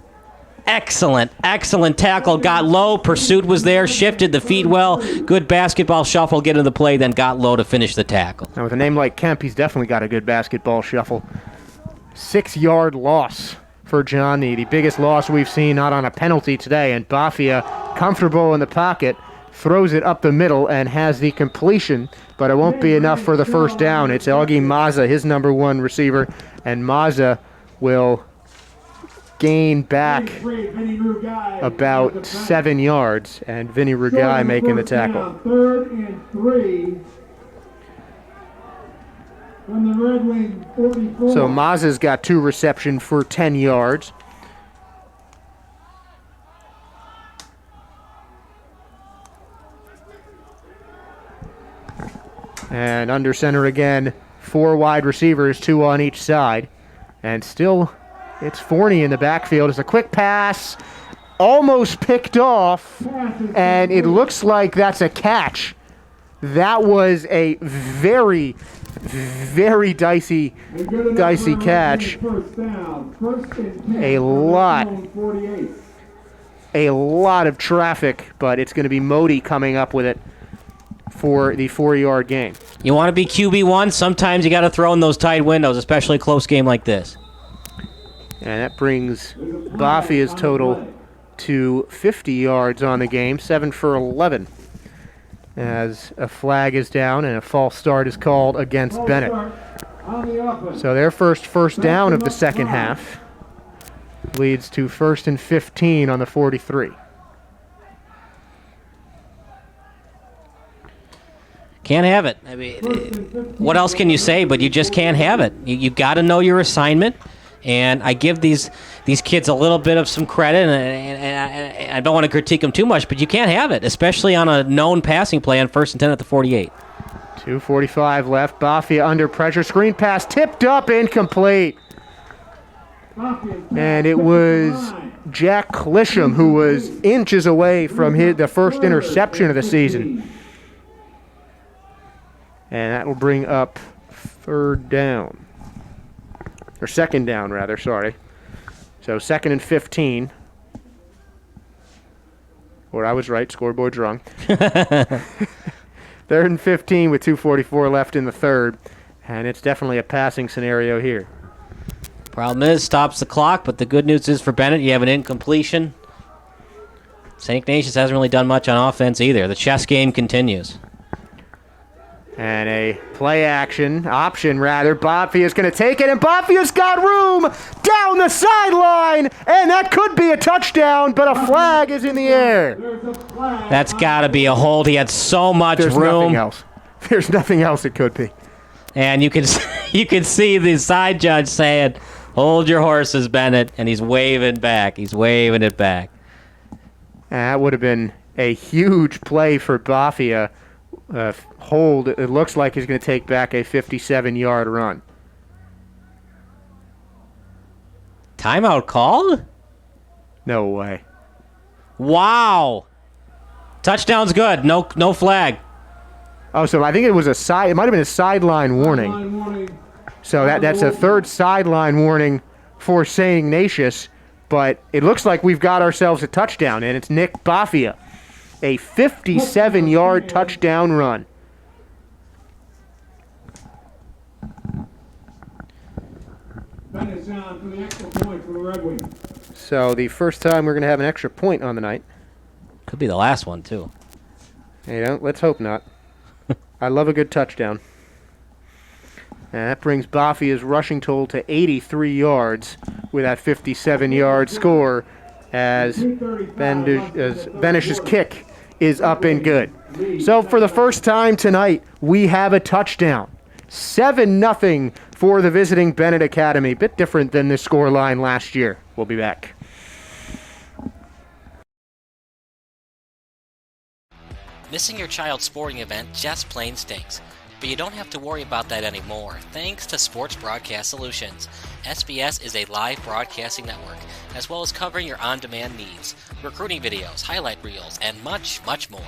excellent tackle. Got low, pursuit was there, shifted the feet well. Good basketball shuffle, get into the play, then got low to finish the tackle. Now with a name like Kemp, he's definitely got a good basketball shuffle. 6-yard loss for Johnny, the biggest loss we've seen, not on a penalty today. And Bafia, comfortable in the pocket, throws it up the middle and has the completion, but it won't be enough for the first down. It's Augie Mazza, his number one receiver, and Mazza will gain back about 7 yards, and Vinny Rugai making the tackle. 3rd and 3 from the Red Wing 44. So Mazza's got 2 receptions for 10 yards. And under center again, 4 wide receivers, 2 on each side. And still, it's Forney in the backfield. It's a quick pass, almost picked off, and it looks like that's a catch. That was a very, very dicey catch. A lot of traffic, but it's going to be Modi coming up with it for the 4-yard gain. You want to be QB1, sometimes you got to throw in those tight windows, especially a close game like this. And that brings Bafia's total to 50 yards on the game, 7 for 11. As a flag is down and a false start is called against Benet. So their first down of the second half leads to 1st and 15 on the 43. Can't have it. I mean, what else can you say? But you just can't have it. You got to know your assignment. And I give these kids a little bit of some credit, and I don't want to critique them too much, but you can't have it, especially on a known passing play on 1st and 10 at the 48. 2:45 left. Bafia under pressure. Screen pass tipped up, incomplete. And it was Jack Clisham who was inches away from the first interception of the season. And that will bring up 3rd down. Or 2nd down, rather, sorry. So 2nd and 15. Or I was right, scoreboard's wrong. 3rd and 15 with 2:44 left in the 3rd. And it's definitely a passing scenario here. Problem is, stops the clock, but the good news is for Benet, you have an incompletion. St. Ignatius hasn't really done much on offense either. The chess game continues. And a option, Bafia's going to take it, and Bafia's got room down the sideline, and that could be a touchdown, but a flag is in the air. That's got to be a hold. He had so much room. Nothing else. There's nothing else it could be. And you can see the side judge saying, "Hold your horses, Benet," and he's waving back. He's waving it back. That would have been a huge play for Bafia. Hold. It looks like he's going to take back a 57-yard run. Timeout called? No way. Wow. Touchdown's good. No flag. Oh, so I think it was it might have been a sideline warning. So that's a 3rd sideline warning for St. Ignatius, but it looks like we've got ourselves a touchdown, and it's Nick Bafia. A 57-yard touchdown run. So the first time we're going to have an extra point on the night. Could be the last one, too. Let's hope not. I love a good touchdown. And that brings Bafia's rushing total to 83 yards with that 57-yard score as Benish's kick is up and good. So for the first time tonight, we have a touchdown. 7-0 for the visiting Benet Academy. Bit different than the scoreline last year. We'll be back. Missing your child's sporting event just plain stinks. But you don't have to worry about that anymore, thanks to Sports Broadcast Solutions. SBS is a live broadcasting network, as well as covering your on-demand needs, recruiting videos, highlight reels, and much, much more.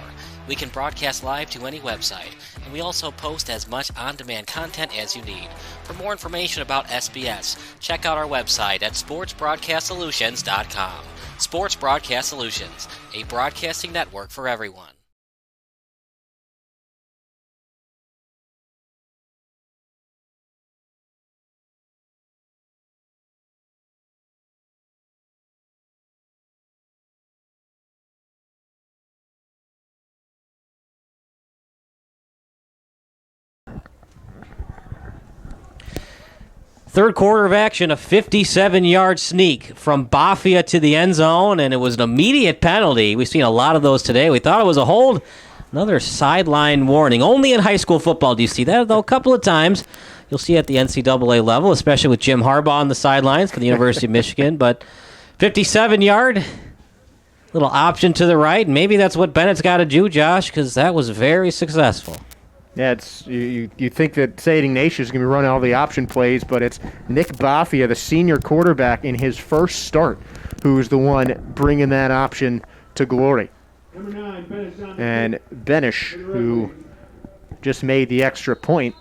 We can broadcast live to any website, and we also post as much on-demand content as you need. For more information about SBS, check out our website at sportsbroadcastsolutions.com. Sports Broadcast Solutions, a broadcasting network for everyone. Third quarter of action, a 57-yard sneak from Bafia to the end zone, and it was an immediate penalty. We've seen a lot of those today. We thought it was a hold. Another sideline warning. Only in high school football do you see that, though a couple of times you'll see at the NCAA level, especially with Jim Harbaugh on the sidelines for the University of Michigan. But 57-yard, little option to the right. Maybe that's what Bennett's got to do, Josh, because that was very successful. Yeah, it's you think that St. Ignatius is going to be running all the option plays, but it's Nick Bafia, the senior quarterback in his first start, who's the one bringing that option to glory. And Benish, who just made the extra point,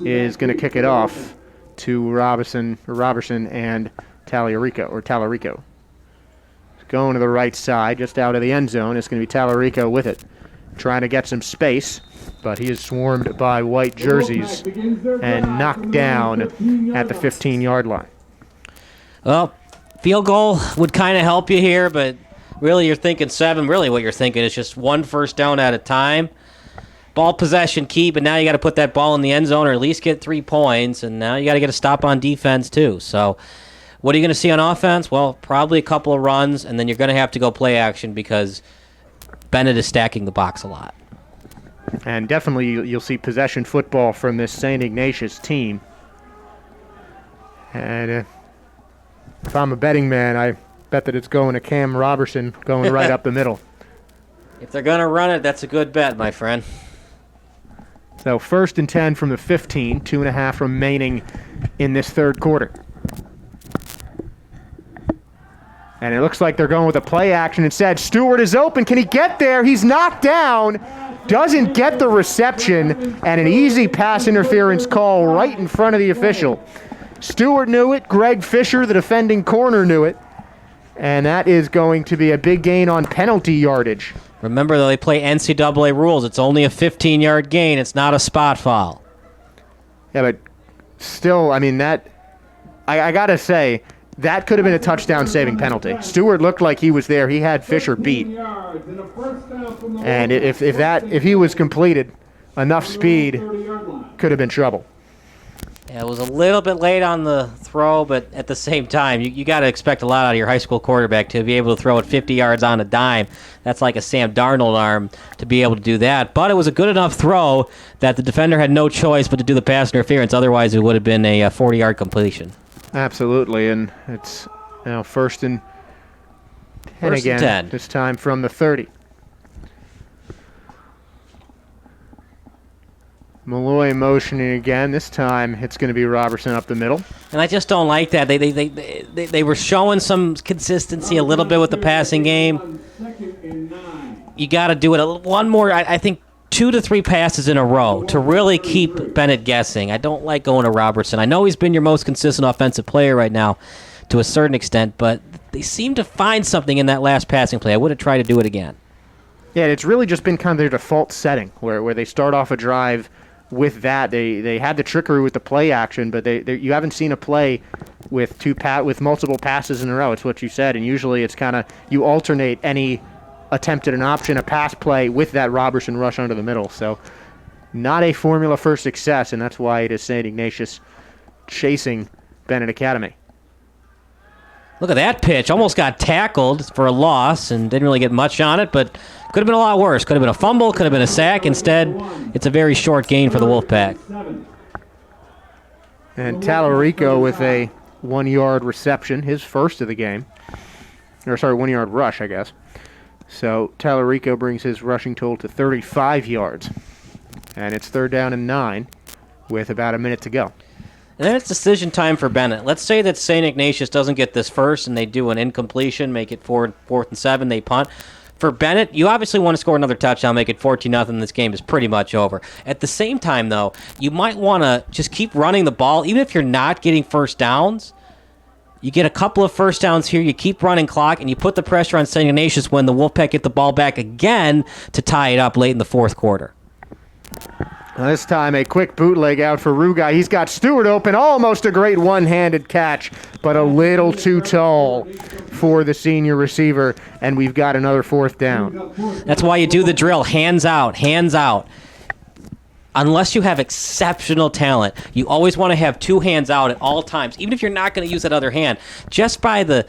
is going to kick it off to Robertson and Tallarico. Going to the right side, just out of the end zone. It's going to be Tallarico with it, trying to get some space. But he is swarmed by white jerseys and knocked down at the 15-yard line. Well, field goal would kind of help you here, but really you're thinking 7. Really what you're thinking is just 1 first down at a time. Ball possession key, but now you got to put that ball in the end zone or at least get 3 points, and now you got to get a stop on defense too. So what are you going to see on offense? Well, probably a couple of runs, and then you're going to have to go play action because Bennett is stacking the box a lot. And definitely you'll see possession football from this St. Ignatius team. And if I'm a betting man, I bet that it's going to Cam Robertson going right up the middle. If they're going to run it, that's a good bet, my friend. So 1st and 10 from the 15, 2.5 remaining in this third quarter. And it looks like they're going with a play action instead. Stewart is open. Can he get there? He's knocked down. Doesn't get the reception, and an easy pass interference call right in front of the official. Stewart knew it. Greg Fisher, the defending corner, knew it. And that is going to be a big gain on penalty yardage. Remember, though, they play NCAA rules. It's only a 15-yard gain. It's not a spot foul. Yeah, but still, I mean, that I got to say, that could have been a touchdown-saving penalty. Stewart looked like he was there. He had Fisher beat. And if he was completed, enough speed could have been trouble. Yeah, it was a little bit late on the throw, but at the same time, you got to expect a lot out of your high school quarterback to be able to throw it 50 yards on a dime. That's like a Sam Darnold arm to be able to do that. But it was a good enough throw that the defender had no choice but to do the pass interference. Otherwise, it would have been a 40-yard completion. Absolutely, and it's now 1st and 10 again. 10. This time from the 30. Malloy motioning again. This time it's going to be Robertson up the middle. And I just don't like that. They were showing some consistency a little bit with the passing game. You got to do it one more. I think 2 to 3 passes in a row to really keep Bennett guessing. I don't like going to Robertson. I know he's been your most consistent offensive player right now to a certain extent, but they seem to find something in that last passing play. I would have tried to do it again. Yeah, it's really just been kind of their default setting where they start off a drive with that. They had the trickery with the play action, but you haven't seen a play with multiple passes in a row. It's what you said, and usually it's kind of you alternate any attempted an option, a pass play with that Robertson rush under the middle. So not a formula for success, and that's why it is St. Ignatius chasing Benet Academy. Look at that pitch. Almost got tackled for a loss and didn't really get much on it, but could have been a lot worse. Could have been a fumble, could have been a sack. Instead, it's a very short gain for the Wolfpack. And Tallarico with a 1-yard reception, his first of the game. 1-yard rush, I guess. So Tallarico brings his rushing total to 35 yards. And it's 3rd down and 9 with about a minute to go. And then it's decision time for Bennett. Let's say that St. Ignatius doesn't get this first and they do an incompletion, make it 4th and 7, they punt. For Bennett, you obviously want to score another touchdown, make it 14-0. This game is pretty much over. At the same time, though, you might want to just keep running the ball, even if you're not getting first downs. You get a couple of first downs here, you keep running clock, and you put the pressure on St. Ignatius when the Wolfpack get the ball back again to tie it up late in the fourth quarter. This time a quick bootleg out for Rugai. He's got Stewart open, almost a great one-handed catch, but a little too tall for the senior receiver, and we've got another fourth down. That's why you do the drill, hands out, hands out. Unless you have exceptional talent, you always want to have two hands out at all times, even if you're not going to use that other hand. Just by the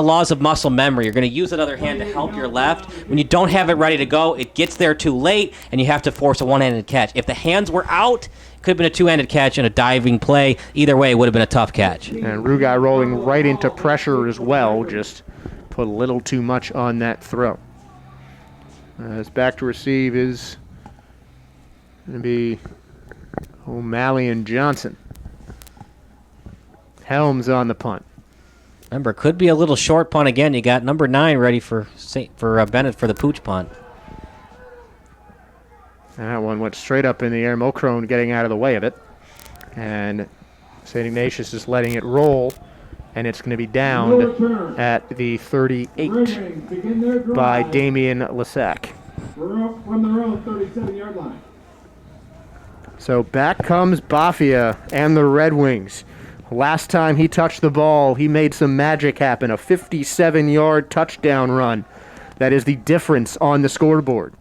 laws of muscle memory, you're going to use that other hand to help your left. When you don't have it ready to go, it gets there too late, and you have to force a one-handed catch. If the hands were out, it could have been a two-handed catch and a diving play. Either way, it would have been a tough catch. And Rugai rolling right into pressure as well, just put a little too much on that throw. As back to receive is going to be O'Malley and Johnson. Helms on the punt. Remember, could be a little short punt again. You got number 9 ready for Benet for the pooch punt. And that one went straight up in the air. Mulcrone getting out of the way of it. And St. Ignatius is letting it roll. And it's going to be downed at the 38 by Damian Lissac. From their own 37-yard line. So back comes Bafia and the Red Wings. Last time he touched the ball, he made some magic happen. A 57-yard touchdown run. That is the difference on the scoreboard.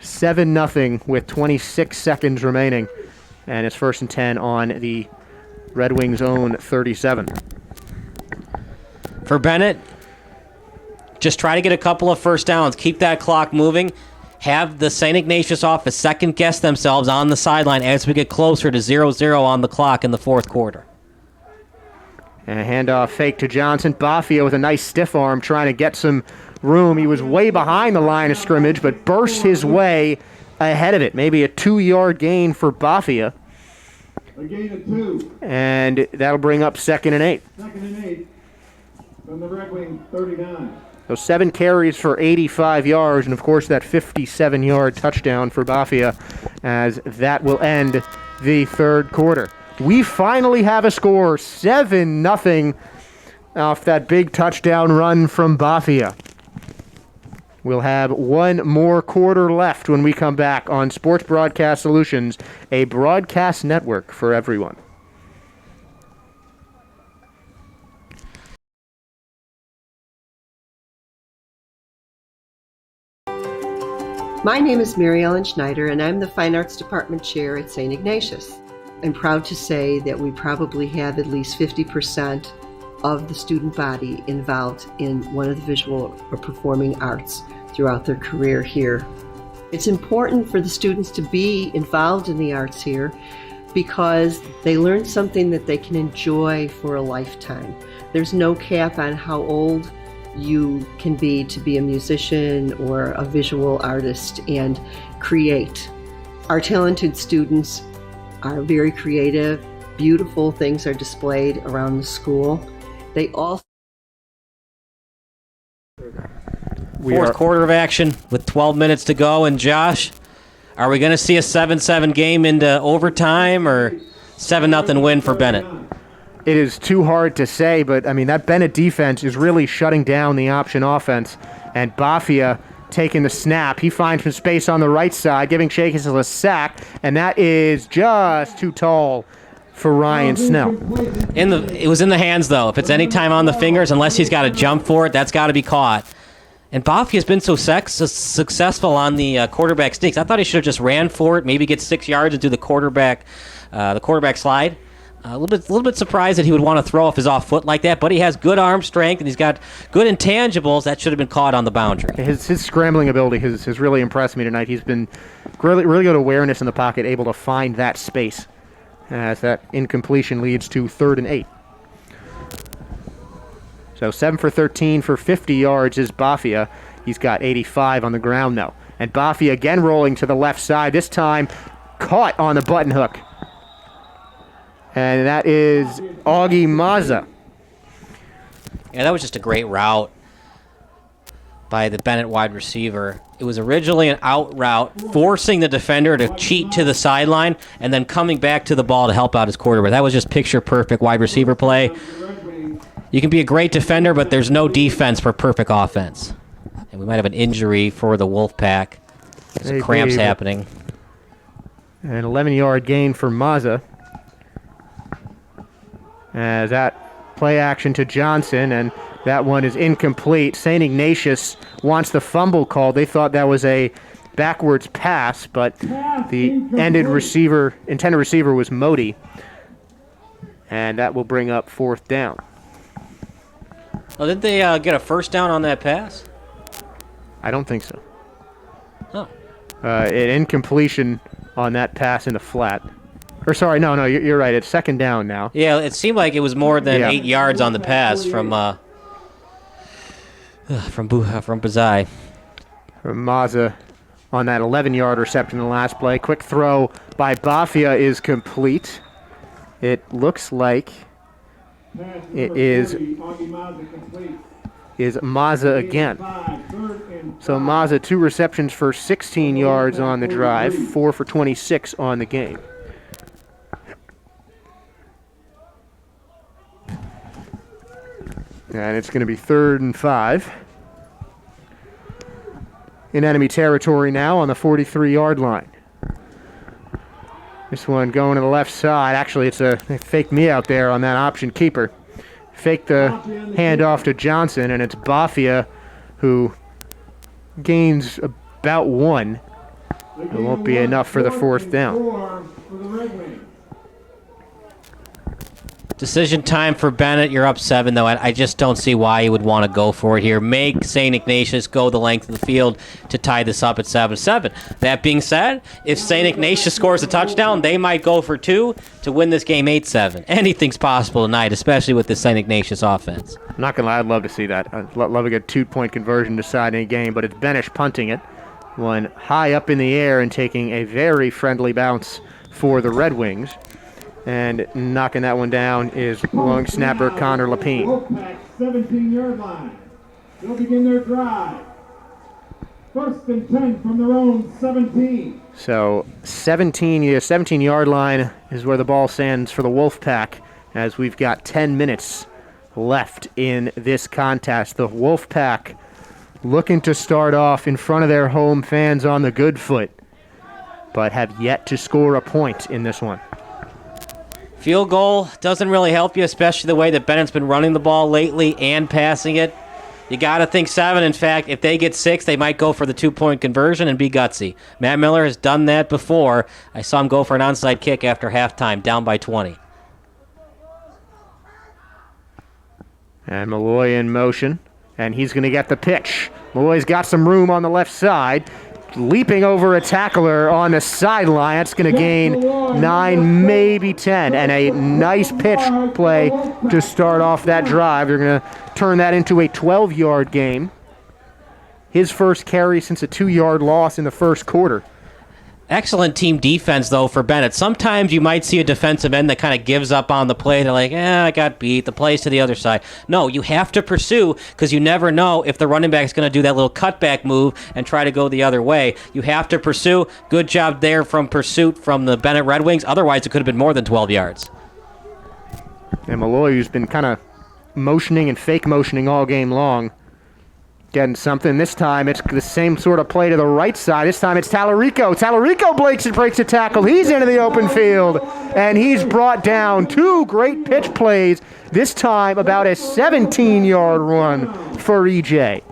7-0 with 26 seconds remaining. And it's 1st and 10 on the Red Wings' own 37. For Benet, just try to get a couple of first downs. Keep that clock moving. Have the St. Ignatius office second-guess themselves on the sideline as we get closer to 0-0 on the clock in the fourth quarter. And a handoff fake to Johnson. Bafia with a nice stiff arm trying to get some room. He was way behind the line of scrimmage, but burst his way ahead of it. Maybe a 2-yard gain for Bafia. A gain of 2. And that'll bring up 2nd and 8. 2nd and 8 from the Red Wing 39. So 7 carries for 85 yards, and of course that 57-yard touchdown for Bafia, as that will end the third quarter. We finally have a score, 7-0 off that big touchdown run from Bafia. We'll have one more quarter left when we come back on Sports Broadcast Solutions, a broadcast network for everyone. My name is Mary Ellen Schneider, and I'm the Fine Arts Department Chair at St. Ignatius. I'm proud to say that we probably have at least 50% of the student body involved in one of the visual or performing arts throughout their career here. It's important for the students to be involved in the arts here because they learn something that they can enjoy for a lifetime. There's no cap on how old you can be to be a musician or a visual artist and create. Our talented students are very creative. Beautiful things are displayed around the school. They all Fourth quarter of action with 12 minutes to go. And Josh, are we going to see a 7-7 game into overtime or 7-0 win for Benet? It is too hard to say, but I mean, that Benet defense is really shutting down the option offense. And Bafia taking the snap. He finds some space on the right side, giving Shakes a sack, and that is just too tall for Ryan Snell. It was in the hands, though. If it's any time on the fingers, unless he's got to jump for it, that's got to be caught. And Bafia's been so successful on the quarterback sneaks. I thought he should have just ran for it, maybe get 6 yards and do the quarterback slide. A little bit surprised that he would want to throw off his off foot like that, but he has good arm strength and he's got good intangibles that should have been caught on the boundary. His scrambling ability has really impressed me tonight. He's been really good awareness in the pocket, able to find that space as that incompletion leads to 3rd and 8. So 7 for 13 for 50 yards is Bafia. He's got 85 on the ground now. And Bafia again rolling to the left side, this time caught on the button hook. And that is Augie Maza. Yeah, that was just a great route. by the Benet wide receiver. It was originally an out route, forcing the defender to cheat to the sideline and then coming back to the ball to help out his quarterback. That was just picture-perfect wide receiver play. You can be a great defender, but there's no defense for perfect offense. And we might have an injury for the Wolfpack. There's cramps happening. An 11-yard gain for Mazza. As that play action to Johnson, and that one is incomplete. St. Ignatius wants the fumble call. They thought that was a backwards pass, but the intended receiver was Modi. And that will bring up 4th down. Oh, did they get a first down on that pass? I don't think so. Oh. An incompletion on that pass in the flat. Or sorry, no, you're right. It's 2nd down now. Yeah, it seemed like it was more than 8 yards on the pass from Bazai. From Mazza on that 11-yard reception in the last play. Quick throw by Bafia is complete. It looks like it is Mazza again. So Mazza 2 receptions for 16 yards on the drive, 4 for 26 on the game. And it's going to be 3rd and 5. In enemy territory now on the 43-yard line. This one going to the left side. Actually, they faked me out there on that option keeper. Faked the handoff to Johnson, and it's Bafia who gains about 1. It won't be enough for the 4th down. Decision time for Benet. You're up 7, though. I just don't see why you would want to go for it here. Make St. Ignatius go the length of the field to tie this up at 7-7. That being said, if St. Ignatius scores a touchdown, they might go for 2 to win this game 8-7. Anything's possible tonight, especially with the St. Ignatius offense. I'm not going to lie, I'd love to see that. I'd love a good 2-point conversion deciding a game, but it's Benesh punting it. One high up in the air and taking a very friendly bounce for the Red Wings. And knocking that one down is long snapper Connor Lapine. 17-yard line. They'll begin their drive. 1st and 10 from their own 17. So 17-yard line is where the ball stands for the Wolfpack as we've got 10 minutes left in this contest. The Wolfpack looking to start off in front of their home fans on the good foot, but have yet to score a point in this one. Field goal doesn't really help you, especially the way that Bennett's been running the ball lately and passing it. You got to think 7. In fact, if they get 6, they might go for the 2-point conversion and be gutsy. Matt Miller has done that before. I saw him go for an onside kick after halftime, down by 20. And Malloy in motion, and he's going to get the pitch. Malloy's got some room on the left side. Leaping over a tackler on the sideline. That's going to gain 9, maybe 10. And a nice pitch play to start off that drive. They're going to turn that into a 12-yard game. His first carry since a 2-yard loss in the first quarter. Excellent team defense, though, for Benet. Sometimes you might see a defensive end that kind of gives up on the play. They're like, I got beat. The play's to the other side. No, you have to pursue because you never know if the running back's going to do that little cutback move and try to go the other way. You have to pursue. Good job there from pursuit from the Benet Red Wings. Otherwise, it could have been more than 12 yards. And Malloy, who's been kind of motioning and fake motioning all game long, getting something. This time it's the same sort of play to the right side. This time it's Tallarico. Tallarico breaks a tackle. He's into the open field, and he's brought down. 2 great pitch plays. This time about a 17-yard run for EJ.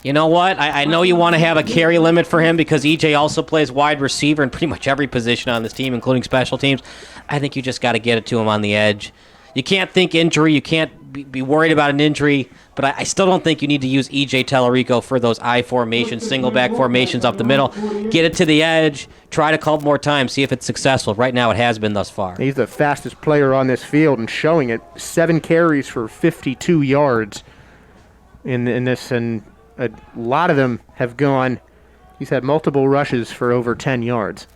You know what? I know you want to have a carry limit for him because EJ also plays wide receiver in pretty much every position on this team, including special teams. I think you just got to get it to him on the edge. You can't think injury. You can't be worried about an injury, but I still don't think you need to use EJ Tallarico for those I formations, single back formations up the middle. Get it to the edge. Try to call more times. See if it's successful. Right now it has been thus far. He's the fastest player on this field and showing it. 7 carries for 52 yards in this, and a lot of them have gone. He's had multiple rushes for over 10 yards.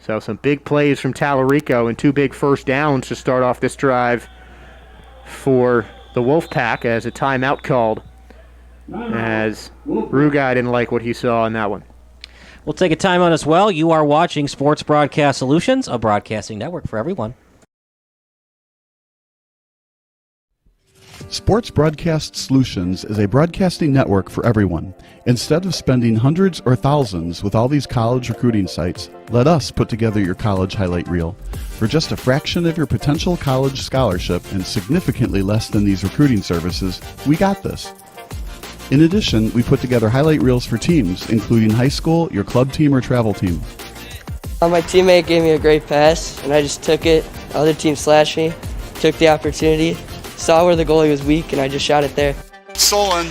So some big plays from Tallarico and 2 big first downs to start off this drive for the Wolfpack as a timeout called as Rugai didn't like what he saw on that one. We'll take a timeout as well. You are watching Sports Broadcast Solutions, a broadcasting network for everyone. Sports Broadcast Solutions is a broadcasting network for everyone. Instead of spending hundreds or thousands with all these college recruiting sites, let us put together your college highlight reel. For just a fraction of your potential college scholarship and significantly less than these recruiting services, we got this. In addition, we put together highlight reels for teams, including high school, your club team, or travel team. My teammate gave me a great pass, and I just took it. The other team slashed me, took the opportunity, saw where the goalie was weak, and I just shot it there. Stolen.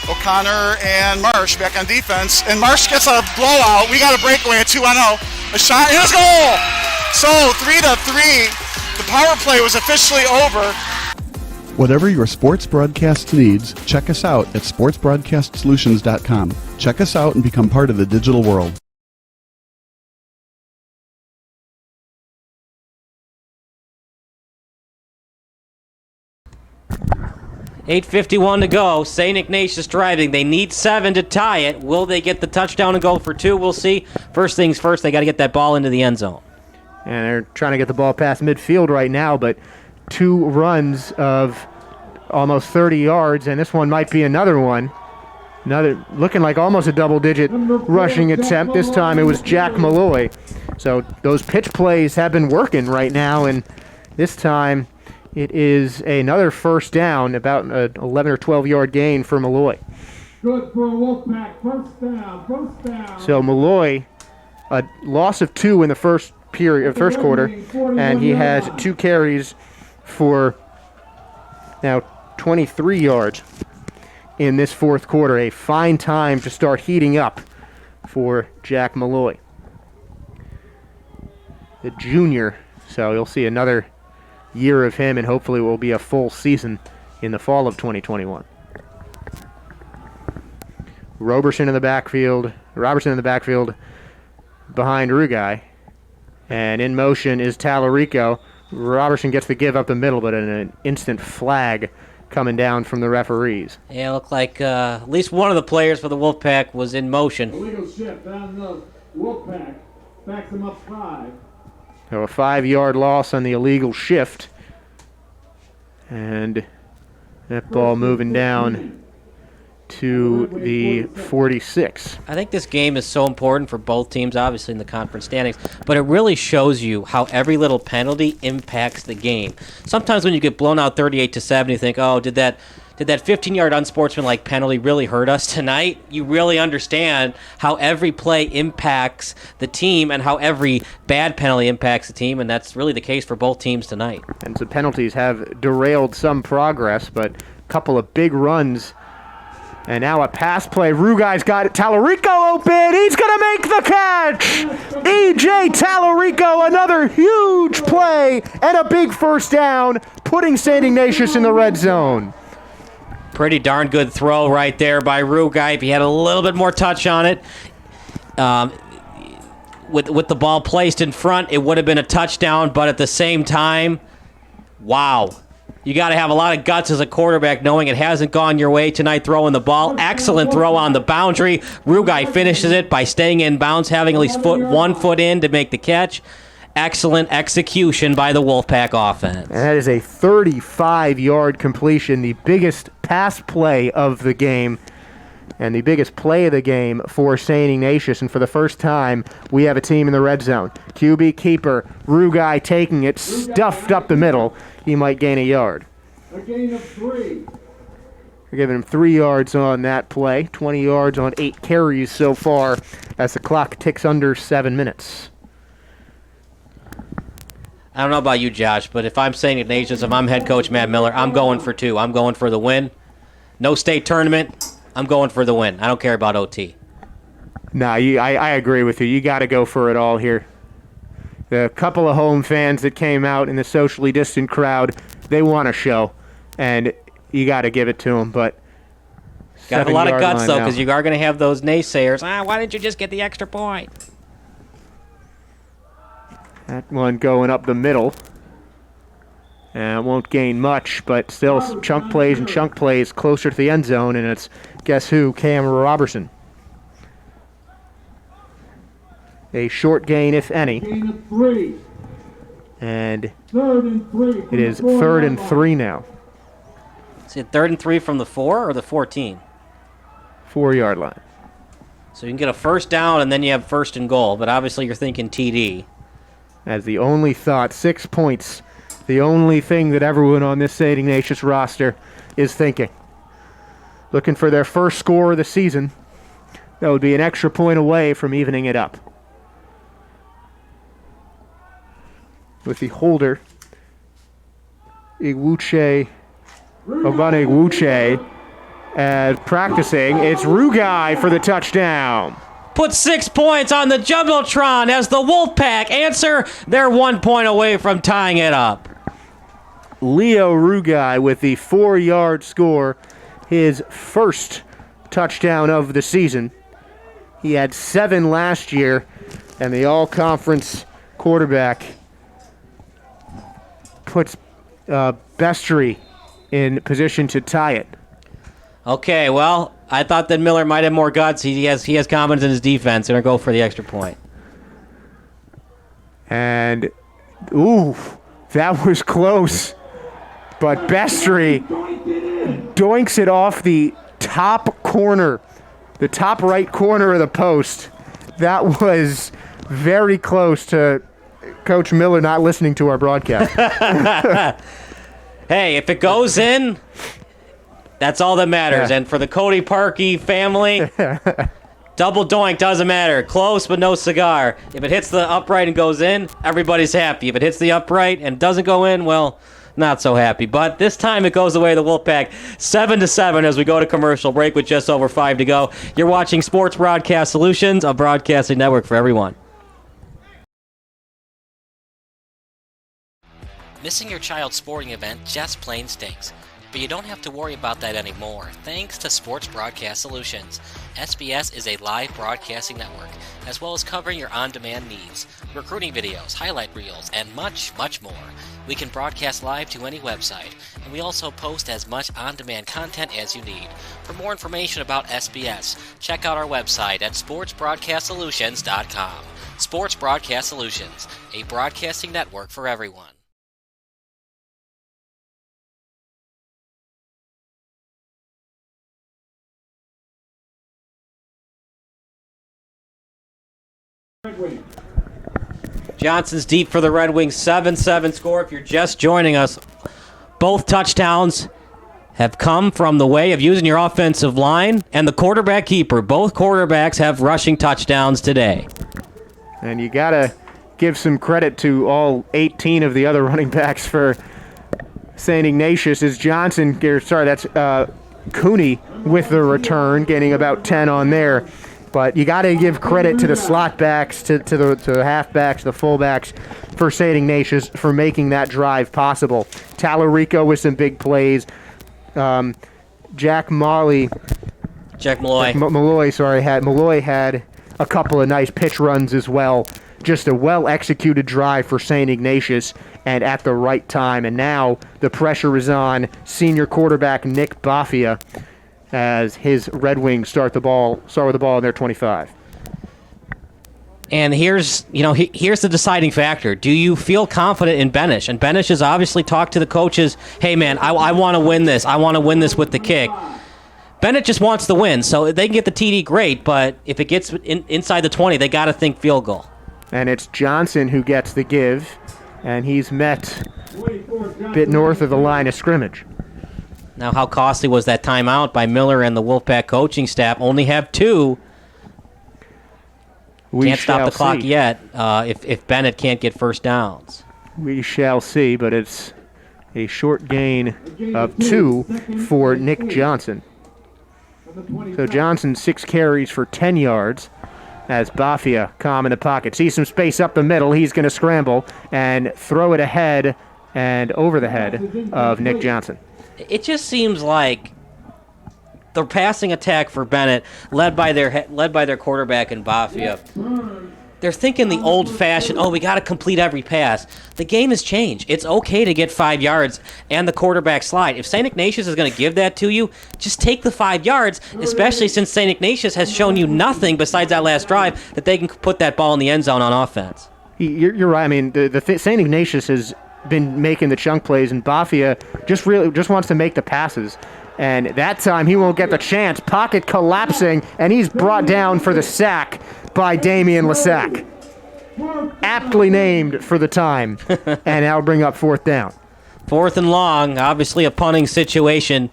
O'Connor and Marsh back on defense, and Marsh gets a blowout. We got a breakaway at 2-0. A shot, and a goal! So 3-3. The power play was officially over. Whatever your sports broadcast needs, check us out at sportsbroadcastsolutions.com. Check us out and become part of the digital world. $8:51 to go. St. Ignatius driving. They need 7 to tie it. Will they get the touchdown and goal for 2? We'll see. First things first, they got to get that ball into the end zone. And they're trying to get the ball past midfield right now, but 2 runs of almost 30 yards, and this one might be another one. Another looking like almost a double-digit rushing attempt. This time it was Jack Malloy. So those pitch plays have been working right now, and this time it is another first down, about an 11 or 12-yard gain for Malloy. Good for a Wolfpack. First down. So Malloy, a loss of 2 in the first quarter, and he has 2 carries for now 23 yards in this fourth quarter. A fine time to start heating up for Jack Malloy, the junior. So you'll see another year of him, and hopefully it will be a full season in the fall of 2021. Roberson in the backfield behind Rugai, and in motion is Tallarico. Robertson gets the give up the middle, but an instant flag coming down from the referees. Yeah, it looked like at least one of the players for the Wolfpack was in motion. Illegal shift on the Wolfpack. Backs him up 5. So a 5-yard loss on the illegal shift. And that ball moving down to the 46. I think this game is so important for both teams, obviously in the conference standings, but it really shows you how every little penalty impacts the game. Sometimes when you get blown out 38-7, you think, oh, did that 15-yard unsportsmanlike penalty really hurt us tonight? You really understand how every play impacts the team and how every bad penalty impacts the team, and that's really the case for both teams tonight. And some penalties have derailed some progress, but a couple of big runs. And now a pass play. Rugai's got it. Tallarico open. He's going to make the catch. E.J. Tallarico, another huge play and a big first down, putting St. Ignatius in the red zone. Pretty darn good throw right there by Rugai. If he had a little bit more touch on it, with the ball placed in front, it would have been a touchdown, but at the same time, wow. You got to have a lot of guts as a quarterback knowing it hasn't gone your way tonight throwing the ball. Excellent throw on the boundary. Rugai finishes it by staying in bounds, having at least one foot in to make the catch. Excellent execution by the Wolfpack offense. And that is a 35-yard completion, the biggest pass play of the game and the biggest play of the game for St. Ignatius. And for the first time, we have a team in the red zone. QB keeper, Rugai taking it, stuffed up the middle. He might gain a yard. A gain of 3. We're giving him 3 yards on that play, 20 yards on 8 carries so far as the clock ticks under 7 minutes. I don't know about you, Josh, but if I'm St. Ignatius, if I'm head coach Matt Miller, I'm going for 2. I'm going for the win. No state tournament. I'm going for the win. I don't care about OT. No, I agree with you. You got to go for it all here. The couple of home fans that came out in the socially distant crowd, they want a show, and you got to give it to them. But got to have a lot of guts, though, because you are going to have those naysayers. Why didn't you just get the extra point? That one going up the middle. And won't gain much, but still chunk plays closer to the end zone, and it's, guess who, Cam Robertson. A short gain, if any. Gain of 3. And 3rd and 3. it is 3rd and 3 now. Is it 3rd and 3 from the 4 or the 14? 4-yard line. So you can get a first down and then you have 1st and goal, but obviously you're thinking TD. As the only thought, 6 points, the only thing that everyone on this St. Ignatius roster is thinking. Looking for their first score of the season. That would be an extra point away from evening it up. With the holder, Obane Igwuche, as practicing, it's Rugai for the touchdown. Put 6 points on the Jumbotron as the Wolfpack answer. They're 1 point away from tying it up. Leo Rugai with the 4-yard score, his first touchdown of the season. He had 7 last year, and the all-conference quarterback puts Bestry in position to tie it. Okay, well, I thought that Miller might have more guts. He has confidence in his defense. They're going to go for the extra point. And, ooh, that was close. But Bestry doinks it off the top corner, the top right corner of the post. That was very close to Coach Miller not listening to our broadcast. Hey, if it goes in, that's all that matters. Yeah. And for the Cody Parkey family, double doink doesn't matter. Close but no cigar. If it hits the upright and goes in, everybody's happy. If it hits the upright and doesn't go in, well, not so happy. But this time it goes the way of the Wolfpack. 7-7 as we go to commercial break with just over 5 to go. You're watching Sports Broadcast Solutions, a broadcasting network for everyone. Missing your child's sporting event just plain stinks. But you don't have to worry about that anymore, thanks to Sports Broadcast Solutions. SBS is a live broadcasting network, as well as covering your on-demand needs, recruiting videos, highlight reels, and much, much more. We can broadcast live to any website, and we also post as much on-demand content as you need. For more information about SBS, check out our website at sportsbroadcastsolutions.com. Sports Broadcast Solutions, a broadcasting network for everyone. Johnson's deep for the Red Wings, 7-7 score. If you're just joining us, both touchdowns have come from the way of using your offensive line and the quarterback keeper. Both quarterbacks have rushing touchdowns today. And you got to give some credit to all 18 of the other running backs for St. Ignatius. As Johnson, that's Cooney with the return, getting about 10 on there. But you got to give credit to the slot backs, to the halfbacks, the fullbacks for St. Ignatius for making that drive possible. Tallarico with some big plays. Malloy had a couple of nice pitch runs as well. Just a well-executed drive for St. Ignatius and at the right time. And now the pressure is on senior quarterback Nick Bafia as his Red Wings start with the ball in their 25. And here's the deciding factor. Do you feel confident in Benet? And Benet has obviously talked to the coaches, hey man, I want to win this. I want to win this with the kick. Benet just wants to win, so if they can get the TD, great, but if it gets inside the 20, they got to think field goal. And it's Johnson who gets the give, and he's met a bit north of the line of scrimmage. Now, how costly was that timeout by Miller and the Wolfpack coaching staff? Only have 2. Can't stop the clock yet if Benet can't get first downs. We shall see, but it's a short gain of 2 for Nick Johnson. So Johnson 6 carries for 10 yards as Bafia calm in the pocket. Sees some space up the middle. He's going to scramble and throw it ahead and over the head of Nick Johnson. It just seems like the passing attack for Benet, led by their quarterback in Bafia, they're thinking the old-fashioned, we got to complete every pass. The game has changed. It's okay to get 5 yards and the quarterback slide. If St. Ignatius is going to give that to you, just take the 5 yards, especially since St. Ignatius has shown you nothing besides that last drive that they can put that ball in the end zone on offense. You're right. I mean, St. Ignatius has been making the chunk plays, and Bafia just wants to make the passes. And that time he won't get the chance. Pocket collapsing, and he's brought down for the sack by Damian Lasac. Aptly named for the time, and that'll bring up 4th down. 4th and long, obviously a punting situation.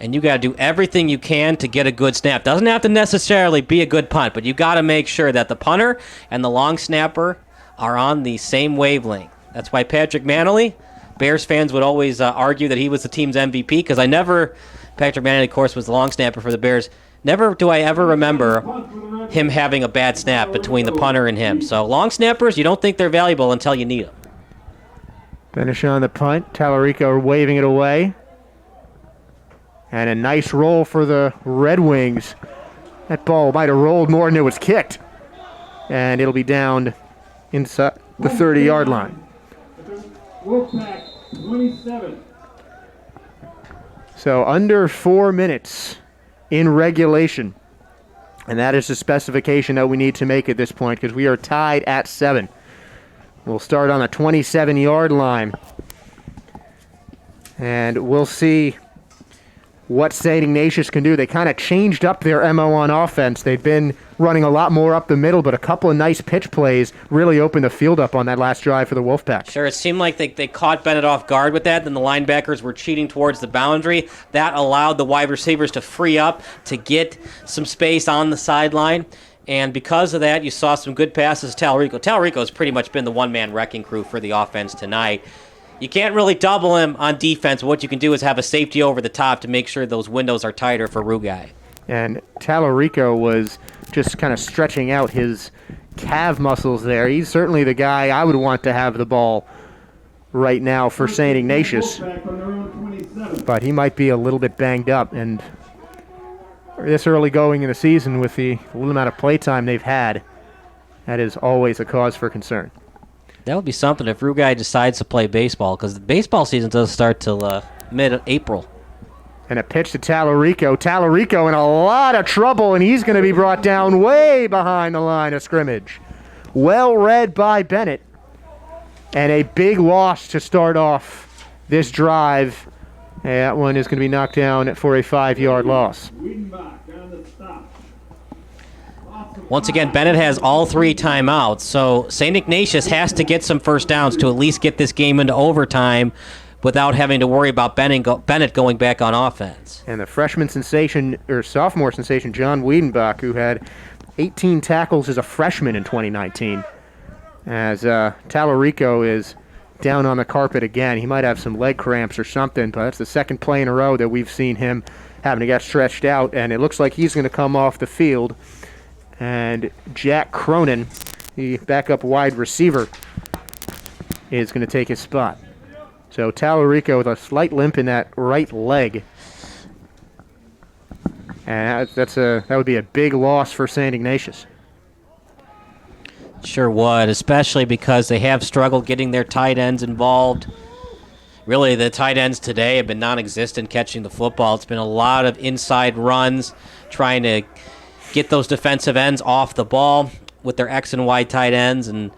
And you got to do everything you can to get a good snap. Doesn't have to necessarily be a good punt, but you got to make sure that the punter and the long snapper are on the same wavelength. That's why Patrick Manley, Bears fans would always argue that he was the team's MVP, because Patrick Manley, of course, was the long snapper for the Bears. Never do I ever remember him having a bad snap between the punter and him. So long snappers, you don't think they're valuable until you need them. Finish on the punt. Tallarico waving it away. And a nice roll for the Red Wings. That ball might have rolled more than it was kicked. And it'll be down inside the 30-yard line. Wolfpack 27. So under 4 minutes in regulation. And that is the specification that we need to make at this point, because we are tied at 7. We'll start on the 27-yard line. And we'll see what St. Ignatius can do. They kind of changed up their MO on offense. They'd been running a lot more up the middle, but a couple of nice pitch plays really opened the field up on that last drive for the Wolfpack. Sure, it seemed like they caught Benet off guard with that. Then the linebackers were cheating towards the boundary. That allowed the wide receivers to free up to get some space on the sideline. And because of that, you saw some good passes to Tallarico. Tallarico has pretty much been the one-man wrecking crew for the offense tonight. You can't really double him on defense. What you can do is have a safety over the top to make sure those windows are tighter for Rugai. And Tallarico was just kind of stretching out his calf muscles there. He's certainly the guy I would want to have the ball right now for St. Ignatius. But he might be a little bit banged up. And this early going in the season with the little amount of playtime they've had, that is always a cause for concern. That would be something if Rugai decides to play baseball, because the baseball season doesn't start till mid-April. And a pitch to Tallarico. Tallarico in a lot of trouble, and he's going to be brought down way behind the line of scrimmage. Well read by Benet. And a big loss to start off this drive. And that one is going to be knocked down for a 5-yard loss. Once again, Benet has all 3 timeouts, so St. Ignatius has to get some first downs to at least get this game into overtime without having to worry about Benet going back on offense. And the freshman sensation, or sophomore sensation, John Wiedenbach, who had 18 tackles as a freshman in 2019, as Tallarico is down on the carpet again. He might have some leg cramps or something, but that's the second play in a row that we've seen him having to get stretched out, and it looks like he's going to come off the field. And Jack Cronin, the backup wide receiver, is going to take his spot. So Tallarico with a slight limp in that right leg. And that would be a big loss for St. Ignatius. Sure would, especially because they have struggled getting their tight ends involved. Really, the tight ends today have been non-existent catching the football. It's been a lot of inside runs, trying to get those defensive ends off the ball with their X and Y tight ends. And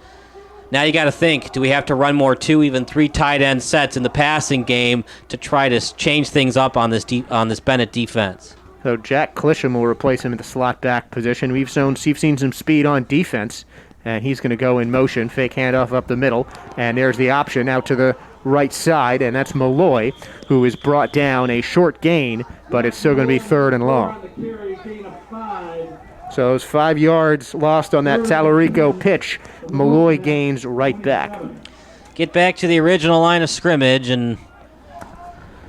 now you got to think, do we have to run more 2, even 3 tight end sets in the passing game to try to change things up on this Benet defense? So Jack Clisham will replace him in the slot back position. We've seen some speed on defense, and he's going to go in motion, fake handoff up the middle, and there's the option out to the right side, and that's Malloy, who is brought down a short gain, but it's still going to be 3rd and long. So those 5 yards lost on that Tallarico pitch, Malloy gains right back. Get back to the original line of scrimmage, and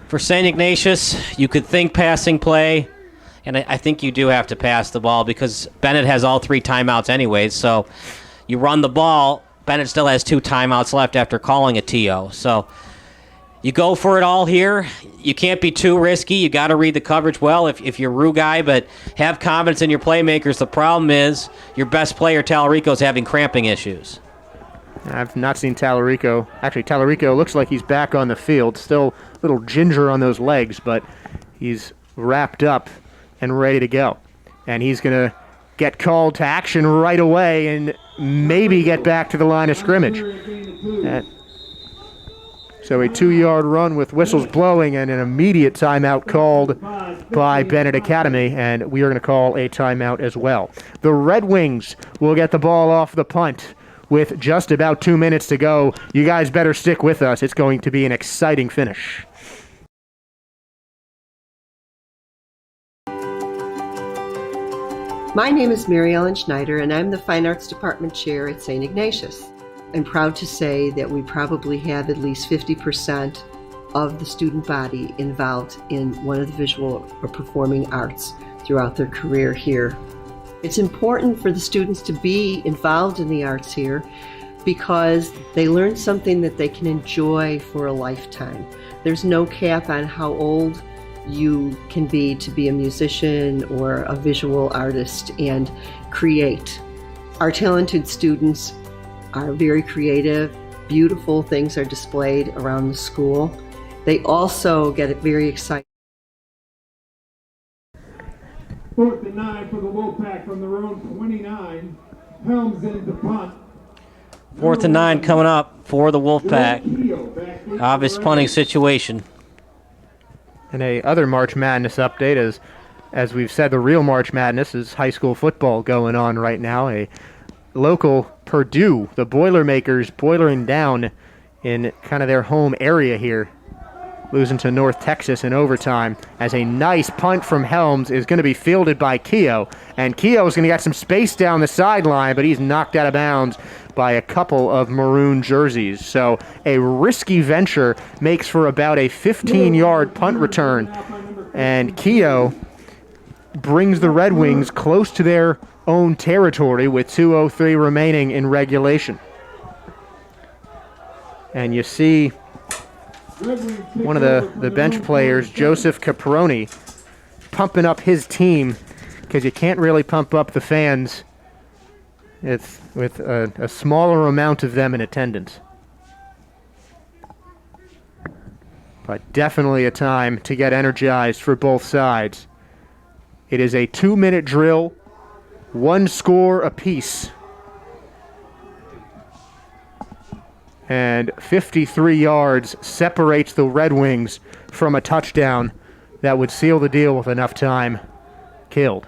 for St. Ignatius, you could think passing play, and I think you do have to pass the ball because Benet has all 3 timeouts anyways, so you run the ball, Benet still has 2 timeouts left after calling a TO. So You go for it all here. You can't be too risky. You got to read the coverage well if you're a Rue guy, but have confidence in your playmakers. The problem is your best player, Tallarico's, having cramping issues. I've not seen Tallarico. Actually, Tallarico looks like he's back on the field. Still a little ginger on those legs, but he's wrapped up and ready to go. And he's going to get called to action right away and maybe get back to the line of scrimmage. So a 2-yard run with whistles blowing and an immediate timeout called by Benet Academy, and we are going to call a timeout as well. The Red Wings will get the ball off the punt with just about 2 minutes to go. You guys better stick with us. It's going to be an exciting finish. My name is Mary Ellen Schneider, and I'm the Fine Arts Department Chair at St. Ignatius. I'm proud to say that we probably have at least 50% of the student body involved in one of the visual or performing arts throughout their career here. It's important for the students to be involved in the arts here because they learn something that they can enjoy for a lifetime. There's no cap on how old you can be to be a musician or a visual artist and create. Our talented students are very creative. Beautiful things are displayed around the school. They also get very excited. 4th and 9 for the Wolfpack from their own 29. Helms in the punt. 4th and 9 coming up for the Wolfpack. Obvious punting situation. And a other March Madness update, as we've said, the real March Madness is high school football going on right now. A local Purdue, the Boilermakers, boilering down in kind of their home area here, losing to North Texas in overtime, as a nice punt from Helms is going to be fielded by Keogh, and Keogh is going to get some space down the sideline, but he's knocked out of bounds by a couple of maroon jerseys. So a risky venture makes for about a 15-yard punt return, and Keogh brings the Red Wings close to their own territory with 2:03 remaining in regulation. And you see one of the bench players, Joseph Caproni, pumping up his team, because you can't really pump up the fans with a smaller amount of them in attendance. But definitely a time to get energized for both sides. It is a 2-minute drill, 1 score apiece. And 53 yards separates the Red Wings from a touchdown that would seal the deal with enough time killed.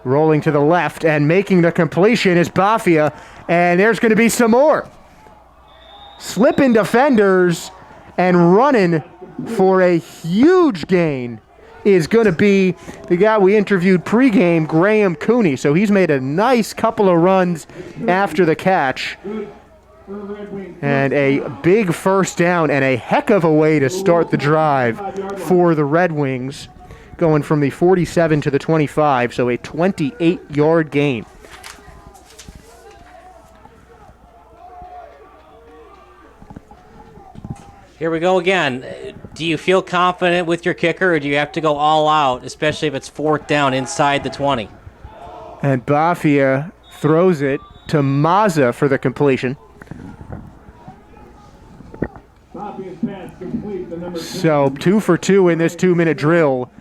Rolling to the left and making the completion is Bafia, and there's going to be some more. Slipping defenders and running for a huge gain is going to be the guy we interviewed pregame, Graham Cooney. So he's made a nice couple of runs after the catch. And a big first down and a heck of a way to start the drive for the Red Wings, going from the 47 to the 25, so a 28-yard gain. Here we go again. Do you feel confident with your kicker, or do you have to go all out, especially if it's 4th down inside the 20? And Bafia throws it to Mazza for the completion. So 2 for 2 in this 2-minute drill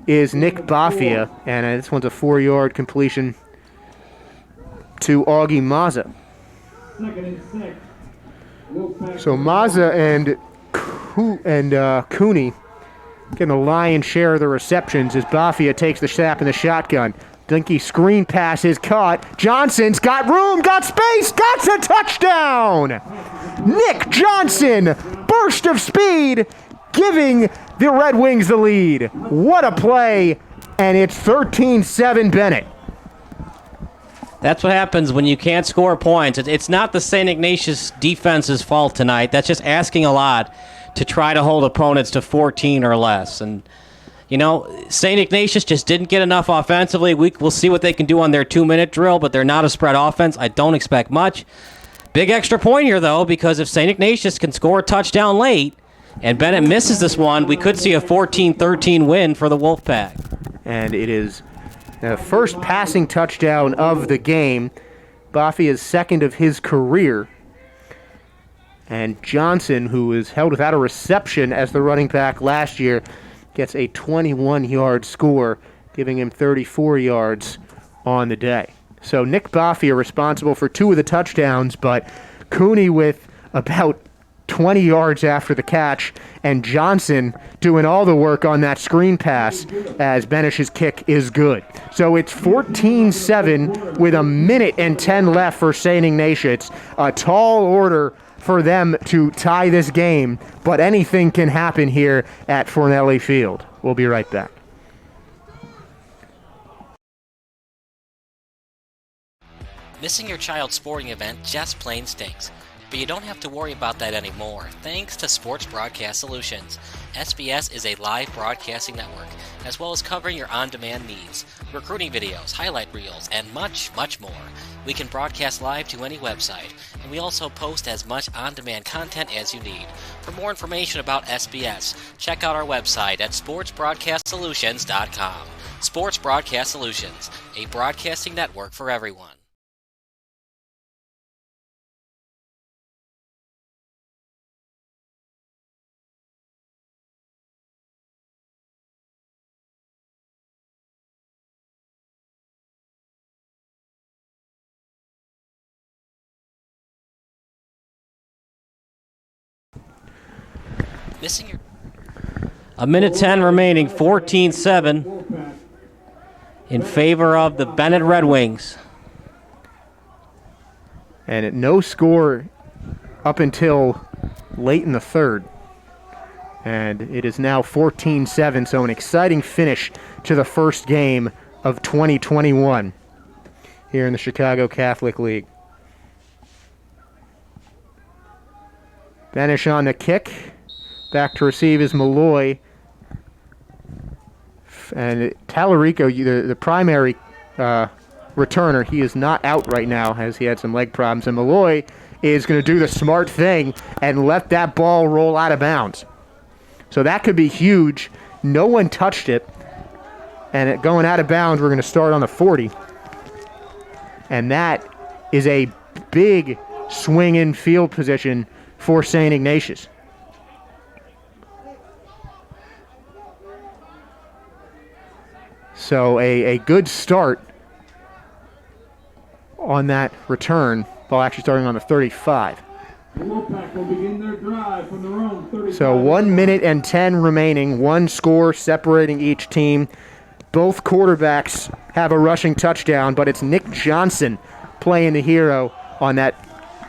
is Nick Bafia, and this one's a 4-yard completion to Augie Mazza. So Mazza and Cooney getting the lion's share of the receptions as Bafia takes the snap in the shotgun. Dinky screen pass is caught. Johnson's got room, got space, got a touchdown! Nick Johnson, burst of speed, giving the Red Wings the lead. What a play, and it's 13-7 Benet. That's what happens when you can't score points. It's not the St. Ignatius defense's fault tonight. That's just asking a lot to try to hold opponents to 14 or less. And, you know, St. Ignatius just didn't get enough offensively. We'll see what they can do on their 2-minute drill, but they're not a spread offense. I don't expect much. Big extra point here, though, because if St. Ignatius can score a touchdown late, And Benet misses this one. We could see a 14-13 win for the Wolfpack. And it is the first passing touchdown of the game. Boffey is second of his career. And Johnson, who is held without a reception as the running back last year, gets a 21-yard score, giving him 34 yards on the day. So Nick Boffey are responsible for 2 of the touchdowns, but Cooney with about 20 yards after the catch, and Johnson doing all the work on that screen pass as Benish's kick is good. So it's 14-7 with a minute and 10 left for St. Ignatius. A tall order for them to tie this game, but anything can happen here at Fornelli Field. We'll be right back. Missing your child's sporting event just plain stinks. But you don't have to worry about that anymore, thanks to Sports Broadcast Solutions. SBS is a live broadcasting network, as well as covering your on-demand needs, recruiting videos, highlight reels, and much, much more. We can broadcast live to any website, and we also post as much on-demand content as you need. For more information about SBS, check out our website at sportsbroadcastsolutions.com. Sports Broadcast Solutions, a broadcasting network for everyone. A minute 10 remaining, 14-7 in favor of the Benet Red Wings. And no score up until late in the third. And it is now 14-7, so an exciting finish to the first game of 2021 here in the Chicago Catholic League. Benish on the kick. Back to receive is Malloy. And Tallarico, the primary returner, he is not out right now as he had some leg problems. And Malloy is going to do the smart thing and let that ball roll out of bounds. So that could be huge. No one touched it. And it going out of bounds, we're going to start on the 40. And that is a big swing in field position for St. Ignatius. So a good start on that return, ball actually starting on the 35. So 1 minute and 10 remaining, one score separating each team. Both quarterbacks have a rushing touchdown, but it's Nick Johnson playing the hero on that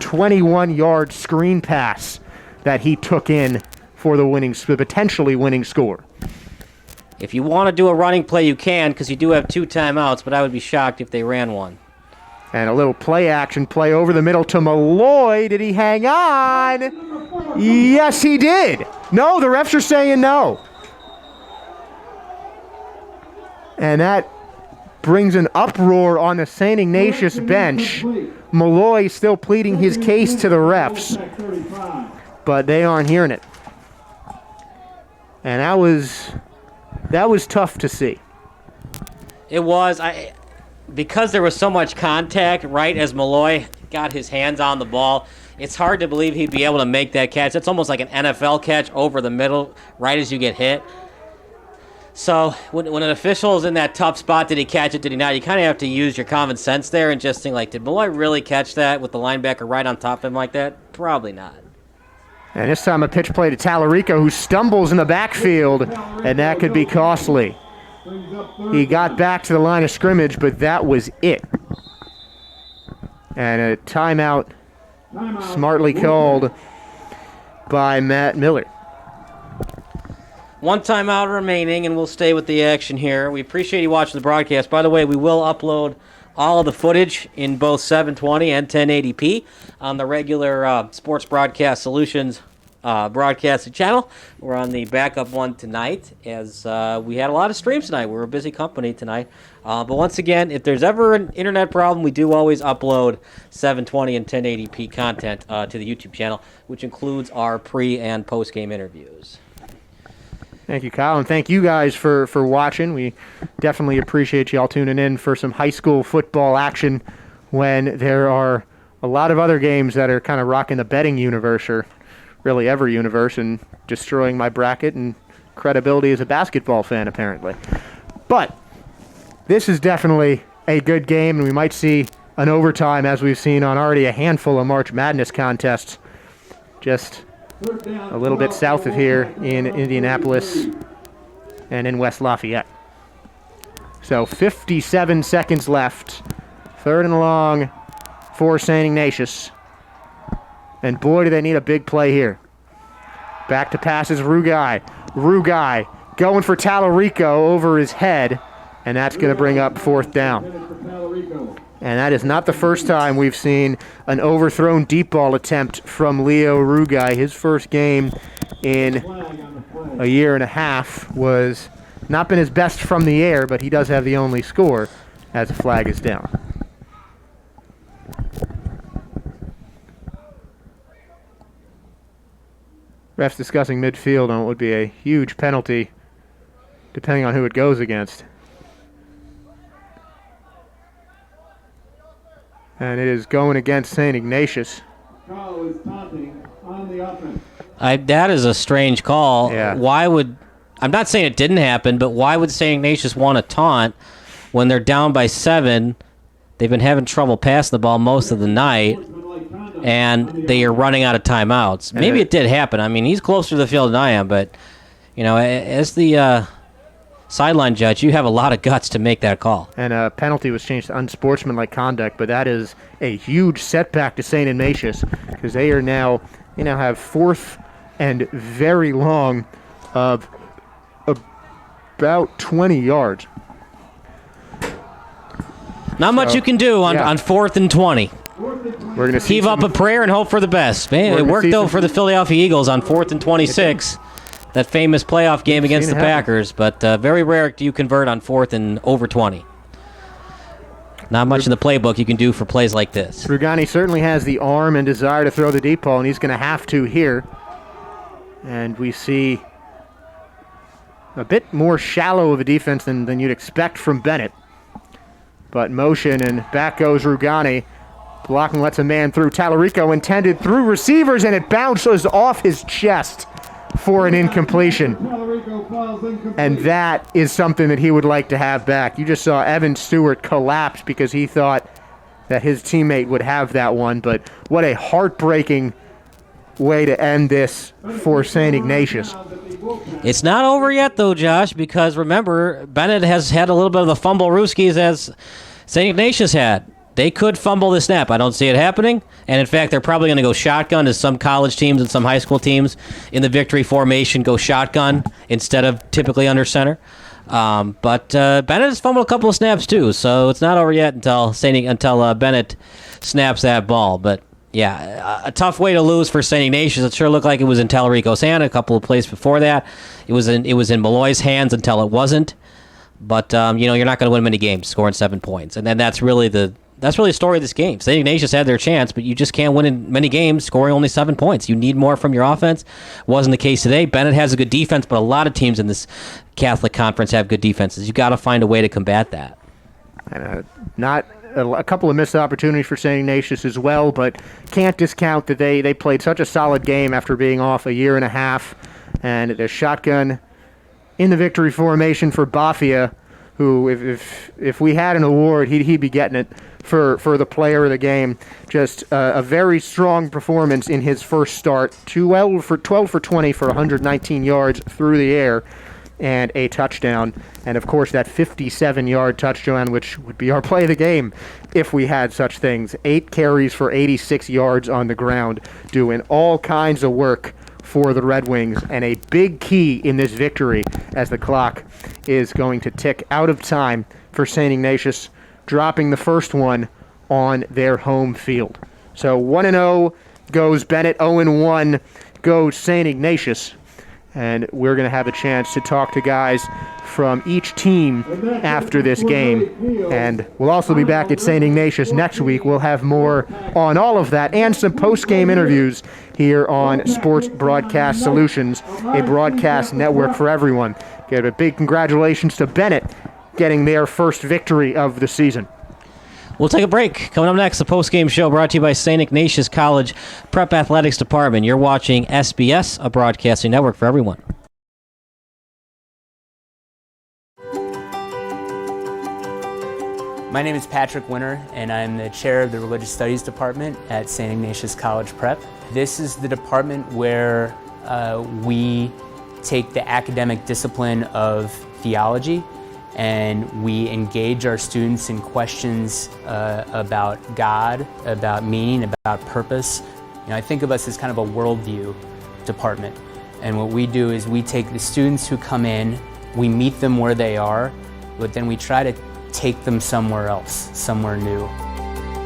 21-yard screen pass that he took in for the potentially winning score. If you want to do a running play, you can, because you do have 2 timeouts, but I would be shocked if they ran one. And a little play action play over the middle to Malloy. Did he hang on? Yes, he did. No, the refs are saying no. And that brings an uproar on the St. Ignatius bench. Malloy still pleading his case to the refs, but they aren't hearing it. And that was tough to see. It was. Because there was so much contact right as Malloy got his hands on the ball, it's hard to believe he'd be able to make that catch. It's almost like an NFL catch over the middle right as you get hit. So when an official is in that tough spot, did he catch it, did he not? You kind of have to use your common sense there and just think, like, did Malloy really catch that with the linebacker right on top of him like that? Probably not. And this time a pitch play to Tallarico, who stumbles in the backfield, and that could be costly. He got back to the line of scrimmage, but that was it. And a timeout smartly called by Matt Miller. 1 timeout remaining, and we'll stay with the action here. We appreciate you watching the broadcast. By the way, we will upload all of the footage in both 720 and 1080p on the regular Sports Broadcast Solutions broadcasting channel. We're on the backup one tonight as we had a lot of streams tonight. We were a busy company tonight But once again, if there's ever an internet problem, we do always upload 720 and 1080p content to the YouTube channel, which includes our pre- and post-game interviews. Thank you, Kyle, and thank you guys for watching. We definitely appreciate you all tuning in for some high school football action when there are a lot of other games that are kind of rocking the betting universe, or really every universe, and destroying my bracket and credibility as a basketball fan, apparently. But this is definitely a good game, and we might see an overtime as we've seen on already a handful of March Madness contests just a little bit south of here in Indianapolis and in West Lafayette. So 57 seconds left. 3rd and long for St. Ignatius. And boy, do they need a big play here. Back to passes Rugai. Rugai going for Tallarico over his head. And that's going to bring up 4th down. And that is not the first time we've seen an overthrown deep ball attempt from Leo Rugai. His first game in a year and a half was not been his best from the air, but he does have the only score as a flag is down. Refs discussing midfield on what would be a huge penalty depending on who it goes against. And it is going against St. Ignatius. Carl is taunting on the offense. That is a strange call. Yeah. Why would... I'm not saying it didn't happen, but why would St. Ignatius want to taunt when they're down by 7? They've been having trouble passing the ball most of the night, and they are running out of timeouts. Maybe it did happen. I mean, he's closer to the field than I am, but, you know, as the sideline judge, you have a lot of guts to make that call. And a penalty was changed to unsportsmanlike conduct, but that is a huge setback to St. Ignatius because they now have 4th and very long of about 20 yards. Not much you can do on 4th and 20. We're going to heave up a prayer and hope for the best. Man, it worked though for the Philadelphia Eagles on 4th and 26. That famous playoff game against the Packers, but very rare do you convert on 4th and over 20. Not much in the playbook you can do for plays like this. Rugani certainly has the arm and desire to throw the deep ball, and he's going to have to here. And we see a bit more shallow of a defense than you'd expect from Benet. But motion, and back goes Rugani. Blocking lets a man through. Tallarico intended through receivers, and it bounces off his chest for an incompletion. And that is something that he would like to have back. You just saw Evan Stewart collapse because he thought that his teammate would have that one, but what a heartbreaking way to end this for St. Ignatius. It's not over yet, though, Josh, because remember, Benet has had a little bit of the fumble rooskies as St. Ignatius had. They could fumble the snap. I don't see it happening. And, in fact, they're probably going to go shotgun, as some college teams and some high school teams in the victory formation go shotgun instead of typically under center. But Benet has fumbled a couple of snaps, too, so it's not over yet until Benet snaps that ball. But, yeah, a tough way to lose for St. Ignatius. It sure looked like it was in Tallarico's hand a couple of plays before that. It was in Malloy's hands until it wasn't. But, you're not going to win many games scoring 7 points. And then that's really the story of this game. St. Ignatius had their chance, but you just can't win in many games scoring only 7 points. You need more from your offense. Wasn't the case today. Benet has a good defense, but a lot of teams in this Catholic Conference have good defenses. You got to find a way to combat that. And not a couple of missed opportunities for St. Ignatius as well, but can't discount that they played such a solid game after being off a year and a half. And the shotgun in the victory formation for Bafia, who, if we had an award, he'd be getting it for the player of the game. Just a very strong performance in his first start. 12 for 20 for 119 yards through the air and a touchdown. And, of course, that 57-yard touchdown, which would be our play of the game if we had such things. 8 carries for 86 yards on the ground, doing all kinds of work for the Red Wings, and a big key in this victory as the clock is going to tick out of time for St. Ignatius, dropping the first one on their home field. So 1-0 goes Benet, 0-1 goes St. Ignatius, and we're going to have a chance to talk to guys from each team after this game. And we'll also be back at St. Ignatius next week. We'll have more on all of that and some post-game interviews here on Sports Broadcast Solutions, a broadcast network for everyone. Give a big congratulations to Benet getting their first victory of the season. We'll take a break. Coming up next, the post-game show brought to you by St. Ignatius College Prep Athletics Department. You're watching SBS, a broadcasting network for everyone. My name is Patrick Winter, and I'm the chair of the Religious Studies Department at St. Ignatius College Prep. This is the department where we take the academic discipline of theology and we engage our students in questions about God, about meaning, about purpose. You know, I think of us as kind of a worldview department. And what we do is we take the students who come in, we meet them where they are, but then we try to take them somewhere else, somewhere new.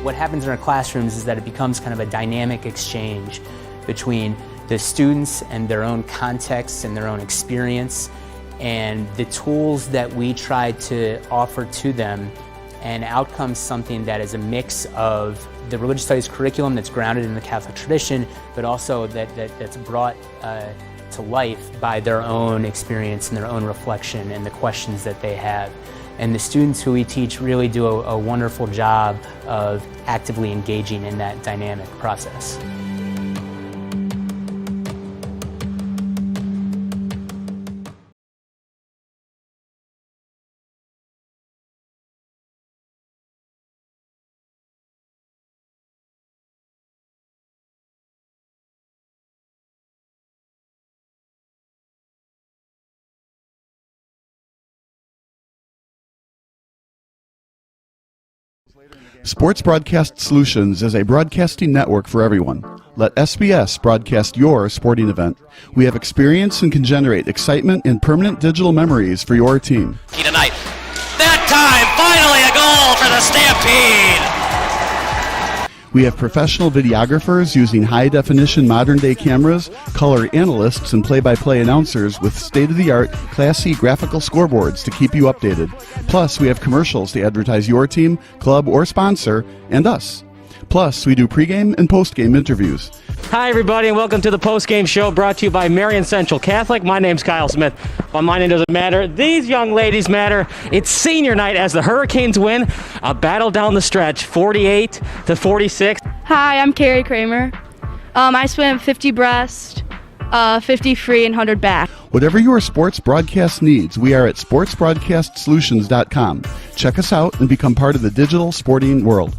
What happens in our classrooms is that it becomes kind of a dynamic exchange between the students and their own context and their own experience, and the tools that we try to offer to them, and out comes something that is a mix of the religious studies curriculum that's grounded in the Catholic tradition, but also that's brought to life by their own experience and their own reflection and the questions that they have. And the students who we teach really do a wonderful job of actively engaging in that dynamic process. Sports Broadcast Solutions is a broadcasting network for everyone. Let SBS broadcast your sporting event. We have experience and can generate excitement and permanent digital memories for your team. Tonight. That time, finally a goal for the Stampede! We have professional videographers using high-definition modern-day cameras, color analysts, and play-by-play announcers with state-of-the-art, classy graphical scoreboards to keep you updated. Plus, we have commercials to advertise your team, club, or sponsor, and us. Plus, we do pregame and postgame interviews. Hi, everybody, and welcome to the post-game show brought to you by Marion Central Catholic. My name's Kyle Smith. Well, my name doesn't matter. These young ladies matter. It's senior night as the Hurricanes win a battle down the stretch, 48-46. Hi, I'm Carrie Kramer. I swim 50 breast, 50 free, and 100 back. Whatever your sports broadcast needs, we are at sportsbroadcastsolutions.com. Check us out and become part of the digital sporting world.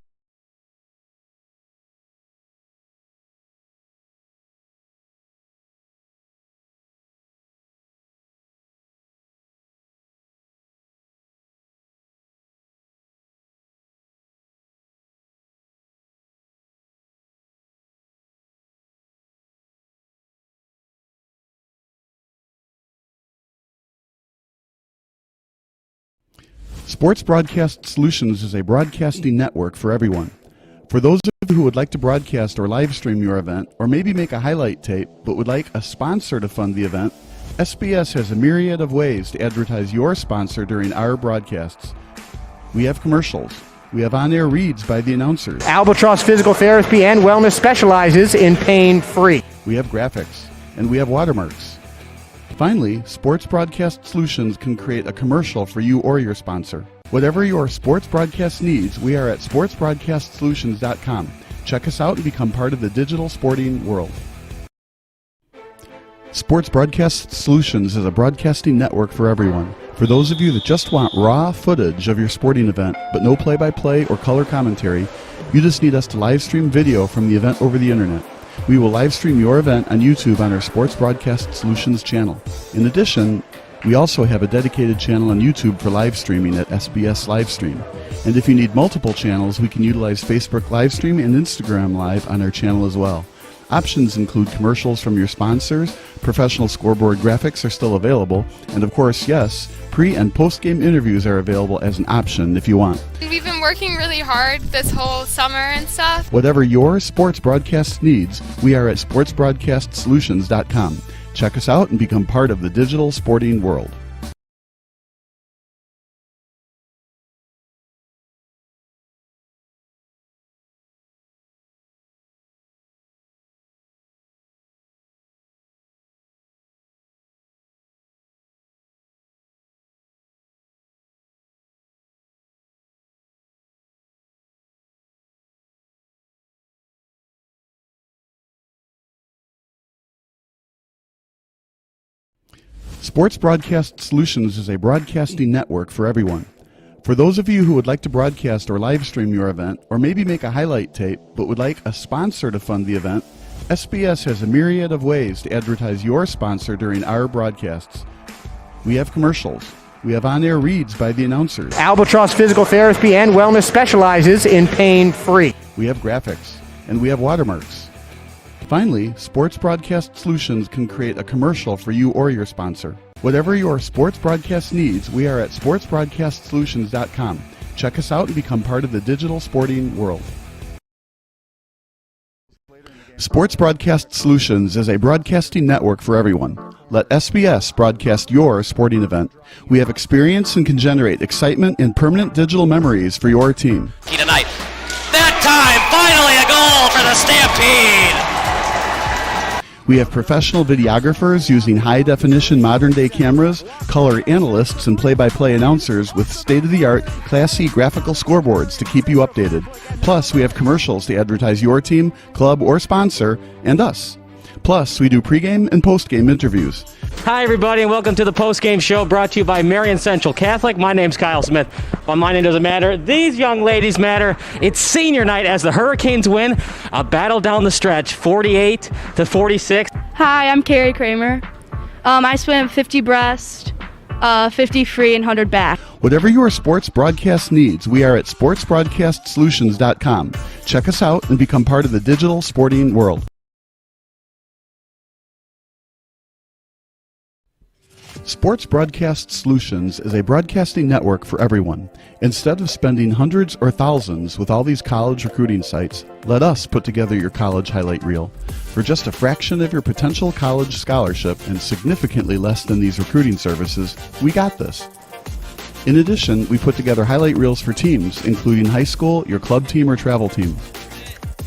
Sports Broadcast Solutions is a broadcasting network for everyone. For those of you who would like to broadcast or live stream your event, or maybe make a highlight tape, but would like a sponsor to fund the event, SBS has a myriad of ways to advertise your sponsor during our broadcasts. We have commercials. We have on-air reads by the announcers. Albatross Physical Therapy and Wellness specializes in pain-free. We have graphics, and we have watermarks. Finally, Sports Broadcast Solutions can create a commercial for you or your sponsor. Whatever your sports broadcast needs, we are at sportsbroadcastsolutions.com. Check us out and become part of the digital sporting world. Sports Broadcast Solutions is a broadcasting network for everyone. For those of you that just want raw footage of your sporting event, but no play-by-play or color commentary, you just need us to live stream video from the event over the internet. We will live stream your event on YouTube on our Sports Broadcast Solutions channel. In addition, we also have a dedicated channel on YouTube for live streaming at SBS Livestream. And if you need multiple channels, we can utilize Facebook Livestream and Instagram Live on our channel as well. Options include commercials from your sponsors, professional scoreboard graphics are still available, and of course, yes, pre- and post-game interviews are available as an option if you want. We've been working really hard this whole summer and stuff. Whatever your sports broadcast needs, we are at sportsbroadcastsolutions.com. Check us out and become part of the digital sporting world. Sports Broadcast Solutions is a broadcasting network for everyone. For those of you who would like to broadcast or live stream your event, or maybe make a highlight tape but would like a sponsor to fund the event, SBS has a myriad of ways to advertise your sponsor during our broadcasts. We have commercials. We have on-air reads by the announcers. Albatross Physical Therapy and Wellness specializes in pain-free. We have graphics. And we have watermarks. Finally, Sports Broadcast Solutions can create a commercial for you or your sponsor. Whatever your sports broadcast needs, we are at sportsbroadcastsolutions.com. Check us out and become part of the digital sporting world. Sports Broadcast Solutions is a broadcasting network for everyone. Let SBS broadcast your sporting event. We have experience and can generate excitement and permanent digital memories for your team. Tonight. That time, finally a goal for the Stampede! We have professional videographers using high-definition modern-day cameras, color analysts, and play-by-play announcers with state-of-the-art, classy graphical scoreboards to keep you updated. Plus, we have commercials to advertise your team, club, or sponsor, and us. Plus, we do pregame and postgame interviews. Hi, everybody, and welcome to the postgame show brought to you by Marion Central Catholic. My name's Kyle Smith. But my name doesn't matter. These young ladies matter. It's senior night as the Hurricanes win a battle down the stretch, 48-46. Hi, I'm Carrie Kramer. I swim 50 breast, 50 free, and 100 back. Whatever your sports broadcast needs, we are at sportsbroadcastsolutions.com. Check us out and become part of the digital sporting world. Sports Broadcast Solutions is a broadcasting network for everyone. Instead of spending hundreds or thousands with all these college recruiting sites, let us put together your college highlight reel. For just a fraction of your potential college scholarship and significantly less than these recruiting services, we got this. In addition, we put together highlight reels for teams, including high school, your club team, or travel team.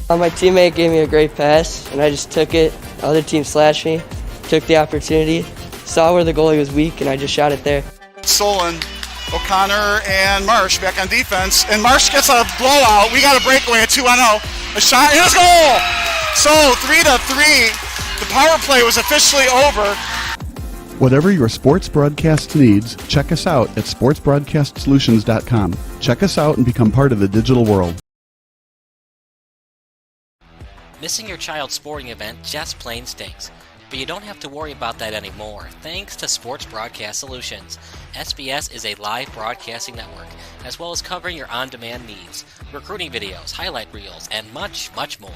My teammate gave me a great pass, and I just took it. The other team slashed me, took the opportunity, saw where the goalie was weak, and I just shot it there. Solon, O'Connor, and Marsh back on defense. And Marsh gets a blowout. We got a breakaway, a 2-on-0. A shot, and a goal! So, 3-3. The power play was officially over. Whatever your sports broadcast needs, check us out at sportsbroadcastsolutions.com. Check us out and become part of the digital world. Missing your child's sporting event just plain stinks. But you don't have to worry about that anymore, thanks to Sports Broadcast Solutions. SBS is a live broadcasting network, as well as covering your on-demand needs, recruiting videos, highlight reels, and much, much more.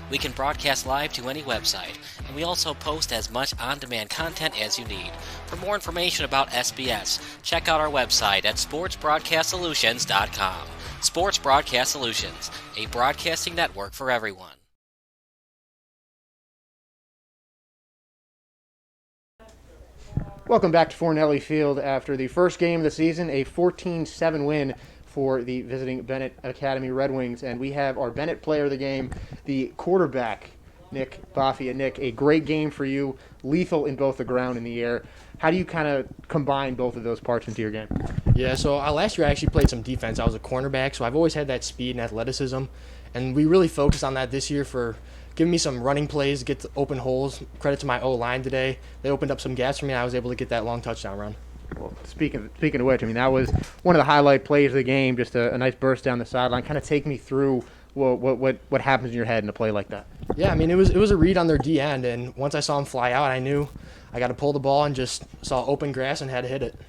We can broadcast live to any website, and we also post as much on-demand content as you need. For more information about SBS, check out our website at sportsbroadcastsolutions.com. Sports Broadcast Solutions, a broadcasting network for everyone. Welcome back to Fornelli Field after the first game of the season, a 14-7 win for the visiting Benet Academy Red Wings. And we have our Benet player of the game, the quarterback, Nick Boffia. Nick, a great game for you, lethal in both the ground and the air. How do you kind of combine both of those parts into your game? Yeah, so last year I actually played some defense. I was a cornerback, so I've always had that speed and athleticism. And we really focused on that this year for giving me some running plays, get to open holes. Credit to my O-line today. They opened up some gaps for me, and I was able to get that long touchdown run. Well, speaking of which, I mean, that was one of the highlight plays of the game, just a nice burst down the sideline. Kind of take me through what happens in your head in a play like that. Yeah, I mean, it was a read on their D end, and once I saw him fly out, I knew I got to pull the ball and just saw open grass and had to hit it.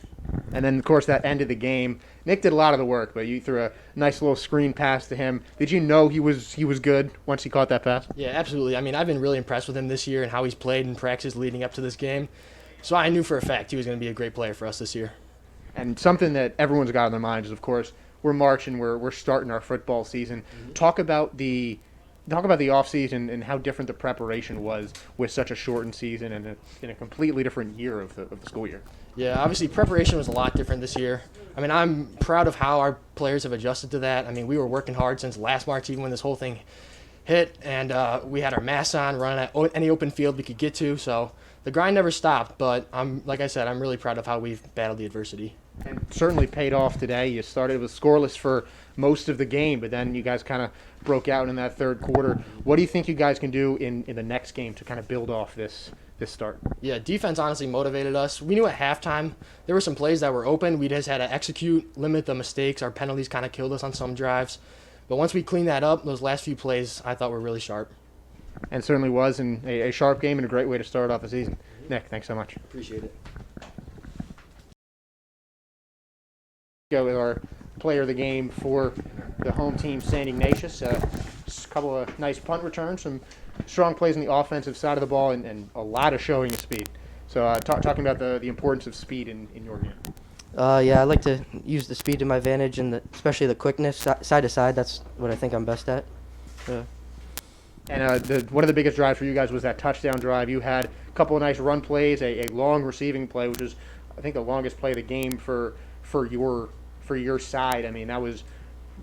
And then, of course, that ended the game. Nick did a lot of the work, but you threw a nice little screen pass to him. Did you know he was good once he caught that pass? Yeah, absolutely. I mean, I've been really impressed with him this year and how he's played in practice leading up to this game. So I knew for a fact he was going to be a great player for us this year. And something that everyone's got on their minds is, of course, we're March and we're starting our football season. Mm-hmm. Talk about the talk about the offseason and how different the preparation was with such a shortened season and in a completely different year of the school year. Yeah, obviously preparation was a lot different this year. I mean, I'm proud of how our players have adjusted to that. I mean, we were working hard since last March, even when this whole thing hit, and we had our masks on, running at any open field we could get to. So the grind never stopped, but like I said, I'm really proud of how we've battled the adversity. And certainly paid off today. You started with scoreless for most of the game, but then you guys kind of broke out in that third quarter. What do you think you guys can do in the next game to kind of build off this start? Yeah, defense honestly motivated us. We knew at halftime there were some plays that were open. We just had to execute, limit the mistakes. Our penalties kind of killed us on some drives. But once we cleaned that up, those last few plays I thought were really sharp. And certainly was, and a sharp game and a great way to start off the season. Nick, thanks so much. Appreciate it. Go with our player of the game for the home team, St. Ignatius. A couple of nice punt returns, some strong plays on the offensive side of the ball, and a lot of showing of speed. So talking about the importance of speed in your game. Yeah, I like to use the speed to my advantage, and especially the quickness side to side. That's what I think I'm best at. And one of the biggest drives for you guys was that touchdown drive. You had a couple of nice run plays, a long receiving play, which is, I think, the longest play of the game for your side. I mean, that was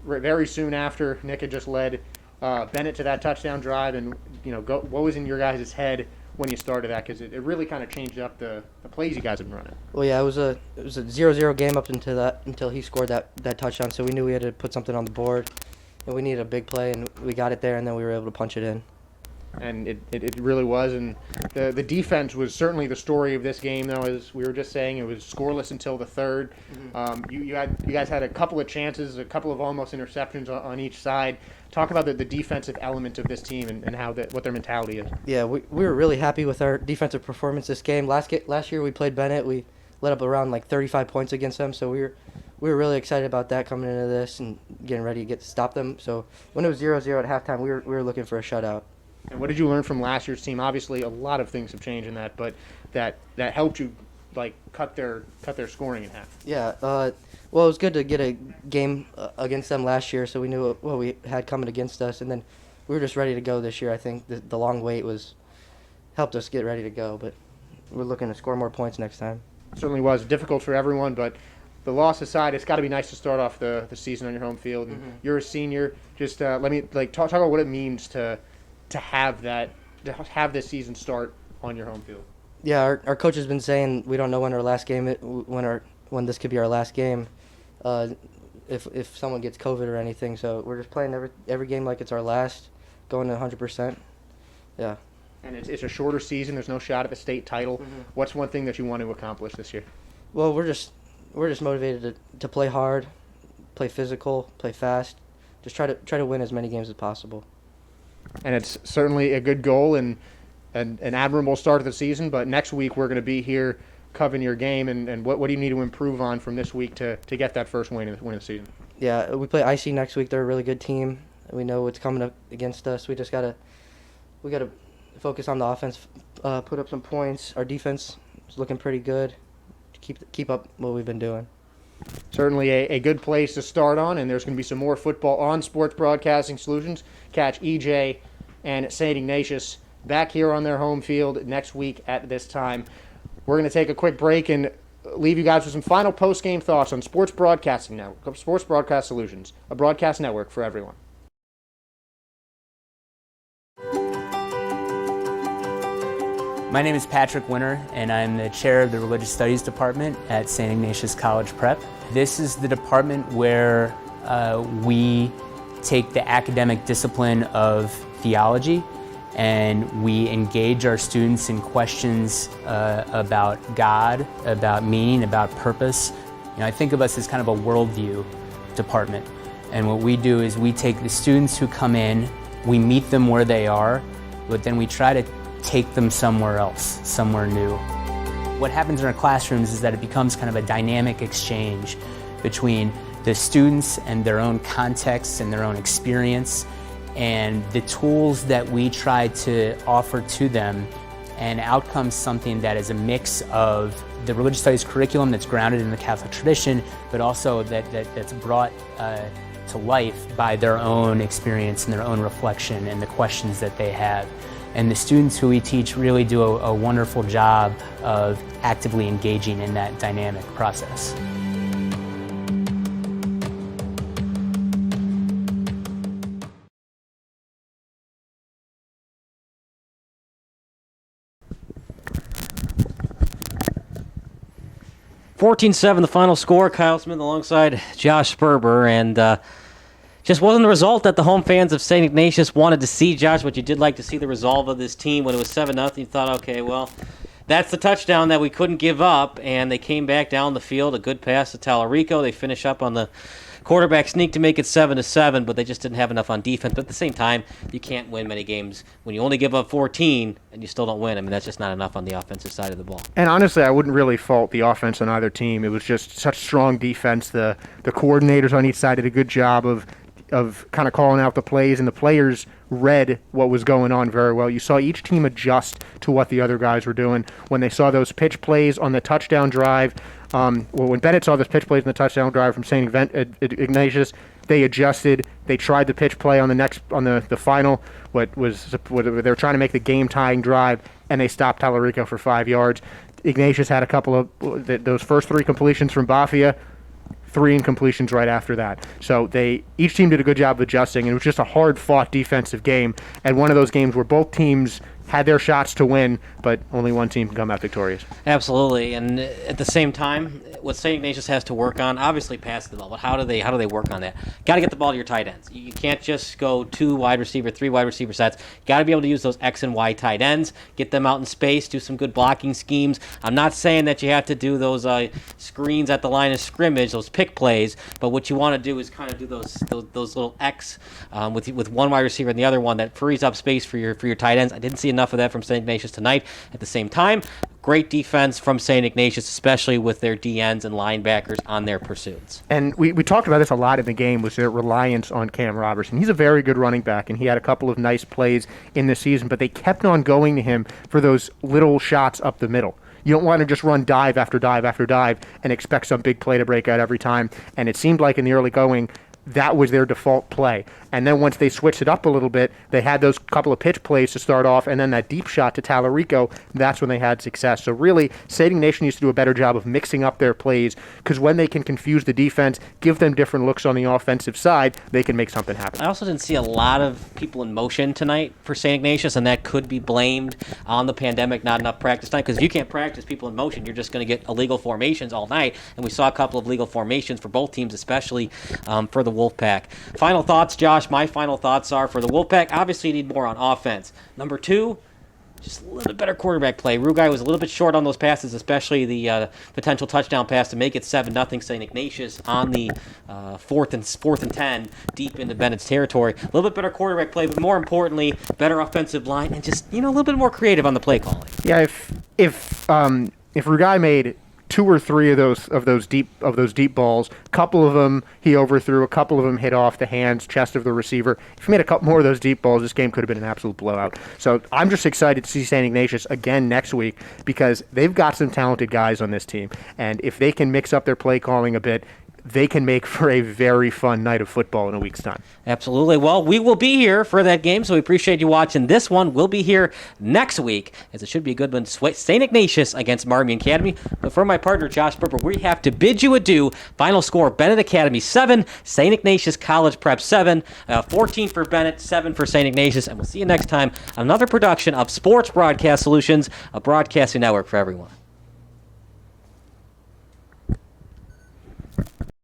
very soon after Nick had just led Benet to that touchdown drive. And what was in your guys' head when you started that? Because it really kind of changed up the plays you guys have been running. Well, yeah, it was a 0-0 game up until he scored that touchdown. So we knew we had to put something on the board, and we needed a big play, and we got it there, and then we were able to punch it in. And it really was, and the defense was certainly the story of this game. Though, as we were just saying, it was scoreless until the third. Mm-hmm. You guys had a couple of chances, a couple of almost interceptions on each side. Talk about the defensive element of this team and what their mentality is. Yeah, we were really happy with our defensive performance this game. Last year we played Benet. We let up around like 35 points against them, so we were really excited about that coming into this and getting ready to stop them. So when it was 0-0 at halftime, we were looking for a shutout. And what did you learn from last year's team? Obviously, a lot of things have changed in that, but that helped you cut their scoring in half. Yeah. Well, it was good to get a game against them last year, so we knew what we had coming against us, and then we were just ready to go this year. I think the long wait helped us get ready to go, but we're looking to score more points next time. It certainly was difficult for everyone, but the loss aside, it's got to be nice to start off the season on your home field. And you're a senior. Just let me talk about what it means to have this season start on your home field. Yeah, our coach has been saying we don't know when our last game when this could be our last game, if someone gets COVID or anything. So we're just playing every game like it's our last, going to 100%. Yeah. And it's a shorter season. There's no shot at the state title. Mm-hmm. What's one thing that you want to accomplish this year? Well, we're just motivated to play hard, play physical, play fast, just try to win as many games as possible. And it's certainly a good goal and an admirable start of the season. But next week we're going to be here covering your game. And what do you need to improve on from this week to get that first win of the season? Yeah, we play IHSA next week. They're a really good team. We know what's coming up against us. We gotta focus on the offense, put up some points. Our defense is looking pretty good. Keep up what we've been doing. Certainly a good place to start on, and there's going to be some more football on Sports Broadcasting Solutions. Catch EJ and St. Ignatius back here on their home field next week at this time. We're going to take a quick break and leave you guys with some final post-game thoughts on Sports Broadcasting Network, Sports Broadcast Solutions, a broadcast network for everyone. My name is Patrick Winter, and I'm the chair of the Religious Studies Department at St. Ignatius College Prep. This is the department where we take the academic discipline of theology and we engage our students in questions about God, about meaning, about purpose. I think of us as kind of a worldview department. And what we do is we take the students who come in, we meet them where they are, but then we try to take them somewhere else, somewhere new. What happens in our classrooms is that it becomes kind of a dynamic exchange between the students and their own context and their own experience and the tools that we try to offer to them, and out comes something that is a mix of the religious studies curriculum that's grounded in the Catholic tradition, but also that's brought to to life by their own experience and their own reflection and the questions that they have. And the students who we teach really do a wonderful job of actively engaging in that dynamic process. (14-7) the final score. Kyle Smith alongside Josh Sperber, and just wasn't the result that the home fans of St. Ignatius wanted to see, Josh, but you did like to see the resolve of this team. When it was 7-0, you thought, okay, well, that's the touchdown that we couldn't give up, and they came back down the field. A good pass to Tallarico. They finish up on the quarterback sneak to make it 7-7, but they just didn't have enough on defense. But at the same time, you can't win many games when you only give up 14 and you still don't win. I mean, that's just not enough on the offensive side of the ball. And honestly, I wouldn't really fault the offense on either team. It was just such strong defense. The coordinators on each side did a good job of kind of calling out the plays, and the players read what was going on very well. You saw each team adjust to what the other guys were doing. When they saw those pitch plays on the touchdown drive, when Benet saw those pitch plays on the touchdown drive from St. Ignatius, they adjusted. They tried the pitch play on the final, what they were trying to make the game-tying drive, and they stopped Tallarico for 5 yards. Ignatius had a couple of those first 3 completions from Bafia, 3 incompletions right after that. So each team did a good job of adjusting, and it was just a hard-fought defensive game, and one of those games where both teams had their shots to win, but only one team can come out victorious. Absolutely, and at the same time, what St. Ignatius has to work on, obviously pass the ball, but how do they work on that? Got to get the ball to your tight ends. You can't just go 2 wide receiver, 3 wide receiver sets. Got to be able to use those X and Y tight ends, get them out in space, do some good blocking schemes. I'm not saying that you have to do those screens at the line of scrimmage, those pick plays, but what you want to do is kind of do those little X with one wide receiver and the other one that frees up space for your tight ends. I didn't see enough of that from St. Ignatius tonight. At the same time, great defense from St. Ignatius, especially with their DNs and linebackers on their pursuits. And we talked about this a lot in the game, was their reliance on Cam Robertson. He's a very good running back, and he had a couple of nice plays in the season, but they kept on going to him for those little shots up the middle. You don't want to just run dive after dive after dive and expect some big play to break out every time. And it seemed like in the early going, that was their default play. And then once they switched it up a little bit, they had those couple of pitch plays to start off, and then that deep shot to Tallarico, that's when they had success. So really, St. Ignatius needs to do a better job of mixing up their plays, because when they can confuse the defense, give them different looks on the offensive side, they can make something happen. I also didn't see a lot of people in motion tonight for St. Ignatius, and that could be blamed on the pandemic, not enough practice time, because if you can't practice people in motion, you're just going to get illegal formations all night, and we saw a couple of legal formations for both teams, especially for the Wolfpack. Final thoughts, Josh. My final thoughts are, for the Wolfpack, obviously you need more on offense. Number 2, just a little bit better quarterback play. Rugai was a little bit short on those passes, especially the potential touchdown pass to make it 7-0 St. Ignatius on the fourth and 10 deep into Bennett's territory. A little bit better quarterback play, but more importantly, better offensive line, and just a little bit more creative on the play calling. Yeah, if Rugai made 2 or 3 of those deep balls, a couple of them he overthrew, a couple of them hit off the hands, chest of the receiver. If he made a couple more of those deep balls, this game could have been an absolute blowout. So I'm just excited to see St. Ignatius again next week, because they've got some talented guys on this team, and if they can mix up their play calling a bit, they can make for a very fun night of football in a week's time. Absolutely. Well, we will be here for that game, so we appreciate you watching this one. We'll be here next week, as it should be a good one. St. Ignatius against Marmion Academy. But for my partner, Josh Berber, we have to bid you adieu. Final score, Benet Academy 7, St. Ignatius College Prep 7, 14 for Benet, 7 for St. Ignatius. And we'll see you next time. Another production of Sports Broadcast Solutions, a broadcasting network for everyone.